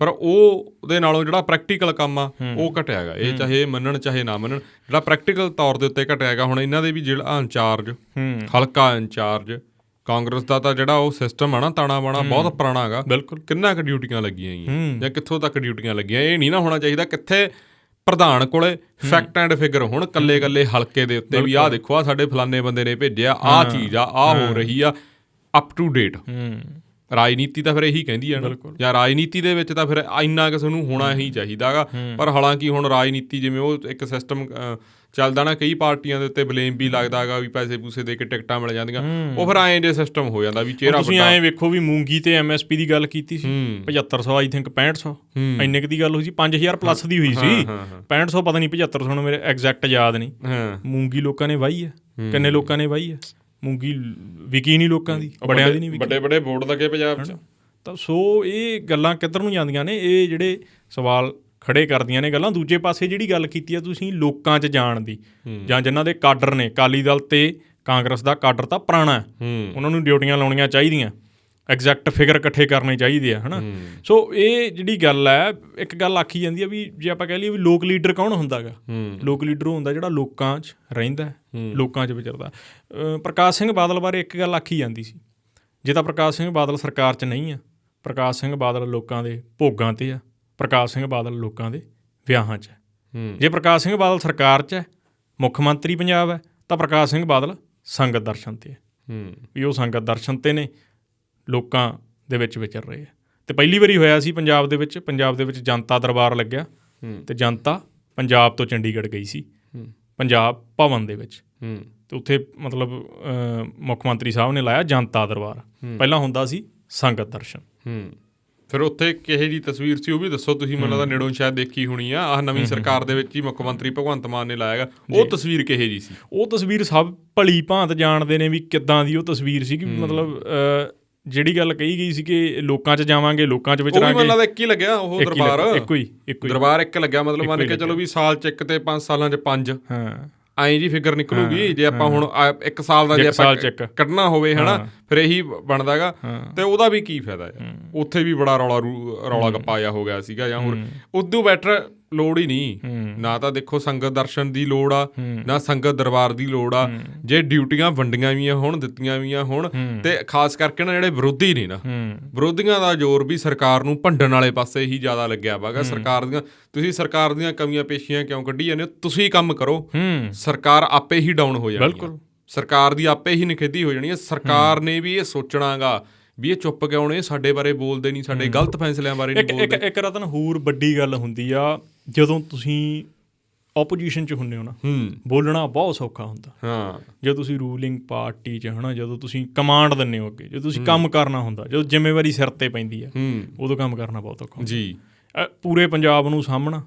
ਪਰ ਉਹਦੇ ਨਾਲੋਂ ਜਿਹੜਾ ਪ੍ਰੈਕਟੀਕਲ ਕੰਮ ਆ ਉਹ ਘਟਿਆ ਹੈਗਾ। ਇਹ ਚਾਹੇ ਮੰਨਣ ਚਾਹੇ ਨਾ ਮੰਨਣ, ਜਿਹੜਾ ਪ੍ਰੈਕਟੀਕਲ ਤੌਰ ਦੇ ਉੱਤੇ ਘਟਿਆ ਹੈਗਾ। ਹੁਣ ਇਹਨਾਂ ਦੇ ਵੀ ਜਿਹੜਾ ਇੰਚਾਰਜ, ਹਲਕਾ ਇੰਚਾਰਜ, ਕਾਂਗਰਸ ਦਾ ਤਾਂ ਜਿਹੜਾ ਉਹ ਸਿਸਟਮ ਆ ਨਾ ਤਾਣਾ ਬਾਣਾ ਬਹੁਤ ਪੁਰਾਣਾ ਹੈਗਾ। ਬਿਲਕੁਲ। ਕਿੰਨਾ ਕੁ ਡਿਊਟੀਆਂ ਲੱਗੀਆਂ ਗਈਆਂ ਜਾਂ ਕਿੱਥੋਂ ਤੱਕ ਡਿਊਟੀਆਂ ਲੱਗੀਆਂ, ਇਹ ਨਹੀਂ ਨਾ ਹੋਣਾ ਚਾਹੀਦਾ ਕਿੱਥੇ ਪ੍ਰਧਾਨ ਕੋਲੇ ਫੈਕਟ ਐਂਡ ਫਿਗਰ ਹੁਣ ਕੱਲੇ ਹਲਕੇ ਦੇ ਉੱਤੇ ਵੀ ਆਹ ਦੇਖੋ, ਆਹ ਸਾਡੇ ਫਲਾਨੇ ਬੰਦੇ ਨੇ ਭੇਜਿਆ, ਆਹ ਚੀਜ਼ ਆ, ਆਹ ਹੋ ਰਹੀ ਆ, ਅਪ ਟੂ ਡੇਟ। ਰਾਜਨੀਤੀ ਤਾਂ ਫਿਰ ਇਹੀ ਕਹਿੰਦੀ ਆ ਨਾ, ਜਾਂ ਰਾਜਨੀਤੀ ਦੇ ਵਿੱਚ ਤਾਂ ਫਿਰ ਇੰਨਾ ਕਿਸੇ ਨੂੰ ਹੋਣਾ ਹੀ ਚਾਹੀਦਾ ਗਾ। ਪਰ ਹਾਲਾਂਕਿ ਹੁਣ ਰਾਜਨੀਤੀ ਜਿਵੇਂ ਉਹ ਇੱਕ ਸਿਸਟਮ ਚੱਲਦਾ ਨਾ, ਕਈ ਪਾਰਟੀਆਂ ਦੇ ਉੱਤੇ ਬਲੇਮ ਵੀ ਲੱਗਦਾ ਹੈਗਾ ਵੀ ਪੈਸੇ ਪੂਸੇ ਦੇ ਕੇ ਟਿਕਟਾਂ ਮਿਲ ਜਾਂਦੀਆਂ, ਉਹ ਫਿਰ ਐਂ ਜੇ ਸਿਸਟਮ ਹੋ ਜਾਂਦਾ ਵੀ ਚਿਹਰਾ। ਤੁਸੀਂ ਐਂ ਵੇਖੋ ਵੀ ਮੂੰਗੀ ਤੇ MSP ਦੀ ਗੱਲ ਕੀਤੀ ਸੀ 7500 ਆਈ ਥਿੰਕ 6500 ਇੰਨੇ ਕੁ ਦੀ ਗੱਲ ਹੋਈ ਸੀ, 5000 ਪਲੱਸ ਦੀ ਹੋਈ ਸੀ। 6500 ਪਤਾ ਨਹੀਂ 7500 ਨੂੰ ਮੇਰੇ ਐਗਜ਼ੈਕਟ ਯਾਦ ਨਹੀਂ। ਮੂੰਗੀ ਲੋਕਾਂ ਨੇ ਵਾਹੀ ਆ, ਕਿੰਨੇ ਲੋਕਾਂ ਨੇ ਵਾਹੀ ਆ ਮੂੰਗੀ, ਵਿਕੀ ਨਹੀਂ ਲੋਕਾਂ ਦੀ, ਬੜਿਆਂ ਦੀ ਨਹੀਂ ਵਿਕੀ। ਵੱਡੇ ਬੋਰਡ ਲੱਗੇ ਪੰਜਾਬ 'ਚ। ਤਾਂ ਸੋ ਇਹ ਗੱਲਾਂ ਕਿੱਧਰ ਨੂੰ ਜਾਂਦੀਆਂ ਨੇ, ਇਹ ਜਿਹੜੇ ਸਵਾਲ ਖੜੇ ਕਰਦੀਆਂ ਨੇ ਗੱਲਾਂ। ਦੂਜੇ ਪਾਸੇ ਜਿਹੜੀ ਗੱਲ ਕੀਤੀ ਆ ਤੁਸੀਂ ਲੋਕਾਂ 'ਚ ਜਾਣ ਦੀ, ਜਾਂ ਜਿਨ੍ਹਾਂ ਦੇ ਕਾਡਰ ਨੇ, ਅਕਾਲੀ ਦਲ ਤੇ ਕਾਂਗਰਸ ਦਾ ਕਾਡਰ ਤਾਂ ਪੁਰਾਣਾ, ਉਹਨਾਂ ਨੂੰ ਡਿਊਟੀਆਂ ਲਾਉਣੀਆਂ ਚਾਹੀਦੀਆਂ, ਐਗਜ਼ੈਕਟ ਫਿਗਰ ਇਕੱਠੇ ਕਰਨੇ ਚਾਹੀਦੇ ਆ, ਹੈ ਨਾ। ਸੋ ਇਹ ਜਿਹੜੀ ਗੱਲ ਹੈ, ਇੱਕ ਗੱਲ ਆਖੀ ਜਾਂਦੀ ਆ ਵੀ ਜੇ ਆਪਾਂ ਕਹਿ ਲਈਏ ਵੀ ਲੋਕ ਲੀਡਰ ਕੌਣ ਹੁੰਦਾ ਗਾ, ਲੋਕ ਲੀਡਰ ਉਹ ਹੁੰਦਾ ਜਿਹੜਾ ਲੋਕਾਂ 'ਚ ਰਹਿੰਦਾ, ਲੋਕਾਂ 'ਚ ਵਿਚਰਦਾ। ਪ੍ਰਕਾਸ਼ ਸਿੰਘ ਬਾਦਲ ਬਾਰੇ ਇੱਕ ਗੱਲ ਆਖੀ ਜਾਂਦੀ ਸੀ, ਜੇ ਤਾਂ ਪ੍ਰਕਾਸ਼ ਸਿੰਘ ਬਾਦਲ ਸਰਕਾਰ 'ਚ ਨਹੀਂ ਆ, ਪ੍ਰਕਾਸ਼ ਸਿੰਘ ਬਾਦਲ ਲੋਕਾਂ ਦੇ ਭੋਗਾਂ 'ਤੇ ਆ, ਪ੍ਰਕਾਸ਼ ਸਿੰਘ ਬਾਦਲ ਲੋਕਾਂ ਦੇ ਵਿਆਹਾਂ 'ਚ ਹੈ। ਜੇ ਪ੍ਰਕਾਸ਼ ਸਿੰਘ ਬਾਦਲ ਸਰਕਾਰ 'ਚ ਹੈ, ਮੁੱਖ ਮੰਤਰੀ ਪੰਜਾਬ ਹੈ, ਤਾਂ ਪ੍ਰਕਾਸ਼ ਸਿੰਘ ਬਾਦਲ ਸੰਗਤ ਦਰਸ਼ਨ 'ਤੇ ਹੈ ਵੀ ਉਹ ਸੰਗਤ ਦਰਸ਼ਨ 'ਤੇ ਨੇ, ਲੋਕਾਂ ਦੇ ਵਿੱਚ ਵਿਚਰ ਰਹੇ ਆ। ਅਤੇ ਪਹਿਲੀ ਵਾਰੀ ਹੋਇਆ ਸੀ ਪੰਜਾਬ ਦੇ ਵਿੱਚ ਜਨਤਾ ਦਰਬਾਰ ਲੱਗਿਆ, ਅਤੇ ਜਨਤਾ ਪੰਜਾਬ ਤੋਂ ਚੰਡੀਗੜ੍ਹ ਗਈ ਸੀ ਪੰਜਾਬ ਭਵਨ ਦੇ ਵਿੱਚ, ਅਤੇ ਉੱਥੇ ਮਤਲਬ ਮੁੱਖ ਮੰਤਰੀ ਸਾਹਿਬ ਨੇ ਲਾਇਆ ਜਨਤਾ ਦਰਬਾਰ। ਪਹਿਲਾਂ ਹੁੰਦਾ ਸੀ ਸੰਗਤ ਦਰਸ਼ਨ। ਫਿਰ ਉੱਥੇ ਕਿਹੋ ਜਿਹੀ ਤਸਵੀਰ ਸੀ ਉਹ ਵੀ ਦੱਸੋ ਤੁਸੀਂ, ਮੈਨੂੰ ਲੱਗਦਾ ਨੇੜੋਂ ਸ਼ਾਇਦ ਦੇਖੀ ਹੋਣੀ ਆ। ਆਹ ਨਵੀਂ ਸਰਕਾਰ ਦੇ ਵਿੱਚ ਹੀ ਮੁੱਖ ਮੰਤਰੀ ਭਗਵੰਤ ਮਾਨ ਨੇ ਲਾਇਆ ਗਾ, ਉਹ ਤਸਵੀਰ ਕਿਹੋ ਜਿਹੀ ਸੀ? ਉਹ ਤਸਵੀਰ ਸਭ ਭਲੀ ਭਾਂਤ ਜਾਣਦੇ ਨੇ ਵੀ ਕਿੱਦਾਂ ਦੀ ਉਹ ਤਸਵੀਰ ਸੀ। ਮਤਲਬ ਜਿਹੜੀ ਗੱਲ ਕਹੀ ਗਈ ਸੀ ਕਿ ਲੋਕਾਂ 'ਚ ਜਾਵਾਂਗੇ, ਲੋਕਾਂ 'ਚ ਵਿਚਰਾਂਗੇ। ਮੈਨੂੰ ਲੱਗਦਾ ਇੱਕ ਹੀ ਲੱਗਿਆ ਉਹ ਦਰਬਾਰ, ਇੱਕੋ ਹੀ ਦਰਬਾਰ ਇੱਕ ਲੱਗਿਆ। ਮਤਲਬ ਮੰਨ ਕੇ ਚਲੋ ਵੀ ਸਾਲ 'ਚ ਇੱਕ ਤੇ 5 ਸਾਲਾਂ 'ਚ 5 ਐਂ ਜੀ ਫਿਗਰ ਨਿਕਲੂਗੀ। ਜੇ ਆਪਾਂ ਹੁਣ 1 ਸਾਲ ਦਾ ਜੇ ਆਪਾਂ ਕੱਢਣਾ ਹੋਵੇ, ਹੈ ਨਾ, ਫਿਰ ਇਹੀ ਬਣਦਾ ਗਾ। ਅਤੇ ਉਹਦਾ ਵੀ ਕੀ ਫਾਇਦਾ ਆ? ਉੱਥੇ ਵੀ ਬੜਾ ਰੌਲਾ ਗੱਪਾ ਜਿਹਾ ਹੋ ਗਿਆ ਸੀਗਾ। ਜਾਂ ਹੋਰ ਉਦੋਂ ਬੈਟਰ ਲੋੜ ਹੀ ਨਹੀਂ, ਨਾ ਤਾਂ ਦੇਖੋ ਸੰਗਤ ਦਰਸ਼ਨ ਦੀ ਲੋੜ ਆ, ਨਾ ਸੰਗਤ ਦਰਬਾਰ ਦੀ ਲੋੜ ਆ। ਜੇ ਡਿਊਟੀਆਂ ਵੰਡੀਆਂ ਵੀਆਂ ਹੋਣ, ਦਿੱਤੀਆਂ ਵੀਆਂ ਹੋਣ, ਤੇ ਖਾਸ ਕਰਕੇ ਨਾ ਜਿਹੜੇ ਵਿਰੋਧੀ ਨੇ ਨਾ, ਵਿਰੋਧੀਆਂ ਦਾ ਜ਼ੋਰ ਵੀ ਸਰਕਾਰ ਨੂੰ ਭੰਡਣ ਵਾਲੇ ਪਾਸੇ ਹੀ ਜ਼ਿਆਦਾ ਲੱਗਿਆ ਵਾ ਗਾ। ਤੁਸੀਂ ਸਰਕਾਰ ਦੀਆਂ ਕਮੀਆਂ ਪੇਸ਼ੀਆਂ ਕਿਉਂ ਕੱਢੀ ਜਾਂਦੇ ਹੋ? ਤੁਸੀਂ ਕੰਮ ਕਰੋ, ਸਰਕਾਰ ਆਪੇ ਹੀ ਡਾਊਨ ਹੋ ਜਾਣੀ। ਬਿਲਕੁਲ, ਸਰਕਾਰ ਦੀ ਆਪੇ ਹੀ ਨਿਖੇਧੀ ਹੋ ਜਾਣੀ ਹੈ। ਸਰਕਾਰ ਨੇ ਵੀ ਇਹ ਸੋਚਣਾ ਗਾ ਵੀ ਇਹ ਚੁੱਪ ਕਿਉਂ ਨੇ, ਸਾਡੇ ਬਾਰੇ ਬੋਲਦੇ ਨਹੀਂ, ਸਾਡੇ ਗਲਤ ਫੈਸਲਿਆਂ ਬਾਰੇ ਨਹੀਂ ਬੋਲਦੇ। ਇੱਕ ਰਤਨ ਹੋਰ ਵੱਡੀ ਗੱਲ ਹੁੰਦੀ ਆ, ਜਦੋਂ ਤੁਸੀਂ ਓਪੋਜੀਸ਼ਨ 'ਚ ਹੁੰਦੇ ਹੋ ਨਾ, ਬੋਲਣਾ ਬਹੁਤ ਸੌਖਾ ਹੁੰਦਾ। ਜਦੋਂ ਤੁਸੀਂ ਰੂਲਿੰਗ ਪਾਰਟੀ 'ਚ, ਹੈ ਨਾ, ਜਦੋਂ ਤੁਸੀਂ ਕਮਾਂਡ ਦਿੰਦੇ ਹੋ ਅੱਗੇ, ਜਦੋਂ ਤੁਸੀਂ ਕੰਮ ਕਰਨਾ ਹੁੰਦਾ, ਜਦੋਂ ਜ਼ਿੰਮੇਵਾਰੀ ਸਿਰ 'ਤੇ ਪੈਂਦੀ ਆ, ਉਦੋਂ ਕੰਮ ਕਰਨਾ ਬਹੁਤ ਔਖਾ ਹੁੰਦਾ ਜੀ। ਪੂਰੇ ਪੰਜਾਬ ਨੂੰ ਸਾਂਭਣਾ,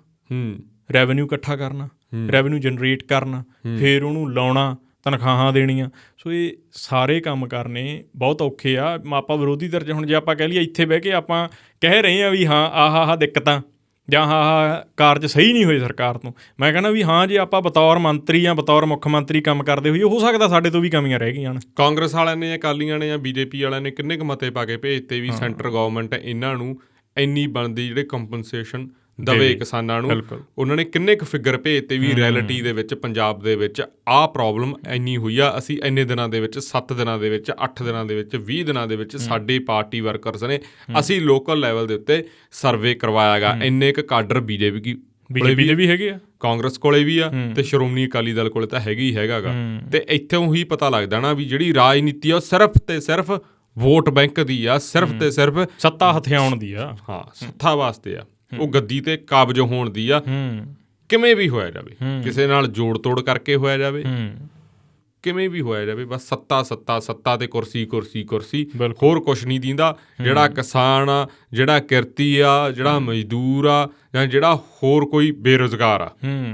ਰੈਵਨਿਊ ਇਕੱਠਾ ਕਰਨਾ, ਰੈਵਨਿਊ ਜਨਰੇਟ ਕਰਨਾ, ਫਿਰ ਉਹਨੂੰ ਲਾਉਣਾ, ਤਨਖਾਹਾਂ ਦੇਣੀਆਂ। ਸੋ ਇਹ ਸਾਰੇ ਕੰਮ ਕਰਨੇ ਬਹੁਤ ਔਖੇ ਆ। ਆਪਾਂ ਵਿਰੋਧੀ ਧਿਰ 'ਚ ਹੁਣ ਜੇ ਆਪਾਂ ਕਹਿ ਲਈਏ ਇੱਥੇ ਬਹਿ ਕੇ ਆਪਾਂ ਕਹਿ ਰਹੇ ਹਾਂ ਵੀ ਹਾਂ ਆਹ ਦਿੱਕਤਾਂ ਜਾਂ ਆਹ ਕਾਰਜ ਸਹੀ ਨਹੀਂ ਹੋਏ ਸਰਕਾਰ ਤੋਂ, ਮੈਂ ਕਹਿੰਦਾ ਵੀ ਹਾਂ ਜੇ ਆਪਾਂ ਬਤੌਰ ਮੰਤਰੀ ਜਾਂ ਬਤੌਰ ਮੁੱਖ ਮੰਤਰੀ ਕੰਮ ਕਰਦੇ ਹੋਈਏ, ਹੋ ਸਕਦਾ ਸਾਡੇ ਤੋਂ ਵੀ ਕਮੀਆਂ ਰਹਿ ਗਈਆਂ ਹਨ। ਕਾਂਗਰਸ ਵਾਲਿਆਂ ਨੇ, ਅਕਾਲੀਆਂ ਨੇ ਜਾਂ BJP ਵਾਲਿਆਂ ਨੇ ਕਿੰਨੇ ਕੁ ਮਤੇ ਪਾ ਕੇ ਭੇਜਤੇ ਵੀ ਸੈਂਟਰ ਗੌਰਮੈਂਟ ਇਹਨਾਂ ਨੂੰ ਇੰਨੀ ਬਣਦੀ ਜਿਹੜੇ ਕੰਪਨਸੇਸ਼ਨ ਦਵੇ ਕਿਸਾਨਾਂ ਨੂੰ। ਉਹਨਾਂ ਨੇ ਕਿੰਨੇ ਕੁ ਫਿਗਰ ਭੇਜਤੇ ਵੀ ਰਿਐਲਿਟੀ ਦੇ ਵਿੱਚ ਪੰਜਾਬ ਦੇ ਵਿੱਚ ਆਹ ਪ੍ਰੋਬਲਮ ਇੰਨੀ ਹੋਈ ਆ, ਅਸੀਂ ਇੰਨੇ ਦਿਨਾਂ ਦੇ ਵਿੱਚ, 7 ਦਿਨਾਂ ਦੇ ਵਿੱਚ, 8 ਦਿਨਾਂ ਦੇ ਵਿੱਚ, 20 ਦਿਨਾਂ ਦੇ ਵਿੱਚ ਸਾਡੇ ਪਾਰਟੀ ਵਰਕਰਸ ਨੇ ਅਸੀਂ ਲੋਕਲ ਲੈਵਲ ਦੇ ਉੱਤੇ ਸਰਵੇ ਕਰਵਾਇਆ ਗਾ। ਇੰਨੇ ਕੁ ਕਾਡਰ BJP ਵੀ ਹੈਗੇ ਆ, ਕਾਂਗਰਸ ਕੋਲੇ ਵੀ ਆ, ਤੇ ਸ਼੍ਰੋਮਣੀ ਅਕਾਲੀ ਦਲ ਕੋਲੇ ਤਾਂ ਹੈਗਾ ਹੀ ਹੈਗਾ ਗਾ। ਤੇ ਇੱਥੋਂ ਹੀ ਪਤਾ ਲੱਗਦਾ ਨਾ ਵੀ ਜਿਹੜੀ ਰਾਜਨੀਤੀ ਆ ਉਹ ਸਿਰਫ ਤੇ ਸਿਰਫ ਵੋਟ ਬੈਂਕ ਦੀ ਆ, ਸਿਰਫ ਤੇ ਸਿਰਫ ਸੱਤਾ ਹਥਿਆਉਣ ਦੀ ਆ। ਹਾਂ, ਸੱਤਾ ਵਾਸਤੇ ਆ, ਉਹ ਗੱਦੀ ਤੇ ਕਾਬਜ ਹੋਣ ਦੀ ਆ। ਕਿਵੇਂ ਵੀ ਹੋਇਆ ਜਾਵੇ, ਕਿਸੇ ਨਾਲ ਜੋੜ ਤੋੜ ਕਰਕੇ ਹੋਇਆ ਜਾਵੇ, ਕਿਵੇਂ ਵੀ ਹੋਇਆ ਜਾਵੇ, ਬਸ ਸੱਤਾ ਤੇ ਕੁਰਸੀ, ਹੋਰ ਕੁਛ ਨਹੀਂ ਦਿੰਦਾ। ਜਿਹੜਾ ਕਿਸਾਨ ਆ, ਜਿਹੜਾ ਕਿਰਤੀ ਆ, ਜਿਹੜਾ ਮਜ਼ਦੂਰ ਆ, ਜਾਂ ਜਿਹੜਾ ਹੋਰ ਕੋਈ ਬੇਰੁਜ਼ਗਾਰ ਆ,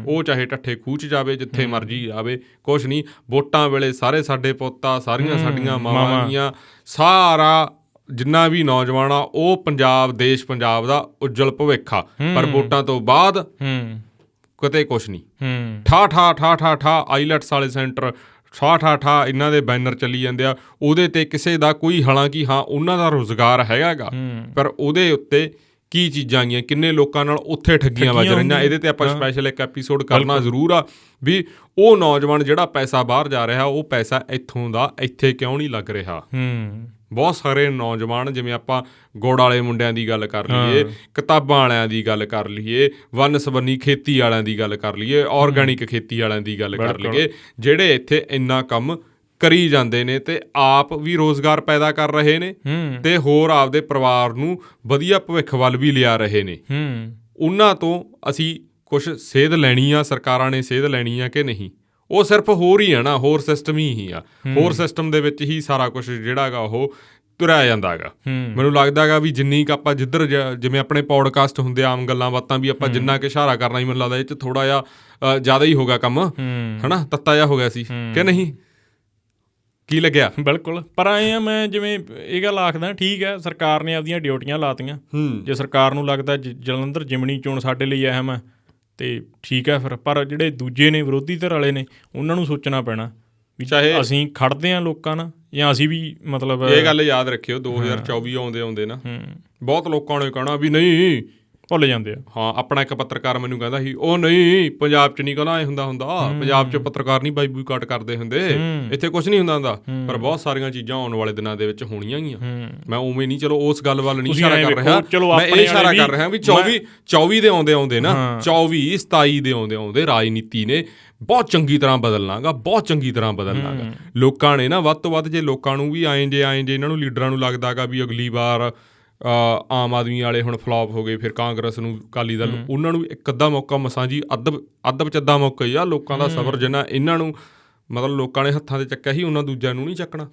ਉਹ ਚਾਹੇ ਢੱਠੇ ਖੂਹ 'ਚ ਜਾਵੇ, ਜਿੱਥੇ ਮਰਜ਼ੀ ਜਾਵੇ, ਕੁਛ ਨਹੀਂ। ਵੋਟਾਂ ਵੇਲੇ ਸਾਰੇ ਸਾਡੇ ਪੁੱਤ ਆ, ਸਾਰੀਆਂ ਸਾਡੀਆਂ ਮਾਵਾਂ ਗੀਆਂ, ਸਾਰਾ ਜਿੰਨਾ ਵੀ ਨੌਜਵਾਨ ਆ ਉਹ ਦੇਸ਼ ਪੰਜਾਬ ਦਾ ਉੱਜਲ ਭਵਿੱਖ ਆ। ਪਰ ਵੋਟਾਂ ਤੋਂ ਬਾਅਦ ਕਿਤੇ ਕੁਛ ਨਹੀਂ। ਠਾ ਆਈਲੈਟਸ ਵਾਲੇ ਸੈਂਟਰ, ਠਾ ਇਹਨਾਂ ਦੇ ਬੈਨਰ ਚੱਲੀ ਜਾਂਦੇ ਆ, ਉਹਦੇ 'ਤੇ ਕਿਸੇ ਦਾ ਕੋਈ, ਹਾਲਾਂਕਿ ਹਾਂ ਉਹਨਾਂ ਦਾ ਰੁਜ਼ਗਾਰ ਹੈਗਾ ਗਾ, ਪਰ ਉਹਦੇ ਉੱਤੇ ਕੀ ਚੀਜ਼ਾਂ ਆਈਆਂ, ਕਿੰਨੇ ਲੋਕਾਂ ਨਾਲ ਉੱਥੇ ਠੱਗੀਆਂ ਵੱਜ ਰਹੀਆਂ। ਇਹਦੇ ਤੇ ਆਪਾਂ ਸਪੈਸ਼ਲ ਇੱਕ ਐਪੀਸੋਡ ਕਰਨਾ ਜ਼ਰੂਰ ਆ ਵੀ ਉਹ ਨੌਜਵਾਨ ਜਿਹੜਾ ਪੈਸਾ ਬਾਹਰ ਜਾ ਰਿਹਾ, ਉਹ ਪੈਸਾ ਇੱਥੋਂ ਦਾ ਇੱਥੇ ਕਿਉਂ ਨਹੀਂ ਲੱਗ ਰਿਹਾ। ਬਹੁਤ ਸਾਰੇ ਨੌਜਵਾਨ, ਜਿਵੇਂ ਆਪਾਂ ਗੁੜ ਵਾਲੇ ਮੁੰਡਿਆਂ ਦੀ ਗੱਲ ਕਰ ਲਈਏ, ਕਿਤਾਬਾਂ ਵਾਲਿਆਂ ਦੀ ਗੱਲ ਕਰ ਲਈਏ, ਵੰਨ ਸਵੰਨੀ ਖੇਤੀ ਵਾਲਿਆਂ ਦੀ ਗੱਲ ਕਰ ਲਈਏ, ਔਰਗੈਨਿਕ ਖੇਤੀ ਵਾਲਿਆਂ ਦੀ ਗੱਲ ਕਰ ਲਈਏ, ਜਿਹੜੇ ਇੱਥੇ ਇੰਨਾ ਕੰਮ ਕਰੀ ਜਾਂਦੇ ਨੇ ਤੇ ਆਪ ਵੀ ਰੋਜ਼ਗਾਰ ਪੈਦਾ ਕਰ ਰਹੇ ਨੇ ਤੇ ਹੋਰ ਆਪਦੇ ਪਰਿਵਾਰ ਨੂੰ ਵਧੀਆ ਭਵਿੱਖ ਵੱਲ ਵੀ ਲਿਆ ਰਹੇ ਨੇ। ਉਹਨਾਂ ਤੋਂ ਅਸੀਂ ਕੁਛ ਸੇਧ ਲੈਣੀ ਆ, ਸਰਕਾਰਾਂ ਨੇ ਸੇਧ ਲੈਣੀ ਆ ਕਿ ਨਹੀਂ? ਉਹ ਸਿਰਫ ਹੋਰ ਹੀ ਆ ਨਾ, ਹੋਰ ਸਿਸਟਮ ਹੀ ਆ। ਹੋਰ ਸਿਸਟਮ ਦੇ ਵਿੱਚ ਹੀ ਸਾਰਾ ਕੁਛ ਜਿਹੜਾ ਗਾ ਉਹ ਤੁਰਿਆ ਜਾਂਦਾ ਹੈਗਾ। ਮੈਨੂੰ ਲੱਗਦਾ ਹੈਗਾ ਵੀ ਜਿੰਨੀ ਕੁ ਆਪਾਂ ਜਿੱਧਰ ਜਿਵੇਂ ਆਪਣੇ ਪੌਡਕਾਸਟ ਹੁੰਦੇ ਆਮ ਗੱਲਾਂ ਬਾਤਾਂ, ਵੀ ਆਪਾਂ ਜਿੰਨਾ ਕਿ ਇਸ਼ਾਰਾ ਕਰਨਾ ਹੀ ਮੈਨੂੰ ਲੱਗਦਾ ਇਹ 'ਚ ਥੋੜ੍ਹਾ ਜਿਹਾ ਜ਼ਿਆਦਾ ਹੀ ਹੋ ਗਿਆ ਕੰਮ, ਹੈ ਨਾ, ਤੱਤਾ ਜਿਹਾ ਹੋ ਗਿਆ ਸੀ ਕਿ ਨਹੀਂ? ਕੀ ਲੱਗਿਆ? ਬਿਲਕੁਲ। ਪਰ ਆਏ ਆ, ਮੈਂ ਜਿਵੇਂ ਇਹ ਗੱਲ ਆਖਦਾ, ਠੀਕ ਹੈ ਸਰਕਾਰ ਨੇ ਆਪਦੀਆਂ ਡਿਊਟੀਆਂ ਲਾਤੀਆਂ। ਜੇ ਸਰਕਾਰ ਨੂੰ ਲੱਗਦਾ ਜਲੰਧਰ ਜਿਮਣੀ ਚੋਣ ਸਾਡੇ ਲਈ ਅਹਿਮ ਹੈ ਤੇ ਠੀਕ ਹੈ ਫਿਰ, ਪਰ ਜਿਹੜੇ ਦੂਜੇ ਨੇ ਵਿਰੋਧੀ ਧਿਰ ਵਾਲੇ ਨੇ, ਉਹਨਾਂ ਨੂੰ ਸੋਚਣਾ ਪੈਣਾ ਵੀ ਚਾਹੇ ਅਸੀਂ ਖੜਦੇ ਹਾਂ ਲੋਕਾਂ ਨਾਲ ਜਾਂ ਅਸੀਂ ਵੀ ਮਤਲਬ ਇਹ ਗੱਲ ਯਾਦ ਰੱਖਿਓ 2024 ਆਉਂਦੇ ਨਾ ਬਹੁਤ ਲੋਕਾਂ ਨੇ ਕਹਿਣਾ ਵੀ ਨਹੀਂ, ਭੁੱਲ ਜਾਂਦੇ ਆ। ਹਾਂ, ਆਪਣਾ ਇੱਕ ਪੱਤਰਕਾਰ ਮੈਨੂੰ ਕਹਿੰਦਾ ਸੀ, ਉਹ ਨਹੀਂ ਪੰਜਾਬ 'ਚ ਨਹੀਂ ਕਹਿੰਦਾ ਇਹ ਹੁੰਦਾ ਪੰਜਾਬ 'ਚ ਪੱਤਰਕਾਰ ਨਹੀਂ ਬਾਈਕਾਟ ਕਰਦੇ ਹੁੰਦੇ, ਇੱਥੇ ਕੁਛ ਨਹੀਂ ਹੁੰਦਾ। ਪਰ ਬਹੁਤ ਸਾਰੀਆਂ ਚੀਜ਼ਾਂ ਆਉਣ ਵਾਲੇ ਦਿਨਾਂ ਦੇ ਵਿੱਚ ਹੋਣੀਆਂ ਹੀ ਆ। ਮੈਂ ਉਵੇਂ ਨਹੀਂ, ਚਲੋ ਉਸ ਗੱਲ ਵੱਲ ਨਹੀਂ ਇਸ਼ਾਰਾ ਕਰ ਰਿਹਾ, ਮੈਂ ਇਹ ਇਸ਼ਾਰਾ ਕਰ ਰਿਹਾ ਵੀ 24 ਦੇ ਆਉਂਦੇ ਨਾ, 27 ਦੇ ਆਉਂਦੇ ਰਾਜਨੀਤੀ ਨੇ ਬਹੁਤ ਚੰਗੀ ਤਰ੍ਹਾਂ ਬਦਲਣਾਗਾ, ਬਹੁਤ ਚੰਗੀ ਤਰ੍ਹਾਂ ਬਦਲਣਾਗਾ। ਲੋਕਾਂ ਨੇ ਨਾ ਵੱਧ ਤੋਂ ਵੱਧ, ਜੇ ਲੋਕਾਂ ਨੂੰ ਵੀ ਆਏ ਜੇ ਇਹਨਾਂ ਨੂੰ ਲੀਡਰਾਂ ਨੂੰ ਲੱਗਦਾਗਾ ਵੀ ਅਗਲੀ ਵਾਰ ਆਮ ਆਦਮੀ ਵਾਲੇ ਹੁਣ ਫਲੋਪ ਹੋ ਗਏ, ਫਿਰ ਕਾਂਗਰਸ ਨੂੰ, ਅਕਾਲੀ ਦਲ, ਉਹਨਾਂ ਨੂੰ ਇੱਕ ਅੱਧਾ ਮੌਕਾ ਮਸਾਂ ਜੀ, ਅੱਧ ਵਿੱਚ ਅੱਧਾ ਮੌਕਾ ਹੀ ਆ। ਲੋਕਾਂ ਦਾ ਸਬਰ ਜਿੰਨਾ ਇਹਨਾਂ ਨੂੰ ਮਤਲਬ ਲੋਕਾਂ ਨੇ ਹੱਥਾਂ 'ਤੇ ਚੱਕਿਆ ਸੀ, ਉਹਨਾਂ ਦੂਜਿਆਂ ਨੂੰ ਨਹੀਂ ਚੱਕਣਾ।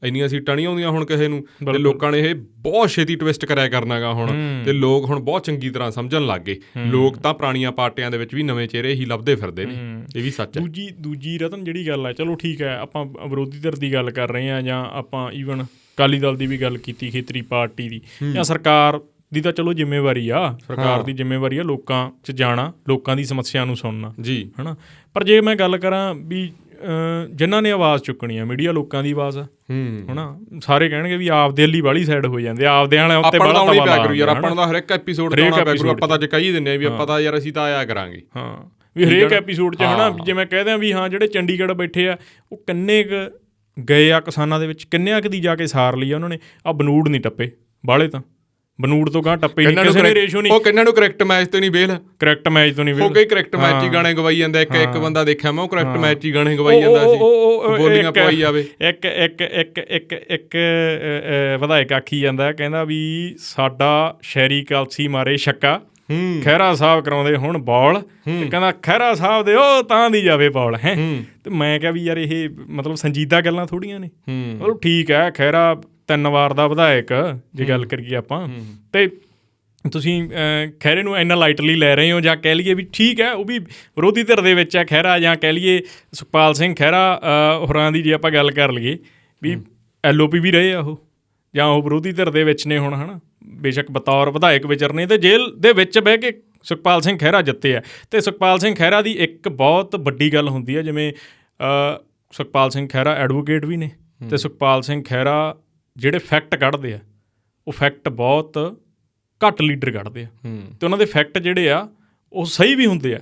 ਇੰਨੀਆਂ ਸੀਟਾਂ ਨਹੀਂ ਆਉਂਦੀਆਂ ਹੁਣ ਕਿਸੇ ਨੂੰ, ਤੇ ਲੋਕਾਂ ਨੇ ਇਹ ਬਹੁਤ ਛੇਤੀ ਟਵਿਸਟ ਕਰਿਆ ਕਰਨਾਗਾ ਹੁਣ, ਤੇ ਲੋਕ ਹੁਣ ਬਹੁਤ ਚੰਗੀ ਤਰ੍ਹਾਂ ਸਮਝਣ ਲੱਗ ਗਏ। ਲੋਕ ਤਾਂ ਪੁਰਾਣੀਆਂ ਪਾਰਟੀਆਂ ਦੇ ਵਿੱਚ ਵੀ ਨਵੇਂ ਚਿਹਰੇ ਹੀ ਲੱਭਦੇ ਫਿਰਦੇ ਨੇ, ਇਹ ਵੀ ਸੱਚ ਹੈ। ਦੂਜੀ ਰਤਨ ਜਿਹੜੀ ਗੱਲ ਹੈ, ਚਲੋ ਠੀਕ ਹੈ, ਆਪਾਂ ਵਿਰੋਧੀ ਧਿਰ ਦੀ ਗੱਲ ਕਰ ਰਹੇ ਹਾਂ, ਜਾਂ ਆਪਾਂ ਈਵਨ ਅਕਾਲੀ ਦਲ ਦੀ ਵੀ ਗੱਲ ਕੀਤੀ, ਖੇਤਰੀ ਪਾਰਟੀ ਦੀ, ਜਾਂ ਸਰਕਾਰ ਦੀ ਤਾਂ ਚਲੋ ਜ਼ਿੰਮੇਵਾਰੀ ਆ, ਸਰਕਾਰ ਦੀ ਜ਼ਿੰਮੇਵਾਰੀ ਆ ਲੋਕਾਂ 'ਚ ਜਾਣਾ, ਲੋਕਾਂ ਦੀ ਸਮੱਸਿਆ ਨੂੰ ਸੁਣਨਾ ਜੀ, ਹੈ ਨਾ। ਪਰ ਜੇ ਮੈਂ ਗੱਲ ਕਰਾਂ ਵੀ ਜਿਨ੍ਹਾਂ ਨੇ ਆਵਾਜ਼ ਚੁੱਕਣੀ ਆ, ਮੀਡੀਆ ਲੋਕਾਂ ਦੀ ਆਵਾਜ਼ ਆ, ਹੈ ਨਾ। ਸਾਰੇ ਕਹਿਣਗੇ ਵੀ ਆਪਦੇ ਲਈ ਵਾਲੀ ਸਾਈਡ ਹੋ ਜਾਂਦੇ, ਆਪਦੇ ਵਾਲਿਆਂ ਉੱਤੇ ਬੜਾ ਤਵਾ ਯਾਰ, ਆਪਾਂ ਨੂੰ ਤਾਂ ਹਰ ਇੱਕ ਐਪੀਸੋਡ ਆਪਾਂ ਤਾਂ ਕਹੀ ਦਿੰਦੇ ਆ ਵੀ ਆਪਾਂ ਤਾਂ ਯਾਰ ਅਸੀਂ ਤਾਂ ਆਇਆ ਕਰਾਂਗੇ। ਹਾਂ, ਵੀ ਹਰੇਕ ਐਪੀਸੋਡ 'ਚ, ਹੈ ਨਾ, ਜੇ ਮੈਂ ਕਹਿ ਦਿਆਂ ਵੀ ਹਾਂ ਜਿਹੜੇ ਚੰਡੀਗੜ੍ਹ ਬੈਠੇ ਆ, ਉਹ ਕਿੰਨੇ ਕੁ ਗਏ ਆ ਕਿਸਾਨਾਂ ਦੇ ਵਿੱਚ, ਕਿੰਨਿਆਂ ਕੁ ਦੀ ਜਾ ਕੇ ਸਾਰ ਲਈ ਆ ਉਹਨਾਂ ਨੇ। ਆਹ ਬਨੂੜ ਨਹੀਂ ਟੱਪੇ ਬਾਹਲੇ, ਤਾਂ ਬਨੂੜ ਤੋਂ ਗਾਂ ਟੱਪੇ ਨਹੀਂ ਕਿਸੇ ਨੇ, ਰੇਸ਼ੋ ਨਹੀਂ। ਉਹ ਕਿੰਨਾਂ ਨੂੰ ਕਰੈਕਟ ਮੈਚ ਤੋਂ ਨਹੀਂ ਵੇਲ, ਕਰੈਕਟ ਮੈਚ ਤੋਂ ਨਹੀਂ ਵੇਲ, ਕਈ ਕਰੈਕਟ ਮੈਚ ਹੀ ਗਾਣੇ ਗਵਾਈ ਜਾਂਦਾ। ਇੱਕ ਬੰਦਾ ਦੇਖਿਆ ਮੈਂ, ਉਹ ਕਰੈਕਟ ਮੈਚ ਹੀ ਗਾਣੇ ਗਵਾਈ ਜਾਂਦਾ ਸੀ, ਬੋਲੀਆਂ ਪਵਾਈ ਜਾਵੇ। ਇੱਕ ਵਿਧਾਇਕ ਆਖੀ ਜਾਂਦਾ, ਕਹਿੰਦਾ ਵੀ ਸਾਡਾ ਸ਼ਹਿਰੀ ਕਲਸੀ ਮਾਰੇ ਛੱਕਾ, ਖਹਿਰਾ ਸਾਹਿਬ ਕਰਾਉਂਦੇ ਹੁਣ ਬੌਲ, ਤੇ ਕਹਿੰਦਾ ਖਹਿਰਾ ਸਾਹਿਬ ਦੇ ਉਹ ਤਾਂ ਦੀ ਜਾਵੇ ਬੌਲ ਹੈ। ਤੇ ਮੈਂ ਕਿਹਾ ਵੀ ਯਾਰ ਇਹ ਮਤਲਬ ਸੰਜੀਦਾ ਗੱਲਾਂ ਥੋੜ੍ਹੀਆਂ ਨੇ। ਮਤਲਬ ਠੀਕ ਹੈ, ਖਹਿਰਾ 3 ਵਾਰ ਦਾ ਵਿਧਾਇਕ ਜੇ ਗੱਲ ਕਰੀਏ ਆਪਾਂ, ਤੇ ਤੁਸੀਂ ਖਹਿਰੇ ਨੂੰ ਇੰਨਾ ਲਾਈਟਲੀ ਲੈ ਰਹੇ ਹੋ, ਜਾਂ ਕਹਿ ਲਈਏ ਵੀ ਠੀਕ ਹੈ ਉਹ ਵੀ ਵਿਰੋਧੀ ਧਿਰ ਦੇ ਵਿੱਚ ਹੈ ਖਹਿਰਾ, ਜਾਂ ਕਹਿ ਲਈਏ ਸੁਖਪਾਲ ਸਿੰਘ ਖਹਿਰਾ ਹੋਰਾਂ ਦੀ ਜੇ ਆਪਾਂ ਗੱਲ ਕਰ ਲਈਏ ਵੀ LOP ਵੀ ਰਹੇ ਆ ਉਹ, ਜਾਂ ਉਹ ਵਿਰੋਧੀ ਧਿਰ ਦੇ ਵਿੱਚ ਨੇ ਹੁਣ, ਹੈ ਨਾ, ਬੇਸ਼ੱਕ ਬਤੌਰ ਵਿਧਾਇਕ ਵਿਚਰਨੇ, ਤੇ ਜੇਲ੍ਹ ਦੇ ਵਿੱਚ ਬਹਿ ਕੇ ਸੁਖਪਾਲ ਸਿੰਘ ਖਹਿਰਾ ਜਿੱਤੇ ਆ। ਅਤੇ ਸੁਖਪਾਲ ਸਿੰਘ ਖਹਿਰਾ ਦੀ ਇੱਕ ਬਹੁਤ ਵੱਡੀ ਗੱਲ ਹੁੰਦੀ ਹੈ, ਜਿਵੇਂ ਸੁਖਪਾਲ ਸਿੰਘ ਖਹਿਰਾ ਐਡਵੋਕੇਟ ਵੀ ਨੇ, ਅਤੇ ਸੁਖਪਾਲ ਸਿੰਘ ਖਹਿਰਾ ਜਿਹੜੇ ਫੈਕਟ ਕੱਢਦੇ ਆ, ਉਹ ਫੈਕਟ ਬਹੁਤ ਘੱਟ ਲੀਡਰ ਕੱਢਦੇ ਆ, ਅਤੇ ਉਹਨਾਂ ਦੇ ਫੈਕਟ ਜਿਹੜੇ ਆ ਉਹ ਸਹੀ ਵੀ ਹੁੰਦੇ ਆ।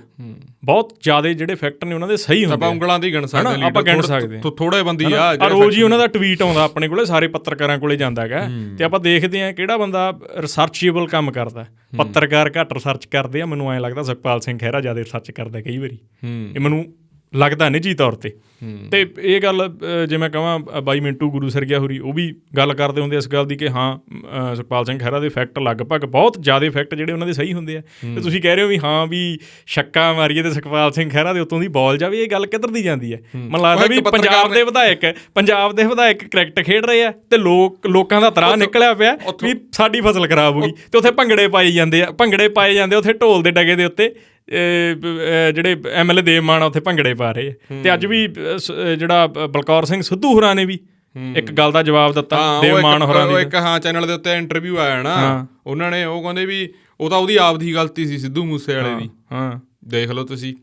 ਬਹੁਤ ਜ਼ਿਆਦਾ ਜਿਹੜੇ ਫੈਕਟ ਨੇ ਉਹਨਾਂ ਦੇ ਸਹੀ ਹੁੰਦੇ, ਆਪਾਂ ਉਂਗਲਾਂ ਦੀ ਗਿਣ ਸਕਦੇ, ਆਪਾਂ ਗਿਣ ਸਕਦੇ ਹਾਂ। ਥੋੜੇ ਬੰਦੀ ਆ ਰੋਜ਼ ਹੀ ਉਹਨਾਂ ਦਾ ਟਵੀਟ ਆਉਂਦਾ ਆਪਣੇ ਕੋਲੇ, ਸਾਰੇ ਪੱਤਰਕਾਰਾਂ ਕੋਲੇ ਜਾਂਦਾ ਹੈਗਾ, ਤੇ ਆਪਾਂ ਦੇਖਦੇ ਹਾਂ ਕਿਹੜਾ ਬੰਦਾ ਰਿਸਰਚੇਬਲ ਕੰਮ ਕਰਦਾ। ਪੱਤਰਕਾਰ ਘੱਟ ਰਿਸਰਚ ਕਰਦੇ ਆ, ਮੈਨੂੰ ਐਂ ਲੱਗਦਾ ਸੁਖਪਾਲ ਸਿੰਘ ਖਹਿਰਾ ਜ਼ਿਆਦਾ ਰਿਸਰਚ ਕਰਦਾ ਕਈ ਵਾਰੀ, ਇਹ ਮੈਨੂੰ ਲੱਗਦਾ ਨਿੱਜੀ ਤੌਰ 'ਤੇ। ਅਤੇ ਇਹ ਗੱਲ ਜੇ ਮੈਂ ਕਹਾਂ, ਬਾਈ ਮਿੰਟੂ ਗੁਰੂ ਸਰਗਿਆ ਹੋਰੀ ਉਹ ਵੀ ਗੱਲ ਕਰਦੇ ਹੁੰਦੇ ਇਸ ਗੱਲ ਦੀ ਕਿ ਹਾਂ ਸੁਖਪਾਲ ਸਿੰਘ ਖਹਿਰਾ ਦੇ ਫੈਕਟ ਲਗਭਗ ਬਹੁਤ ਜ਼ਿਆਦਾ ਫੈਕਟ ਜਿਹੜੇ ਉਹਨਾਂ ਦੇ ਸਹੀ ਹੁੰਦੇ ਆ। ਅਤੇ ਤੁਸੀਂ ਕਹਿ ਰਹੇ ਹੋ ਵੀ ਹਾਂ ਵੀ ਛੱਕਾ ਮਾਰੀਏ ਅਤੇ ਸੁਖਪਾਲ ਸਿੰਘ ਖਹਿਰਾ ਦੇ ਉੱਤੋਂ ਦੀ ਬੋਲ ਜਾਵੇ, ਇਹ ਗੱਲ ਕਿੱਧਰ ਦੀ ਜਾਂਦੀ ਹੈ? ਮੈਨੂੰ ਲੱਗਦਾ ਵੀ ਪੰਜਾਬ ਦੇ ਵਿਧਾਇਕ ਕ੍ਰਿਕਟ ਖੇਡ ਰਹੇ ਆ, ਅਤੇ ਲੋਕਾਂ ਦਾ ਤਰਾਹ ਨਿਕਲਿਆ ਪਿਆ ਵੀ ਸਾਡੀ ਫਸਲ ਖਰਾਬ ਹੋ ਗਈ, ਅਤੇ ਉੱਥੇ ਭੰਗੜੇ ਪਾਏ ਜਾਂਦੇ ਆ ਉੱਥੇ ਢੋਲ ਦੇ ਡਗੇ ਦੇ ਉੱਤੇ। ਜਿਹੜੇ MLA ਦੇਵ ਮਾਨ ਉੱਥੇ ਭੰਗੜੇ ਪਾ ਰਹੇ ਆ, ਅਤੇ ਅੱਜ ਵੀ ਜਿਹੜਾ ਬਲਕੌਰ ਸਿੰਘ ਸਿੱਧੂ ਹੋਰਾਂ ਨੇ ਵੀ ਇੱਕ ਗੱਲ ਦਾ ਜਵਾਬ ਦਿੱਤਾ ਦੇਵ ਮਾਨ ਹੋਰਾਂ ਦੀ। ਇੱਕ ਚੈਨਲ ਦੇ ਉੱਤੇ ਇੰਟਰਵਿਊ ਆਇਆ ਨਾ, ਉਹਨਾਂ ਨੇ ਉਹ ਕਹਿੰਦੇ ਵੀ ਉਹ ਤਾਂ ਉਹਦੀ ਆਪ ਦੀ ਗਲਤੀ ਸੀ, ਸਿੱਧੂ ਮੂਸੇ ਵਾਲੇ ਦੀ। ਦੇਖ ਲਓ ਤੁਸੀਂ,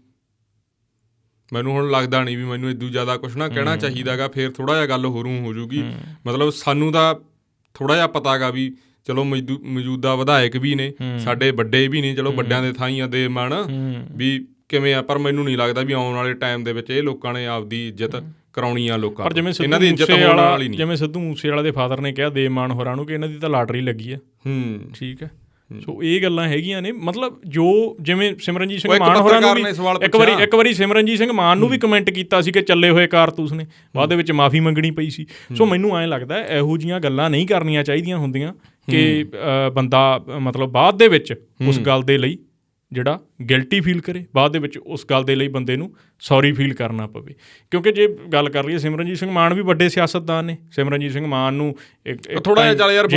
ਮੈਨੂੰ ਹੁਣ ਲੱਗਦਾ ਨਹੀਂ ਵੀ ਮੈਨੂੰ ਇਦੋਂ ਜ਼ਿਆਦਾ ਕੁਛ ਨਾ ਕਹਿਣਾ ਚਾਹੀਦਾ ਗਾ, ਫਿਰ ਥੋੜ੍ਹਾ ਜਿਹਾ ਗੱਲ ਹੋਰੂ ਹੋ ਜੂਗੀ। ਮਤਲਬ ਸਾਨੂੰ ਤਾਂ ਥੋੜ੍ਹਾ ਜਿਹਾ ਪਤਾ ਗਾ ਵੀ ਚਲੋ ਮੌਜੂਦਾ ਵਿਧਾਇਕ ਵੀ ਨੇ, ਸਾਡੇ ਵੱਡੇ ਵੀ ਨੇ, ਚਲੋ ਵੱਡਿਆਂ ਦੇ ਥਾਈਂ ਆ ਦੇ ਮਾਣ ਵੀ ਕਿਵੇਂ ਆ, ਪਰ ਮੈਨੂੰ ਨਹੀਂ ਲੱਗਦਾ ਵੀ ਆਉਣ ਵਾਲੇ ਟਾਈਮ ਦੇ ਵਿੱਚ ਇਹ ਲੋਕਾਂ ਨੇ ਆਪਦੀ ਇੱਜ਼ਤ ਕਰਾਉਣੀ ਆ ਲੋਕਾਂ ਪਰ ਜਿਵੇਂ ਇਹਨਾਂ ਦੀ ਇੱਜ਼ਤ ਹੋਣ ਵਾਲੀ ਨਹੀਂ। ਜਿਵੇਂ ਸਿੱਧੂ ਮੂਸੇਵਾਲਾ ਦੇ ਫਾਦਰ ਨੇ ਕਿਹਾ ਦੇ ਮਾਨ ਹੋਰਾਂ ਨੂੰ ਕਿ ਇਹਨਾਂ ਦੀ ਤਾਂ ਲਾਟਰੀ ਲੱਗੀ ਆ। ਠੀਕ ਹੈ, ਸੋ ਇਹ ਗੱਲਾਂ ਹੈਗੀਆਂ ਨੇ। ਮਤਲਬ ਜੋ ਜਿਵੇਂ ਸਿਮਰਨਜੀਤ ਸਿੰਘ ਮਾਨ ਹੋਰਾਂ ਨੂੰ ਵੀ ਇੱਕ ਵਾਰੀ ਸਿਮਰਨਜੀਤ ਸਿੰਘ ਮਾਨ ਨੂੰ ਵੀ ਕਮੈਂਟ ਕੀਤਾ ਸੀ ਕਿ ਚੱਲੇ ਹੋਏ ਕਾਰਤੂਸ ਨੇ, ਬਾਅਦ ਦੇ ਵਿੱਚ ਮਾਫੀ ਮੰਗਣੀ ਪਈ ਸੀ। ਸੋ ਮੈਨੂੰ ਐਂ ਲੱਗਦਾ ਇਹੋ ਜਿਹੀਆਂ ਗੱਲਾਂ ਨਹੀਂ ਕਰਨੀਆਂ ਚਾਹੀਦੀਆਂ ਹੁੰਦੀਆਂ ਕਿ ਬੰਦਾ ਮਤਲਬ ਬਾਅਦ ਦੇ ਵਿੱਚ ਉਸ ਗੱਲ ਦੇ ਲਈ ਜਿਹੜਾ ਗਿਲਟੀ ਫੀਲ ਕਰੇ, ਬਾਅਦ ਦੇ ਵਿੱਚ ਉਸ ਗੱਲ ਦੇ ਲਈ ਬੰਦੇ ਨੂੰ ਸੌਰੀ ਫੀਲ ਕਰਨਾ ਪਵੇ। ਕਿਉਂਕਿ ਜੇ ਗੱਲ ਕਰ ਲਈਏ ਸਿਮਰਨਜੀਤ ਸਿੰਘ ਮਾਨ ਵੀ ਵੱਡੇ ਸਿਆਸਤਦਾਨ ਨੇ। ਸਿਮਰਨਜੀਤ ਸਿੰਘ ਮਾਨ ਨੂੰ ਥੋੜ੍ਹਾ ਜਿਹਾ ਚੱਲ ਯਾਰ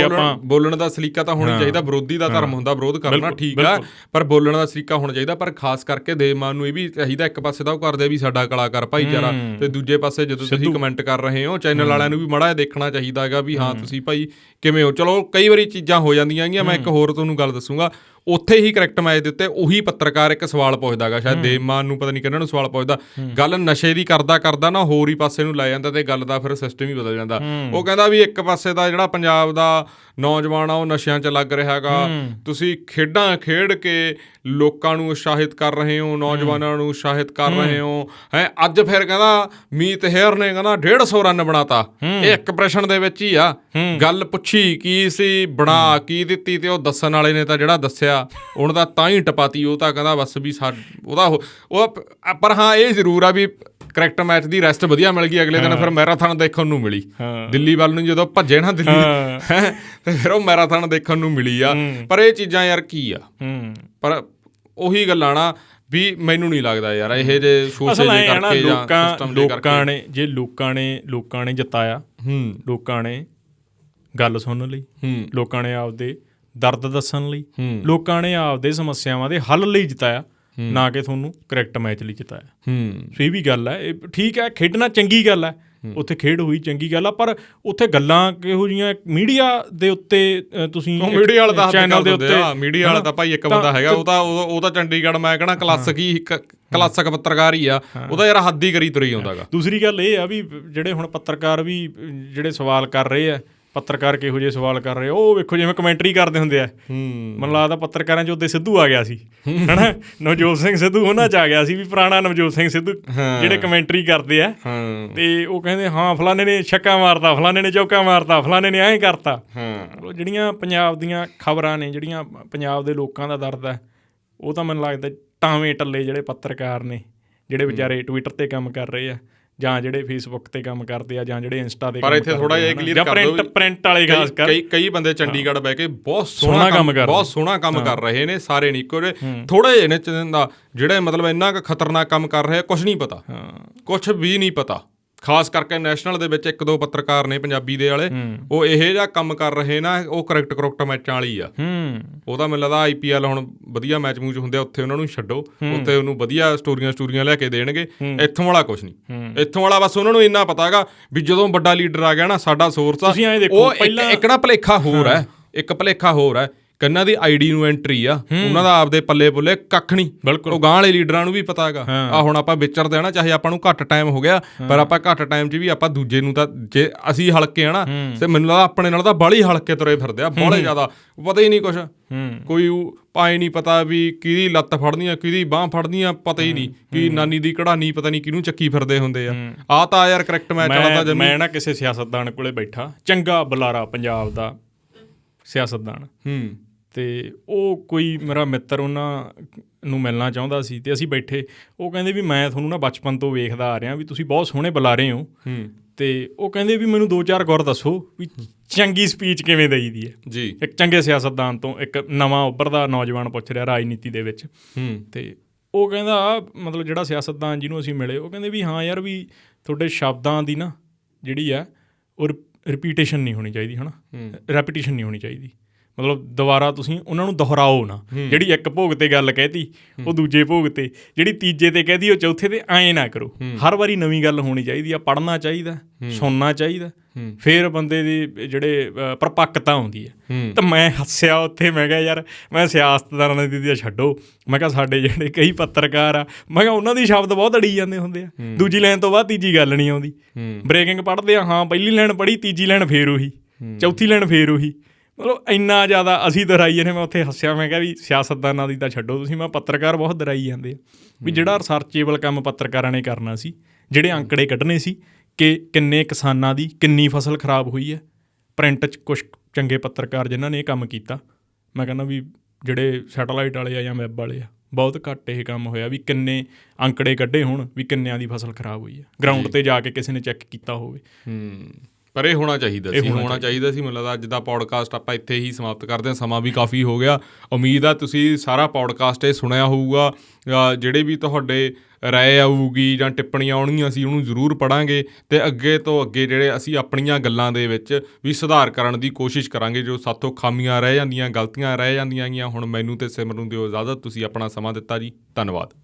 ਬੋਲਣ ਦਾ ਸਲੀਕਾ ਤਾਂ ਹੋਣਾ ਚਾਹੀਦਾ। ਵਿਰੋਧੀ ਦਾ ਧਰਮ ਹੁੰਦਾ ਵਿਰੋਧ ਕਰਨਾ, ਠੀਕ ਆ, ਪਰ ਬੋਲਣ ਦਾ ਸਲੀਕਾ ਹੋਣਾ ਚਾਹੀਦਾ। ਪਰ ਖਾਸ ਕਰਕੇ ਦੇਵ ਮਾਨ ਨੂੰ ਇਹ ਵੀ ਚਾਹੀਦਾ, ਇੱਕ ਪਾਸੇ ਤਾਂ ਉਹ ਕਰਦੇ ਵੀ ਸਾਡਾ ਕਲਾਕਾਰ ਭਾਈਚਾਰਾ, ਤੇ ਦੂਜੇ ਪਾਸੇ ਜਦੋਂ ਤੁਸੀਂ ਕਮੈਂਟ ਕਰ ਰਹੇ ਹੋ ਚੈਨਲ ਵਾਲਿਆਂ ਨੂੰ ਵੀ ਮਾੜਾ ਜਿਹਾ ਦੇਖਣਾ ਚਾਹੀਦਾ ਹੈਗਾ ਵੀ ਹਾਂ ਤੁਸੀਂ ਭਾਈ ਕਿਵੇਂ ਹੋ। ਚਲੋ ਕਈ ਵਾਰੀ ਚੀਜ਼ਾਂ ਹੋ ਜਾਂਦੀਆਂ ਹੈਗੀਆਂ। ਮੈਂ ਇੱਕ ਹੋਰ ਤੁਹਾਨੂੰ ਗੱਲ ਦੱਸੂੰਗਾ, ਉੱਥੇ ਹੀ ਕਰੈਕਟ ਮੈਚ ਦੇ ਉੱਤੇ ਉਹੀ ਪੱਤਰਕਾਰ ਇੱਕ ਸਵਾਲ ਪੁੱਛਦਾ ਗਾ, ਸ਼ਾਇਦ ਦੇਵ ਮਾਨ ਨੂੰ, ਪਤਾ ਨਹੀਂ ਕਿਹਨਾਂ ਨੂੰ ਸਵਾਲ ਪੁੱਛਦਾ, ਗੱਲ ਨਸ਼ੇ ਦੀ ਕਰਦਾ ਨਾ ਹੋਰ ਹੀ ਪਾਸੇ ਨੂੰ ਲੈ ਜਾਂਦਾ ਤੇ ਗੱਲ ਦਾ ਫਿਰ ਸਿਸਟਮ ਹੀ ਬਦਲ ਜਾਂਦਾ। ਉਹ ਕਹਿੰਦਾ ਵੀ ਇੱਕ ਪਾਸੇ ਦਾ ਜਿਹੜਾ ਪੰਜਾਬ ਦਾ ਨੌਜਵਾਨ ਆ ਉਹ ਨਸ਼ਿਆਂ 'ਚ ਲੱਗ ਰਿਹਾ ਗਾ, ਤੁਸੀਂ ਖੇਡਾਂ ਖੇਡ ਕੇ ਲੋਕਾਂ ਨੂੰ ਉਤਸ਼ਾਹਿਤ ਕਰ ਰਹੇ ਹੋ, ਨੌਜਵਾਨਾਂ ਨੂੰ ਉਤਸ਼ਾਹਿਤ ਕਰ ਰਹੇ ਹੋ ਹੈ। ਅੱਜ ਫਿਰ ਕਹਿੰਦਾ ਮੀਤ ਹੇਅਰ ਨੇ ਕਹਿੰਦਾ 150 ਰਨ ਬਣਾਤਾ। ਇਹ ਇੱਕ ਪ੍ਰਸ਼ਨ ਦੇ ਵਿੱਚ ਹੀ ਆ ਗੱਲ ਪੁੱਛੀ ਕੀ ਸੀ, ਬਣਾ ਕੀ ਦਿੱਤੀ, ਤੇ ਉਹ ਦੱਸਣ ਵਾਲੇ ਨੇ ਤਾਂ ਜਿਹੜਾ ਦੱਸਿਆ ਉਹਨਾਂ ਦਾ ਤਾਂ ਹੀ ਟਪਾਤੀ। ਉਹ ਤਾਂ ਕਹਿੰਦਾ ਬਸ ਵੀ ਉਹਦਾ ਪਰ ਹਾਂ ਇਹ ਜ਼ਰੂਰ ਆ ਵੀ ਕਰੈਕਟ ਮੈਚ ਦੀ ਰੈਸਟ ਵਧੀਆ ਮਿਲ ਗਈ। ਅਗਲੇ ਦਿਨ ਫਿਰ ਮੈਰਾਥਨ ਦੇਖਣ ਨੂੰ ਮਿਲੀ ਦਿੱਲੀ ਵੱਲ ਨੂੰ, ਜਦੋਂ ਭੱਜੇ ਨਾ ਦਿੱਲੀ ਹੈ ਤੇ ਫਿਰ ਉਹ ਮੈਰਾਥਨ ਦੇਖਣ ਨੂੰ ਮਿਲੀ ਆ। ਪਰ ਇਹ ਚੀਜ਼ਾਂ ਯਾਰ ਕੀ ਆ, ਪਰ ਉਹੀ ਗੱਲਾਂ ਨਾ ਵੀ ਮੈਨੂੰ ਨਹੀਂ ਲੱਗਦਾ ਯਾਰ ਇਹ ਜੇ ਸ਼ੋਸ਼ੇ ਜੇ ਕਰਕੇ ਜਾਂ ਸਿਸਟਮ ਦੇ ਕਰਕੇ। ਜੇ ਲੋਕਾਂ ਨੇ ਜਿਤਾਇਆ, ਲੋਕਾਂ ਨੇ ਗੱਲ ਸੁਣਨ ਲਈ, ਲੋਕਾਂ ਨੇ ਆਪਦੇ ਦਰਦ ਦੱਸਣ ਲਈ, ਲੋਕਾਂ ਨੇ ਆਪਦੇ ਸਮੱਸਿਆਵਾਂ ਦੇ ਹੱਲ ਲਈ ਜਿਤਾਇਆ, ਨਾ ਕਿ ਤੁਹਾਨੂੰ ਕਰੈਕਟ ਮੈਚ ਲਈ ਜਿਤਾਇਆ। ਸੋ ਇਹ ਵੀ ਗੱਲ ਹੈ। ਇਹ ਠੀਕ ਹੈ, ਖੇਡਣਾ ਚੰਗੀ ਗੱਲ ਹੈ, ਉੱਥੇ ਖੇਡ ਹੋਈ ਚੰਗੀ ਗੱਲ ਆ, ਪਰ ਉੱਥੇ ਗੱਲਾਂ ਕਿਹੋ ਜਿਹੀਆਂ ਮੀਡੀਆ ਦੇ ਉੱਤੇ ਤੁਸੀਂ ਮੀਡੀਆ ਵਾਲਾ ਚੈਨਲ ਦੇ ਉੱਤੇ ਮੀਡੀਆ ਵਾਲਾ ਤਾਂ ਭਾਈ ਇੱਕ ਬੰਦਾ ਹੈਗਾ, ਉਹ ਤਾਂ ਚੰਡੀਗੜ੍ਹ ਮੈਂ ਕਹਿਣਾ ਕਲਾਸਿਕ ਪੱਤਰਕਾਰ ਹੀ ਆ। ਉਹਦਾ ਯਾਰ ਹੱਦ ਹੀ ਕਰੀ ਤੁਰੀ ਆਉਂਦਾ ਗਾ। ਦੂਸਰੀ ਗੱਲ ਇਹ ਆ ਵੀ ਜਿਹੜੇ ਹੁਣ ਪੱਤਰਕਾਰ ਵੀ ਜਿਹੜੇ ਸਵਾਲ ਕਰ ਰਹੇ ਆ, ਪੱਤਰਕਾਰ ਕਿਹੋ ਜਿਹੇ ਸਵਾਲ ਕਰ ਰਹੇ, ਉਹ ਵੇਖੋ ਜਿਵੇਂ ਕਮੈਂਟਰੀ ਕਰਦੇ ਹੁੰਦੇ ਆ। ਮੈਨੂੰ ਲੱਗਦਾ ਪੱਤਰਕਾਰਾਂ 'ਚ ਉੱਤੇ ਸਿੱਧੂ ਆ ਗਿਆ ਸੀ, ਹੈ ਨਾ, ਨਵਜੋਤ ਸਿੰਘ ਸਿੱਧੂ ਉਹਨਾਂ 'ਚ ਆ ਗਿਆ ਸੀ ਵੀ ਪੁਰਾਣਾ ਨਵਜੋਤ ਸਿੰਘ ਸਿੱਧੂ ਜਿਹੜੇ ਕਮੈਂਟਰੀ ਕਰਦੇ ਆ। ਤੇ ਉਹ ਕਹਿੰਦੇ ਹਾਂ ਫਲਾਣੇ ਨੇ ਛੱਕਾ ਮਾਰਤਾ, ਫਲਾਣੇ ਨੇ ਚੌਕਾ ਮਾਰਤਾ, ਫਲਾਣੇ ਨੇ ਐਂ ਕਰਤਾ। ਜਿਹੜੀਆਂ ਪੰਜਾਬ ਦੀਆਂ ਖਬਰਾਂ ਨੇ, ਜਿਹੜੀਆਂ ਪੰਜਾਬ ਦੇ ਲੋਕਾਂ ਦਾ ਦਰਦ ਹੈ, ਉਹ ਤਾਂ ਮੈਨੂੰ ਲੱਗਦਾ ਟਾਵੇਂ ਟੱਲੇ ਜਿਹੜੇ ਪੱਤਰਕਾਰ ਨੇ, ਜਿਹੜੇ ਵਿਚਾਰੇ ਟਵਿੱਟਰ 'ਤੇ ਕੰਮ ਕਰ ਰਹੇ ਆ, ਜਾਂ ਜਿਹੜੇ ਫੇਸਬੁੱਕ ਤੇ ਕੰਮ ਕਰਦੇ ਆ, ਜਾਂ ਜਿਹੜੇ ਇੰਸਟਾ ਤੇ। ਪਰ ਇੱਥੇ ਥੋੜਾ ਜਿਹਾ ਕਲੀਅਰ ਕਰ ਦਿਓ, ਪ੍ਰਿੰਟ ਵਾਲੇ ਖਾਸ ਕਰ ਕਈ ਬੰਦੇ ਚੰਡੀਗੜ੍ਹ ਬਹਿ ਕੇ ਬਹੁਤ ਸੋਹਣਾ ਕੰਮ ਕਰ ਰਹੇ ਨੇ, ਸਾਰੇ ਨਹੀਂ ਇੱਕੋ ਜਿਹੇ। ਥੋੜੇ ਜਿਹੇ ਨੇ ਜਿਹੜੇ ਮਤਲਬ ਇੰਨਾ ਕੁ ਖਤਰਨਾਕ ਕੰਮ ਕਰ ਰਹੇ, ਕੁਛ ਨਹੀਂ ਪਤਾ, ਕੁਛ ਵੀ ਨਹੀਂ ਪਤਾ। ਖਾਸ ਕਰਕੇ ਨੈਸ਼ਨਲ ਦੇ ਵਿੱਚ 1-2 ਪੱਤਰਕਾਰ ਨੇ ਪੰਜਾਬੀ ਦੇ ਵਾਲੇ, ਉਹ ਇਹੋ ਜਿਹਾ ਕੰਮ ਕਰ ਰਹੇ ਨਾ, ਉਹ ਕਰੈਕਟ ਮੈਚਾਂ ਵਾਲੀ ਆ। ਉਹਦਾ ਮੈਨੂੰ ਲੱਗਦਾ IPL ਹੁਣ ਵਧੀਆ ਮੈਚ ਮੂਚ ਹੁੰਦੇ ਆ, ਉੱਥੇ ਉਹਨਾਂ ਨੂੰ ਛੱਡੋ, ਉੱਥੇ ਉਹਨੂੰ ਵਧੀਆ ਸਟੋਰੀਆਂ ਲੈ ਕੇ ਦੇਣਗੇ। ਇੱਥੋਂ ਵਾਲਾ ਕੁਛ ਨਹੀਂ, ਇੱਥੋਂ ਵਾਲਾ ਬਸ ਉਹਨਾਂ ਨੂੰ ਇੰਨਾ ਪਤਾ ਹੈਗਾ ਵੀ ਜਦੋਂ ਵੱਡਾ ਲੀਡਰ ਆ ਗਿਆ ਨਾ ਸਾਡਾ ਸੋਰਸ ਆ, ਉਹ ਇੱਕ ਨਾ ਭੁਲੇਖਾ ਹੋਰ ਹੈ, ਕੰਨਾਂ ਦੀ ID ਨੂੰ ਐਂਟਰੀ ਆ, ਉਹਨਾਂ ਦਾ ਆਪਦੇ ਪੱਲੇ ਪੁੱਲੇ ਕੱਖ ਨਹੀਂ। ਉਹ ਗਾਂਹ ਵਾਲੇ ਲੀਡਰਾਂ ਨੂੰ ਵੀ ਪਤਾ ਹੈਗਾ। ਆ ਹੁਣ ਆਪਾਂ ਵਿਚਰਦੇ ਆ ਨਾ, ਚਾਹੇ ਆਪਾਂ ਨੂੰ ਘੱਟ ਟਾਈਮ ਹੋ ਗਿਆ, ਪਰ ਆਪਾਂ ਘੱਟ ਟਾਈਮ 'ਚ ਵੀ ਆਪਾਂ ਦੂਜੇ ਨੂੰ ਤਾਂ, ਜੇ ਅਸੀਂ ਹਲਕੇ ਆ ਨਾ, ਤੇ ਮੈਨੂੰ ਲੱਗਦਾ ਆਪਣੇ ਨਾਲ ਤਾਂ ਬਾਹਲੀ ਹਲਕੇ ਤੁਰੇ ਫਿਰਦੇ ਆ, ਬਾਹਲੇ ਜ਼ਿਆਦਾ, ਪਤਾ ਹੀ ਨਹੀਂ ਕੁਛ। ਕੋਈ ਪਾਏ ਨਹੀਂ ਪਤਾ ਵੀ ਕਿਹਦੀ ਲੱਤ ਫੜਨੀ ਆ, ਕਿਹਦੀ ਬਾਂਹ ਫੜਨੀ ਆ, ਪਤਾ ਹੀ ਨਹੀਂ ਕਿ ਨਾਨੀ ਦੀ ਕਢਾਨੀ ਪਤਾ ਨਹੀਂ ਕਿਹਨੂੰ ਚੱਕੀ ਫਿਰਦੇ ਹੁੰਦੇ ਆ ਤਾਂ ਯਾਰ ਕਰੈਕਟ ਮੈਚ ਵਾਲਾ ਤਾਂ। ਮੈਂ ਨਾ ਕਿਸੇ ਸਿਆਸਤਦਾਨ ਕੋਲੇ ਬੈਠਾ, ਚੰਗਾ ਬੁਲਾਰਾ ਪੰਜਾਬ ਦਾ ਸਿਆਸਤਦਾਨ, ਤੇ ਉਹ ਕੋਈ ਮੇਰਾ ਮਿੱਤਰ ਉਹਨਾਂ ਨੂੰ ਮਿਲਣਾ ਚਾਹੁੰਦਾ ਸੀ, ਤੇ ਅਸੀਂ ਬੈਠੇ। ਉਹ ਕਹਿੰਦੇ ਵੀ ਮੈਂ ਤੁਹਾਨੂੰ ਨਾ ਬਚਪਨ ਤੋਂ ਵੇਖਦਾ ਆ ਰਿਹਾ ਵੀ ਤੁਸੀਂ ਬਹੁਤ ਸੋਹਣੇ ਬੁਲਾਰੇ ਹੋ, ਤੇ ਉਹ ਕਹਿੰਦੇ ਵੀ ਮੈਨੂੰ 2-4 ਗੁਰ ਦੱਸੋ ਵੀ ਚੰਗੀ ਸਪੀਚ ਕਿਵੇਂ ਦੇਈ ਦੀ ਹੈ ਜੀ। ਇੱਕ ਚੰਗੇ ਸਿਆਸਤਦਾਨ ਤੋਂ, ਇੱਕ ਨਵਾਂ ਉੱਭਰਦਾ ਨੌਜਵਾਨ ਪੁੱਛ ਰਿਹਾ ਰਾਜਨੀਤੀ ਦੇ ਵਿੱਚ। ਤੇ ਉਹ ਕਹਿੰਦਾ ਮਤਲਬ ਜਿਹੜਾ ਸਿਆਸਤਦਾਨ ਜਿਹਨੂੰ ਅਸੀਂ ਮਿਲੇ, ਉਹ ਕਹਿੰਦੇ ਵੀ ਹਾਂ ਯਾਰ ਵੀ ਤੁਹਾਡੇ ਸ਼ਬਦਾਂ ਦੀ ਨਾ ਜਿਹੜੀ ਆ ਉਹ ਰਿਪੀਟੇਸ਼ਨ ਨਹੀਂ ਹੋਣੀ ਚਾਹੀਦੀ, ਹੈ ਨਾ, ਰੈਪੀਟੀਸ਼ਨ ਨਹੀਂ ਹੋਣੀ ਚਾਹੀਦੀ। ਮਤਲਬ ਦੁਬਾਰਾ ਤੁਸੀਂ ਉਹਨਾਂ ਨੂੰ ਦੁਹਰਾਓ ਨਾ। ਜਿਹੜੀ ਇੱਕ ਭੋਗ 'ਤੇ ਗੱਲ ਕਹਿਤੀ ਉਹ ਦੂਜੇ ਭੋਗ 'ਤੇ, ਜਿਹੜੀ ਤੀਜੇ 'ਤੇ ਕਹਿਤੀ ਉਹ ਚੌਥੇ 'ਤੇ, ਐਂ ਨਾ ਕਰੋ। ਹਰ ਵਾਰੀ ਨਵੀਂ ਗੱਲ ਹੋਣੀ ਚਾਹੀਦੀ ਆ, ਪੜ੍ਹਨਾ ਚਾਹੀਦਾ, ਸੁਣਨਾ ਚਾਹੀਦਾ, ਫਿਰ ਬੰਦੇ ਦੀ ਜਿਹੜੇ ਪਰਪੱਕਤਾ ਆਉਂਦੀ ਹੈ। ਤਾਂ ਮੈਂ ਹੱਸਿਆ ਉੱਥੇ, ਮੈਂ ਕਿਹਾ ਯਾਰ, ਮੈਂ ਸਿਆਸਤਦਾਨਾਂ ਦੀ ਛੱਡੋ, ਮੈਂ ਕਿਹਾ ਸਾਡੇ ਜਿਹੜੇ ਕਈ ਪੱਤਰਕਾਰ ਆ, ਮੈਂ ਕਿਹਾ ਉਹਨਾਂ ਦੀ ਸ਼ਬਦ ਬਹੁਤ ਅੜੀ ਜਾਂਦੇ ਹੁੰਦੇ ਆ, ਦੂਜੀ ਲਾਈਨ ਤੋਂ ਬਾਅਦ ਤੀਜੀ ਗੱਲ ਨਹੀਂ ਆਉਂਦੀ। ਬ੍ਰੇਕਿੰਗ ਪੜ੍ਹਦੇ ਆ, ਹਾਂ ਪਹਿਲੀ ਲਾਈਨ ਪੜ੍ਹੀ, ਤੀਜੀ ਲਾਈਨ ਫੇਰ ਉਹੀ, ਚੌਥੀ ਲਾਈਨ ਫੇਰ ਉਹੀ। ਮਤਲਬ ਇੰਨਾ ਜ਼ਿਆਦਾ ਅਸੀਂ ਦੁਹਰਾਈ ਨੇ। ਮੈਂ ਉੱਥੇ ਹੱਸਿਆ, ਮੈਂ ਕਿਹਾ ਵੀ ਸਿਆਸਤਦਾਨਾਂ ਦੀ ਤਾਂ ਛੱਡੋ ਤੁਸੀਂ, ਮੈਂ ਪੱਤਰਕਾਰ ਬਹੁਤ ਦੁਹਰਾਈ ਜਾਂਦੇ ਆ ਵੀ ਜਿਹੜਾ ਰਿਸਰਚੇਬਲ ਕੰਮ ਪੱਤਰਕਾਰਾਂ ਨੇ ਕਰਨਾ ਸੀ, ਜਿਹੜੇ ਅੰਕੜੇ ਕੱਢਣੇ ਸੀ ਕਿ ਕਿੰਨੇ ਕਿਸਾਨਾਂ ਦੀ ਕਿੰਨੀ ਫਸਲ ਖਰਾਬ ਹੋਈ ਹੈ। ਪ੍ਰਿੰਟ 'ਚ ਕੁਛ ਚੰਗੇ ਪੱਤਰਕਾਰ ਜਿਨ੍ਹਾਂ ਨੇ ਇਹ ਕੰਮ ਕੀਤਾ, ਮੈਂ ਕਹਿੰਦਾ ਵੀ ਜਿਹੜੇ ਸੈਟੇਲਾਈਟ ਵਾਲੇ ਆ ਜਾਂ ਵੈੱਬ ਵਾਲੇ ਆ, ਬਹੁਤ ਘੱਟ ਇਹ ਕੰਮ ਹੋਇਆ ਵੀ ਕਿੰਨੇ ਅੰਕੜੇ ਕੱਢੇ ਹੋਣ ਵੀ ਕਿੰਨਿਆਂ ਦੀ ਫਸਲ ਖਰਾਬ ਹੋਈ ਹੈ, ਗਰਾਊਂਡ 'ਤੇ ਜਾ ਕੇ ਕਿਸੇ ਨੇ ਚੈੱਕ ਕੀਤਾ ਹੋਵੇ। ਪਰ ਇਹ ਹੋਣਾ ਚਾਹੀਦਾ ਸੀ, ਹੋਣਾ ਚਾਹੀਦਾ ਸੀ। ਮੈਨੂੰ ਲੱਗਦਾ ਅੱਜ ਦਾ ਪੌਡਕਾਸਟ ਆਪਾਂ ਇੱਥੇ ਹੀ ਸਮਾਪਤ ਕਰਦੇ ਹਾਂ, ਸਮਾਂ ਵੀ ਕਾਫੀ ਹੋ ਗਿਆ। ਉਮੀਦ ਆ ਤੁਸੀਂ ਸਾਰਾ ਪੌਡਕਾਸਟ ਇਹ ਸੁਣਿਆ ਹੋਊਗਾ। ਜਿਹੜੇ ਵੀ ਤੁਹਾਡੇ ਰਾਏ ਆਊਗੀ ਜਾਂ ਟਿੱਪਣੀਆਂ ਆਉਣਗੀਆਂ, ਅਸੀਂ ਉਹਨੂੰ ਜ਼ਰੂਰ ਪੜ੍ਹਾਂਗੇ ਅਤੇ ਅੱਗੇ ਤੋਂ ਅੱਗੇ ਜਿਹੜੇ ਅਸੀਂ ਆਪਣੀਆਂ ਗੱਲਾਂ ਦੇ ਵਿੱਚ ਵੀ ਸੁਧਾਰ ਕਰਨ ਦੀ ਕੋਸ਼ਿਸ਼ ਕਰਾਂਗੇ। ਜੋ ਸਾਥੋਂ ਖਾਮੀਆਂ ਰਹਿ ਜਾਂਦੀਆਂ, ਗਲਤੀਆਂ ਰਹਿ ਜਾਂਦੀਆਂ ਗੀਆਂ। ਹੁਣ ਮੈਨੂੰ ਅਤੇ ਸਿਮਰ ਨੂੰ ਦਿਓ ਇਜਾਜ਼ਤ। ਤੁਸੀਂ ਆਪਣਾ ਸਮਾਂ ਦਿੱਤਾ ਜੀ, ਧੰਨਵਾਦ।